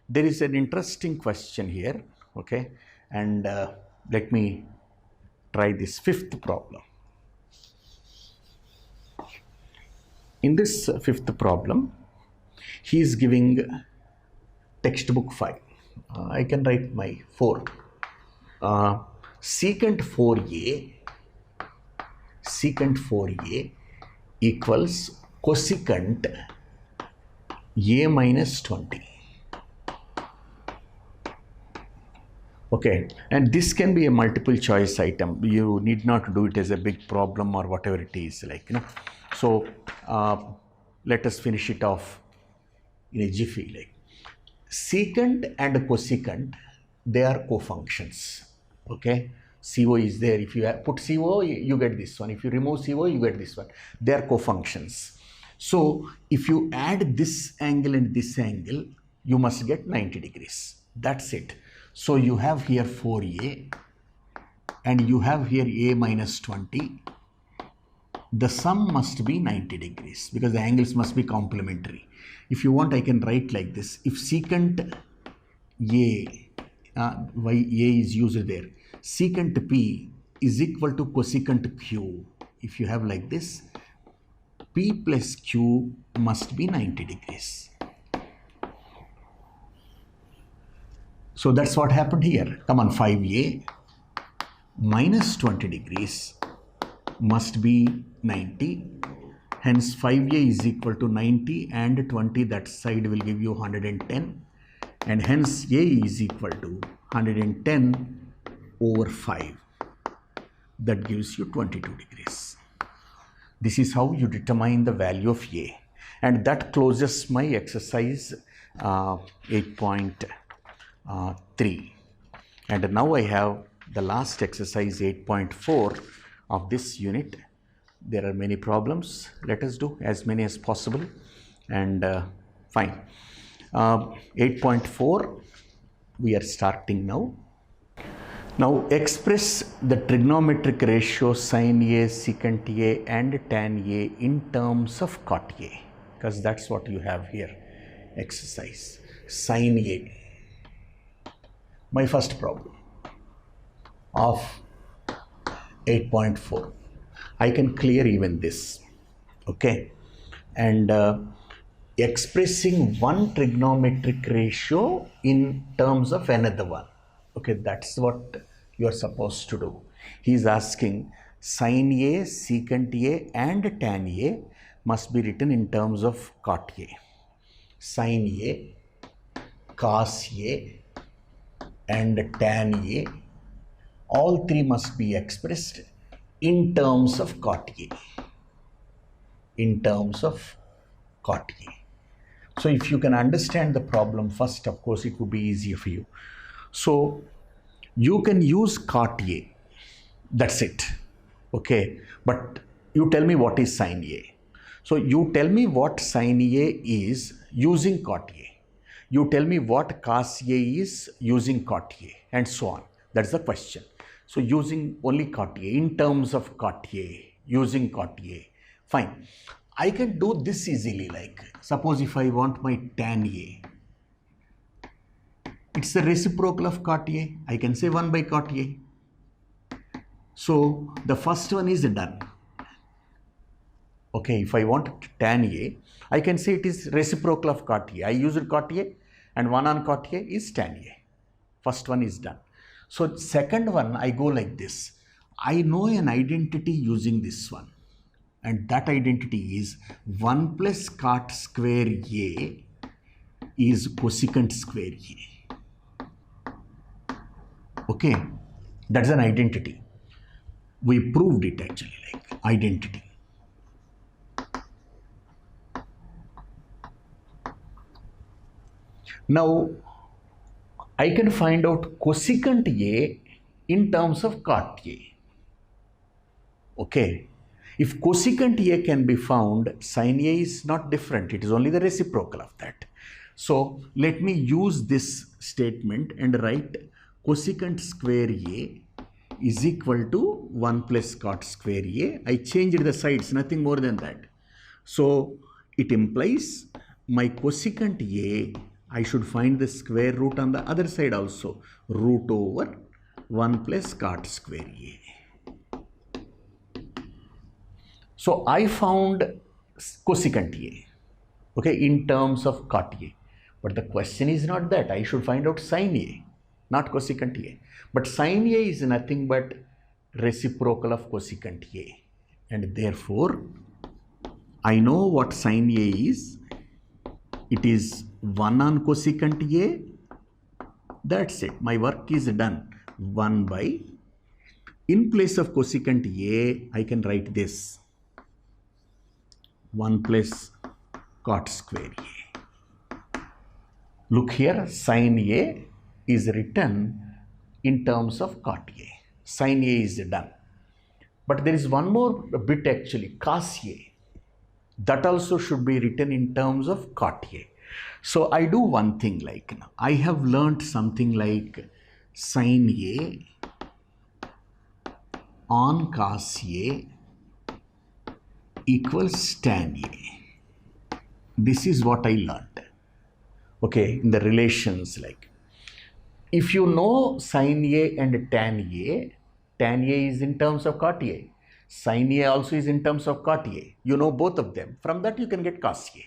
there is an interesting question here, okay, and let me try this fifth problem. In this fifth problem, he is giving textbook 5. I can write my 4. Secant 4a, secant 4a equals cosecant a minus 20. Okay, and this can be a multiple choice item. You need not do it as a big problem or whatever it is, like, you know. So let us finish it off in a jiffy. Like, secant and cosecant, they are co-functions. Okay, CO is there. If you put CO, you get this one. If you remove CO, you get this one. They are co-functions. So if you add this angle and this angle, you must get 90 degrees. That's it. So you have here 4a and you have here a minus 20. The sum must be 90 degrees because the angles must be complementary. If you want, I can write like this. If secant a, why a is used there, secant p is equal to cosecant q. If you have like this, p plus q must be 90 degrees. So that's what happened here. Come on, 5a minus 20 degrees must be 90. Hence 5a is equal to 90 and 20, that side will give you 110. And hence a is equal to 110 over 5. That gives you 22 degrees. This is how you determine the value of a. And that closes my exercise 8.3. And now I have the last exercise 8.4 of this unit. There are many problems. Let us do as many as possible. And fine. 8.4, we are starting now. Now express the trigonometric ratio sine A, secant A and tan A in terms of cot A, because that's what you have here. Exercise sine A. My first problem of 8.4. I can clear even this. Okay. And expressing one trigonometric ratio in terms of another one. Okay, that's what you are supposed to do. He is asking sine A, secant A and tan A must be written in terms of cot A. Sine A, cos A and tan A, all three must be expressed in terms of cot A. In terms of cot A. So if you can understand the problem first, of course, it would be easier for you. So you can use cot A. That's it. Okay. But you tell me what is sine A. So you tell me what sine A is using cot A. You tell me what cos A is using cot A, and so on. That's the question. So using only cot A, in terms of cot A, using cot A. Fine. I can do this easily, like suppose if I want my tan A. It's the reciprocal of cot A. I can say 1 by cot A. So the first one is done. Okay, if I want tan A, I can say it is reciprocal of cot A. I used cot A and 1 on cot A is tan A. First one is done. So second one, I go like this. I know an identity using this one. And that identity is 1 plus cot square A is cosecant square A. Okay, that's an identity. We proved it actually, like identity. Now, I can find out cosecant A in terms of cot A. Okay. If cosecant A can be found, sine A is not different. It is only the reciprocal of that. So let me use this statement and write cosecant square A is equal to 1 plus cot square A. I changed the sides, nothing more than that. So it implies my cosecant A, I should find the square root on the other side also. Root over 1 plus cot square A. So I found cosecant A, okay, in terms of cot A. But the question is not that. I should find out sine A, not cosecant A. But sine A is nothing but reciprocal of cosecant A. And therefore, I know what sine A is. It is 1 on cosecant A. That's it. My work is done. 1 by, in place of cosecant A, I can write this. 1 plus cot square A. Look here, sine A is written in terms of cot A. Sine A is done. But there is one more bit actually, cos A. That also should be written in terms of cot A. So I do one thing like, I have learnt something like sine A on cos A equals tan A. This is what I learned. Okay, in the relations, like if you know sine A and tan A is in terms of cot A. Sine A also is in terms of cot A. You know both of them. From that you can get cos A.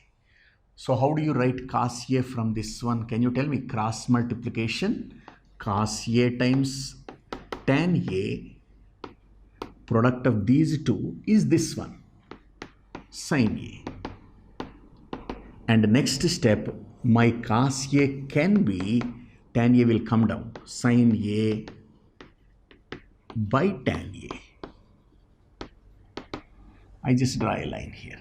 So how do you write cos A from this one? Can you tell me? Cross multiplication. Cos A times tan A. Product of these two is this one. Sine A. And next step, my cos A can be, tan A will come down. Sine A by tan A. I just draw a line here.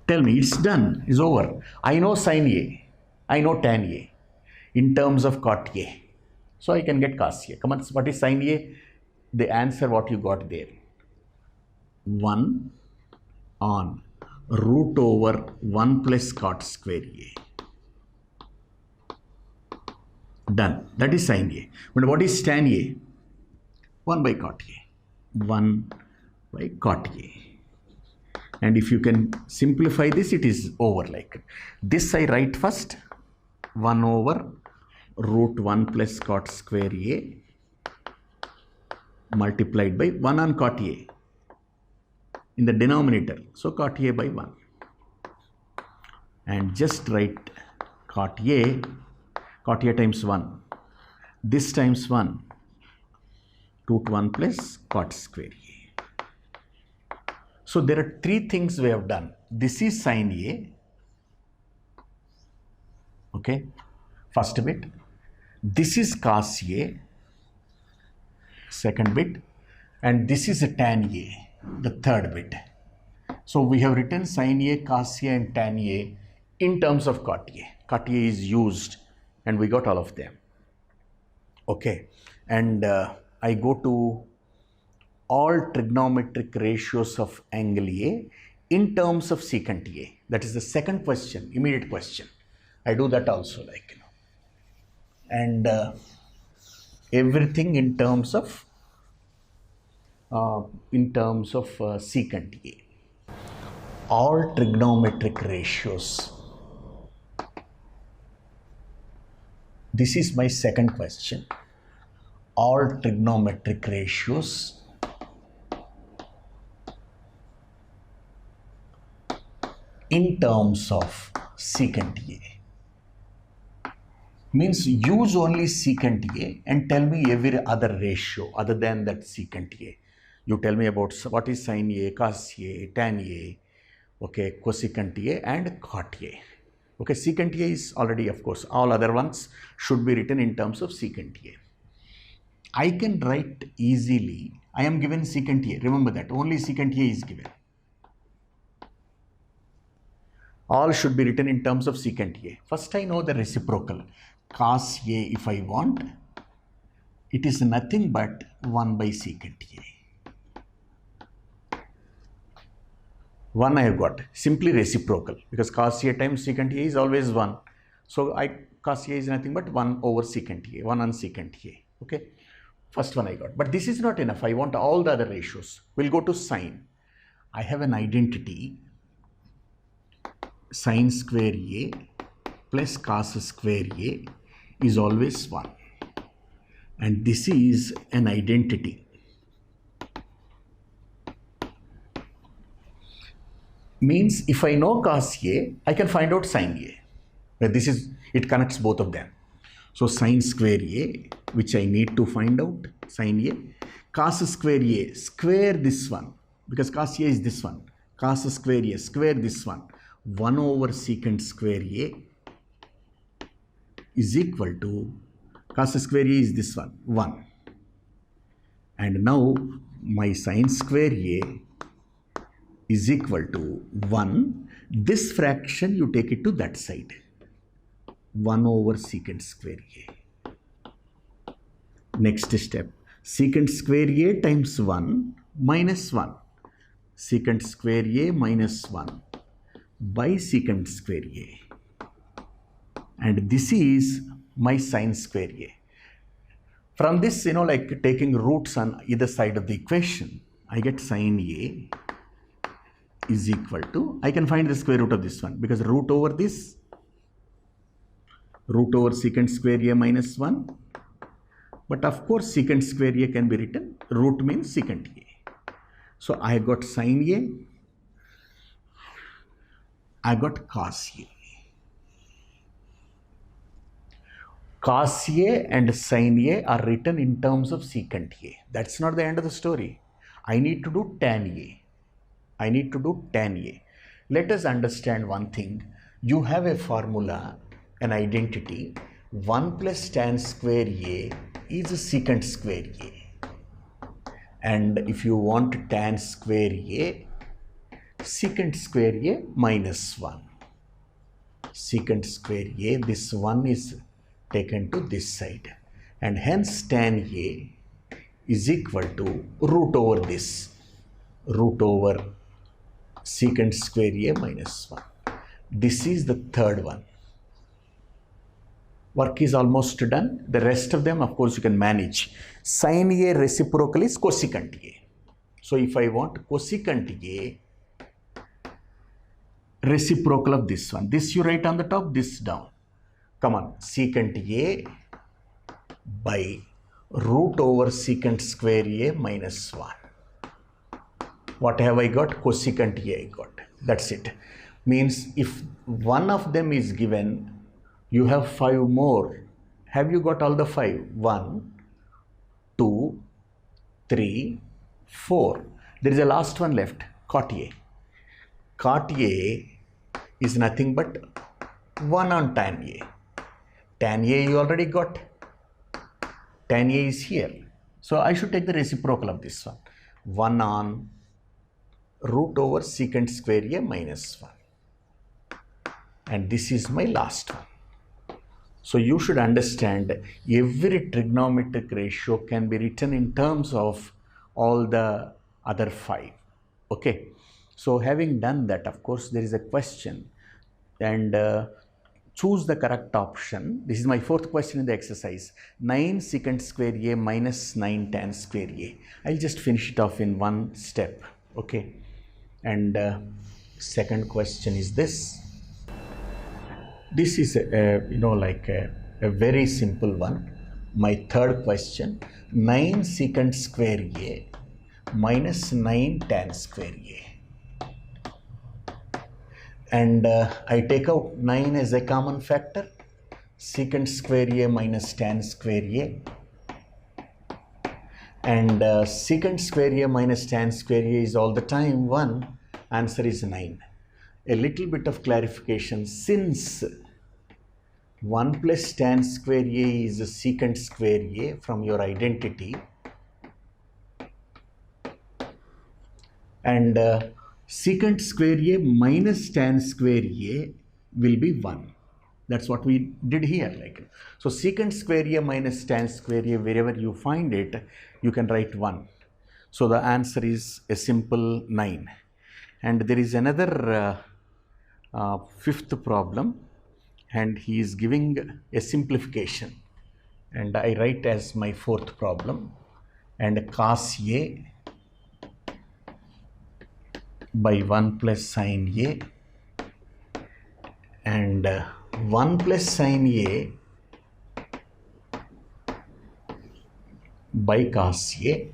Tell me, it's done, it's over. I know sine A, I know tan A in terms of cot A. So I can get cos A. Come on, what is sine A? The answer what you got there. 1 on root over 1 plus cot square A. Done. That is sine A. But what is tan A? 1 by cot A. 1 by cot A. And if you can simplify this, it is over like this. I write first 1 over root 1 plus cot square A multiplied by 1 on cot A in the denominator. So cot A by 1. And just write cot A times 1. This times 1. Root 1 plus cot square A. So there are three things we have done. This is sine A. Okay. First bit. This is cos A. Second bit. And this is a tan A. The third bit. So we have written sine A, cos A and tan A in terms of cot A. Cot A is used and we got all of them. Okay. And I go to all trigonometric ratios of angle A in terms of secant A. That is the second question, immediate question. I do that also, like, you know. And everything in terms of secant A. All trigonometric ratios. This is my second question. All trigonometric ratios in terms of secant A. Means use only secant A and tell me every other ratio other than that secant A. You tell me about what is sine A, cos A, tan A, okay, cosecant A and cot A. Okay, secant A is already, of course, all other ones should be written in terms of secant A. I can write easily, I am given secant A, remember that, only secant A is given. All should be written in terms of secant A. First I know the reciprocal. Cos A, if I want, it is nothing but 1 by secant A. 1 I have got, simply reciprocal, because cos A times secant A is always 1. So cos A is nothing but 1 over secant A, 1 on secant A. Okay, first one I got. But this is not enough. I want all the other ratios. We'll go to sine. I have an identity. Sine square A plus cos square A is always 1. And this is an identity. Means if I know cos A, I can find out sine A. This is, it connects both of them. So sine square A, which I need to find out, sine A, cos square A, square this one, because cos A is this one, cos square A, square this one, 1 over secant square A is equal to, cos square A is this one, 1. And now my sine square A is equal to 1. This fraction you take it to that side. 1 over secant square A. Next step, secant square A times 1 minus 1. Secant square A minus 1 by secant square A. And this is my sine square A. From this, like taking roots on either side of the equation, I get sine A is equal to, I can find the square root of this one, because root over this, root over secant square A minus 1. But of course, secant square A can be written, root means secant A. So I got sine A, I got cos A. Cos A and sine A are written in terms of secant A. That's not the end of the story. I need to do tan A. I need to do tan A. Let us understand one thing. You have a formula, an identity, 1 plus tan square A is secant square A. And if you want tan square A, secant square A minus 1. Secant square A, this 1 is taken to this side. And hence tan A is equal to root over this. Root over secant square A minus 1. This is the third one. Work is almost done. The rest of them, of course, you can manage. Sine A reciprocal is cosecant A. So if I want cosecant A, reciprocal of this one. This you write on the top, this down. Come on, secant A by root over secant square A minus 1. What have I got? Cosecant A I got. That's it. Means if one of them is given, you have 5 more. Have you got all the 5? 1, 2, 3, 4. There is a last one left, cot A. Cot A is nothing but 1 on tan A. Tan A you already got. Tan A is here. So I should take the reciprocal of this one. 1 on root over secant square A minus 1. And this is my last one. So you should understand every trigonometric ratio can be written in terms of all the other 5. Okay. So having done that, of course, there is a question, and choose the correct option. This is my 4th question in the exercise. 9 secant square A minus 9 tan square A. I'll just finish it off in one step. Okay. And second question is this. This is a very simple one. My third question, 9 secant square A minus 9 tan square A. And I take out 9 as a common factor. Secant square A minus tan square A. And secant square A minus tan square A is all the time 1. Answer is 9. A little bit of clarification. Since 1 plus tan square A is secant square A from your identity, and secant square A minus tan square A will be 1. That's what we did here. So secant square A minus tan square A, wherever you find it, you can write 1. So the answer is a simple 9. And there is another 5th problem, and he is giving a simplification. And I write as my 4th problem, and cos A by 1 plus sine A, and 1 plus sine A by cos A.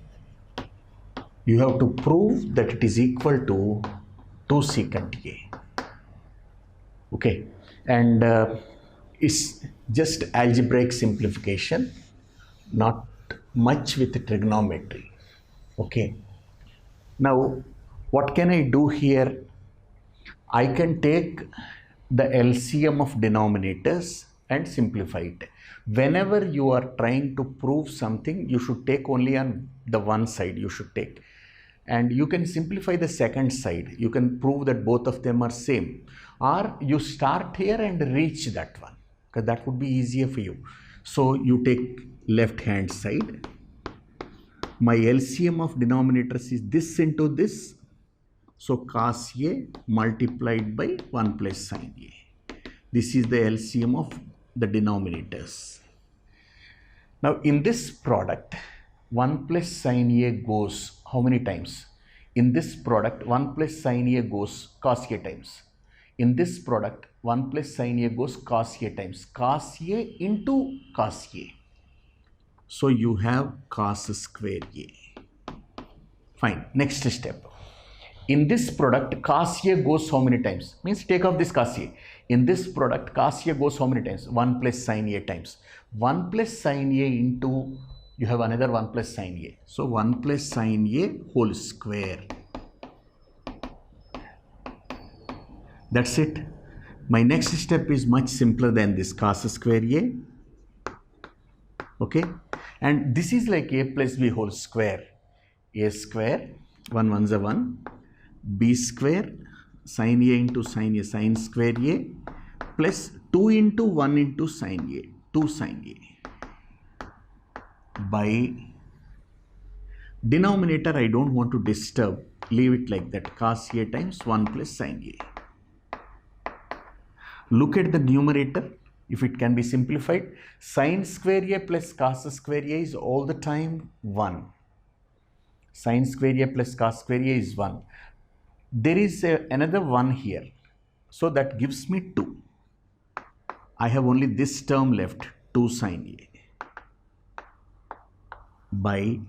You have to prove that it is equal to 2 secant A. Okay, and It's just algebraic simplification, not much with trigonometry. Okay. Now, what can I do here? I can take the LCM of denominators and simplify it. Whenever you are trying to prove something, you should take only on the one side you should take. And you can simplify the second side. You can prove that both of them are same. Or you start here and reach that one, because that would be easier for you. So you take left hand side. My LCM of denominators is this into this. So cos A multiplied by 1 plus sin A. This is the LCM of the denominators. Now in this product, 1 plus sin A goes how many times? In this product, 1 plus sin A goes cos A times. In this product, 1 plus sin A goes cos A times. Cos A into cos A. So you have cos square A. Fine. Next step. In this product, cos A goes how many times? Means take off this cos A. In this product, cos A goes how many times? 1 plus sin A times. 1 plus sin A into, you have another 1 plus sin A. So 1 plus sin A whole square. That's it. My next step is much simpler than this, cos square A. Okay. And this is like A plus B whole square. A square, 1 ones are 1. B square, sin A into sin A, sin square A, plus 2 into 1 into sin A, 2 sin A, by denominator I don't want to disturb, leave it like that, cos A times 1 plus sin A. Look at the numerator, if it can be simplified, sin square A plus cos square A is all the time 1. Sin square A plus cos square A is 1. There is another 1 here. So that gives me 2. I have only this term left, 2 sin A. By,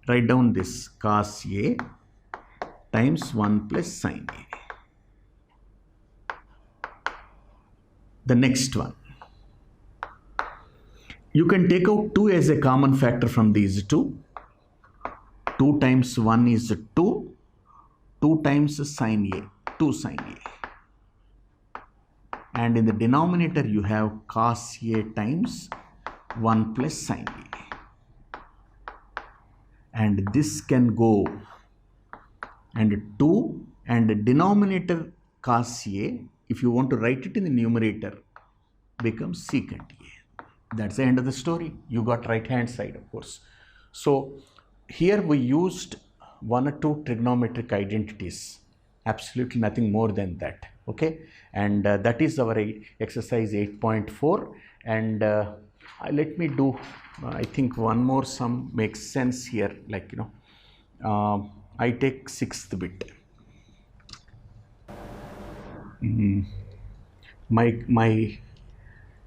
write down this, cos A times 1 plus sin A. The next one. You can take out 2 as a common factor from these two. 2 times 1 is 2. 2 times sin A, 2 sin A. And in the denominator you have cos A times 1 plus sin A. And this can go, and 2, and the denominator cos A, if you want to write it in the numerator, becomes secant A. That's the end of the story. You got right hand side, of course. So here we used 1 or 2 trigonometric identities, absolutely nothing more than that. Okay, and that is our exercise 8.4. And let me do, I think one more sum makes sense here, like, you know, I take 6th bit. My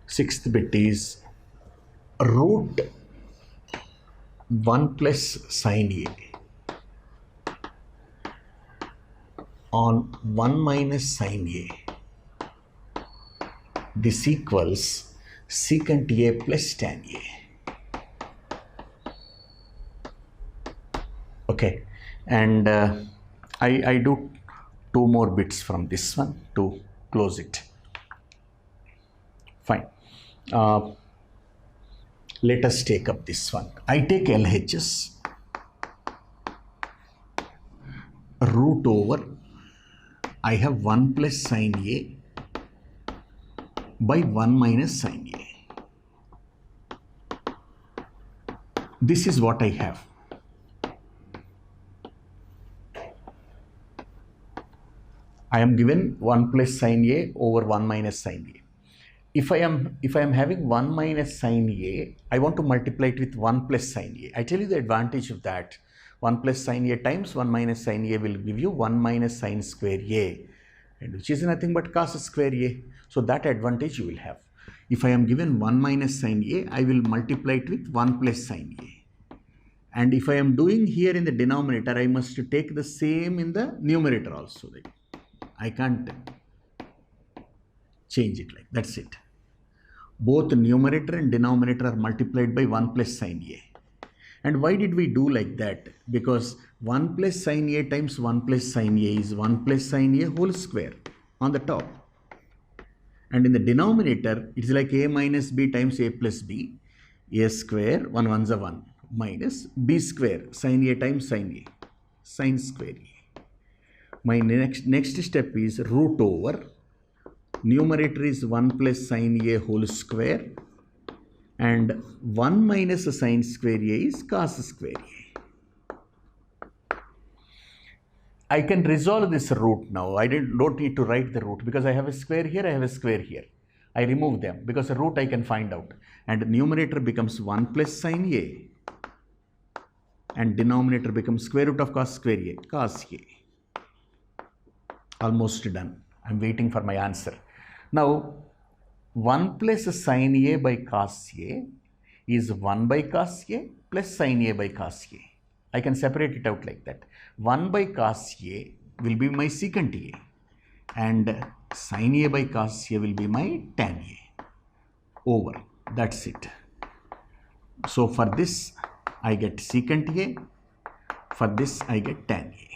6th bit is root 1 plus sin A on 1 minus sin A. This equals secant A plus tan A. Okay, and I do 2 more bits from this one to close it. Fine. Let us take up this one. I take LHS, root over, I have 1 plus sin A by 1 minus sin A. This is what I have. I am given 1 plus sin A over 1 minus sin A. If I am having 1 minus sin A, I want to multiply it with 1 plus sin A. I tell you the advantage of that. 1 plus sin A times 1 minus sin A will give you 1 minus sin square A, and which is nothing but cos square A. So that advantage you will have. If I am given 1 minus sin A, I will multiply it with 1 plus sin A. And if I am doing here in the denominator, I must take the same in the numerator also. I can't change it like that's it. Both numerator and denominator are multiplied by 1 plus sine A. And why did we do like that? Because 1 plus sine A times 1 plus sine A is 1 plus sine A whole square on the top. And in the denominator, it is like A minus B times A plus B. A square, 1 ones are 1, minus B square, sine A times sine A, sine square A. My next step is root over. Numerator is 1 plus sine A whole square. And 1 minus sine square A is cos square A. I can resolve this root now. I don't need to write the root because I have a square here, I have a square here. I remove them because the root I can find out. And numerator becomes 1 plus sine A. And denominator becomes square root of cos square A, cos A. Almost done. I'm waiting for my answer. Now, 1 plus sine A by cos A is 1 by cos A plus sine A by cos A. I can separate it out like that. 1 by cos A will be my secant A and sine A by cos A will be my tan A over. That's it. So for this I get secant A, for this I get tan A.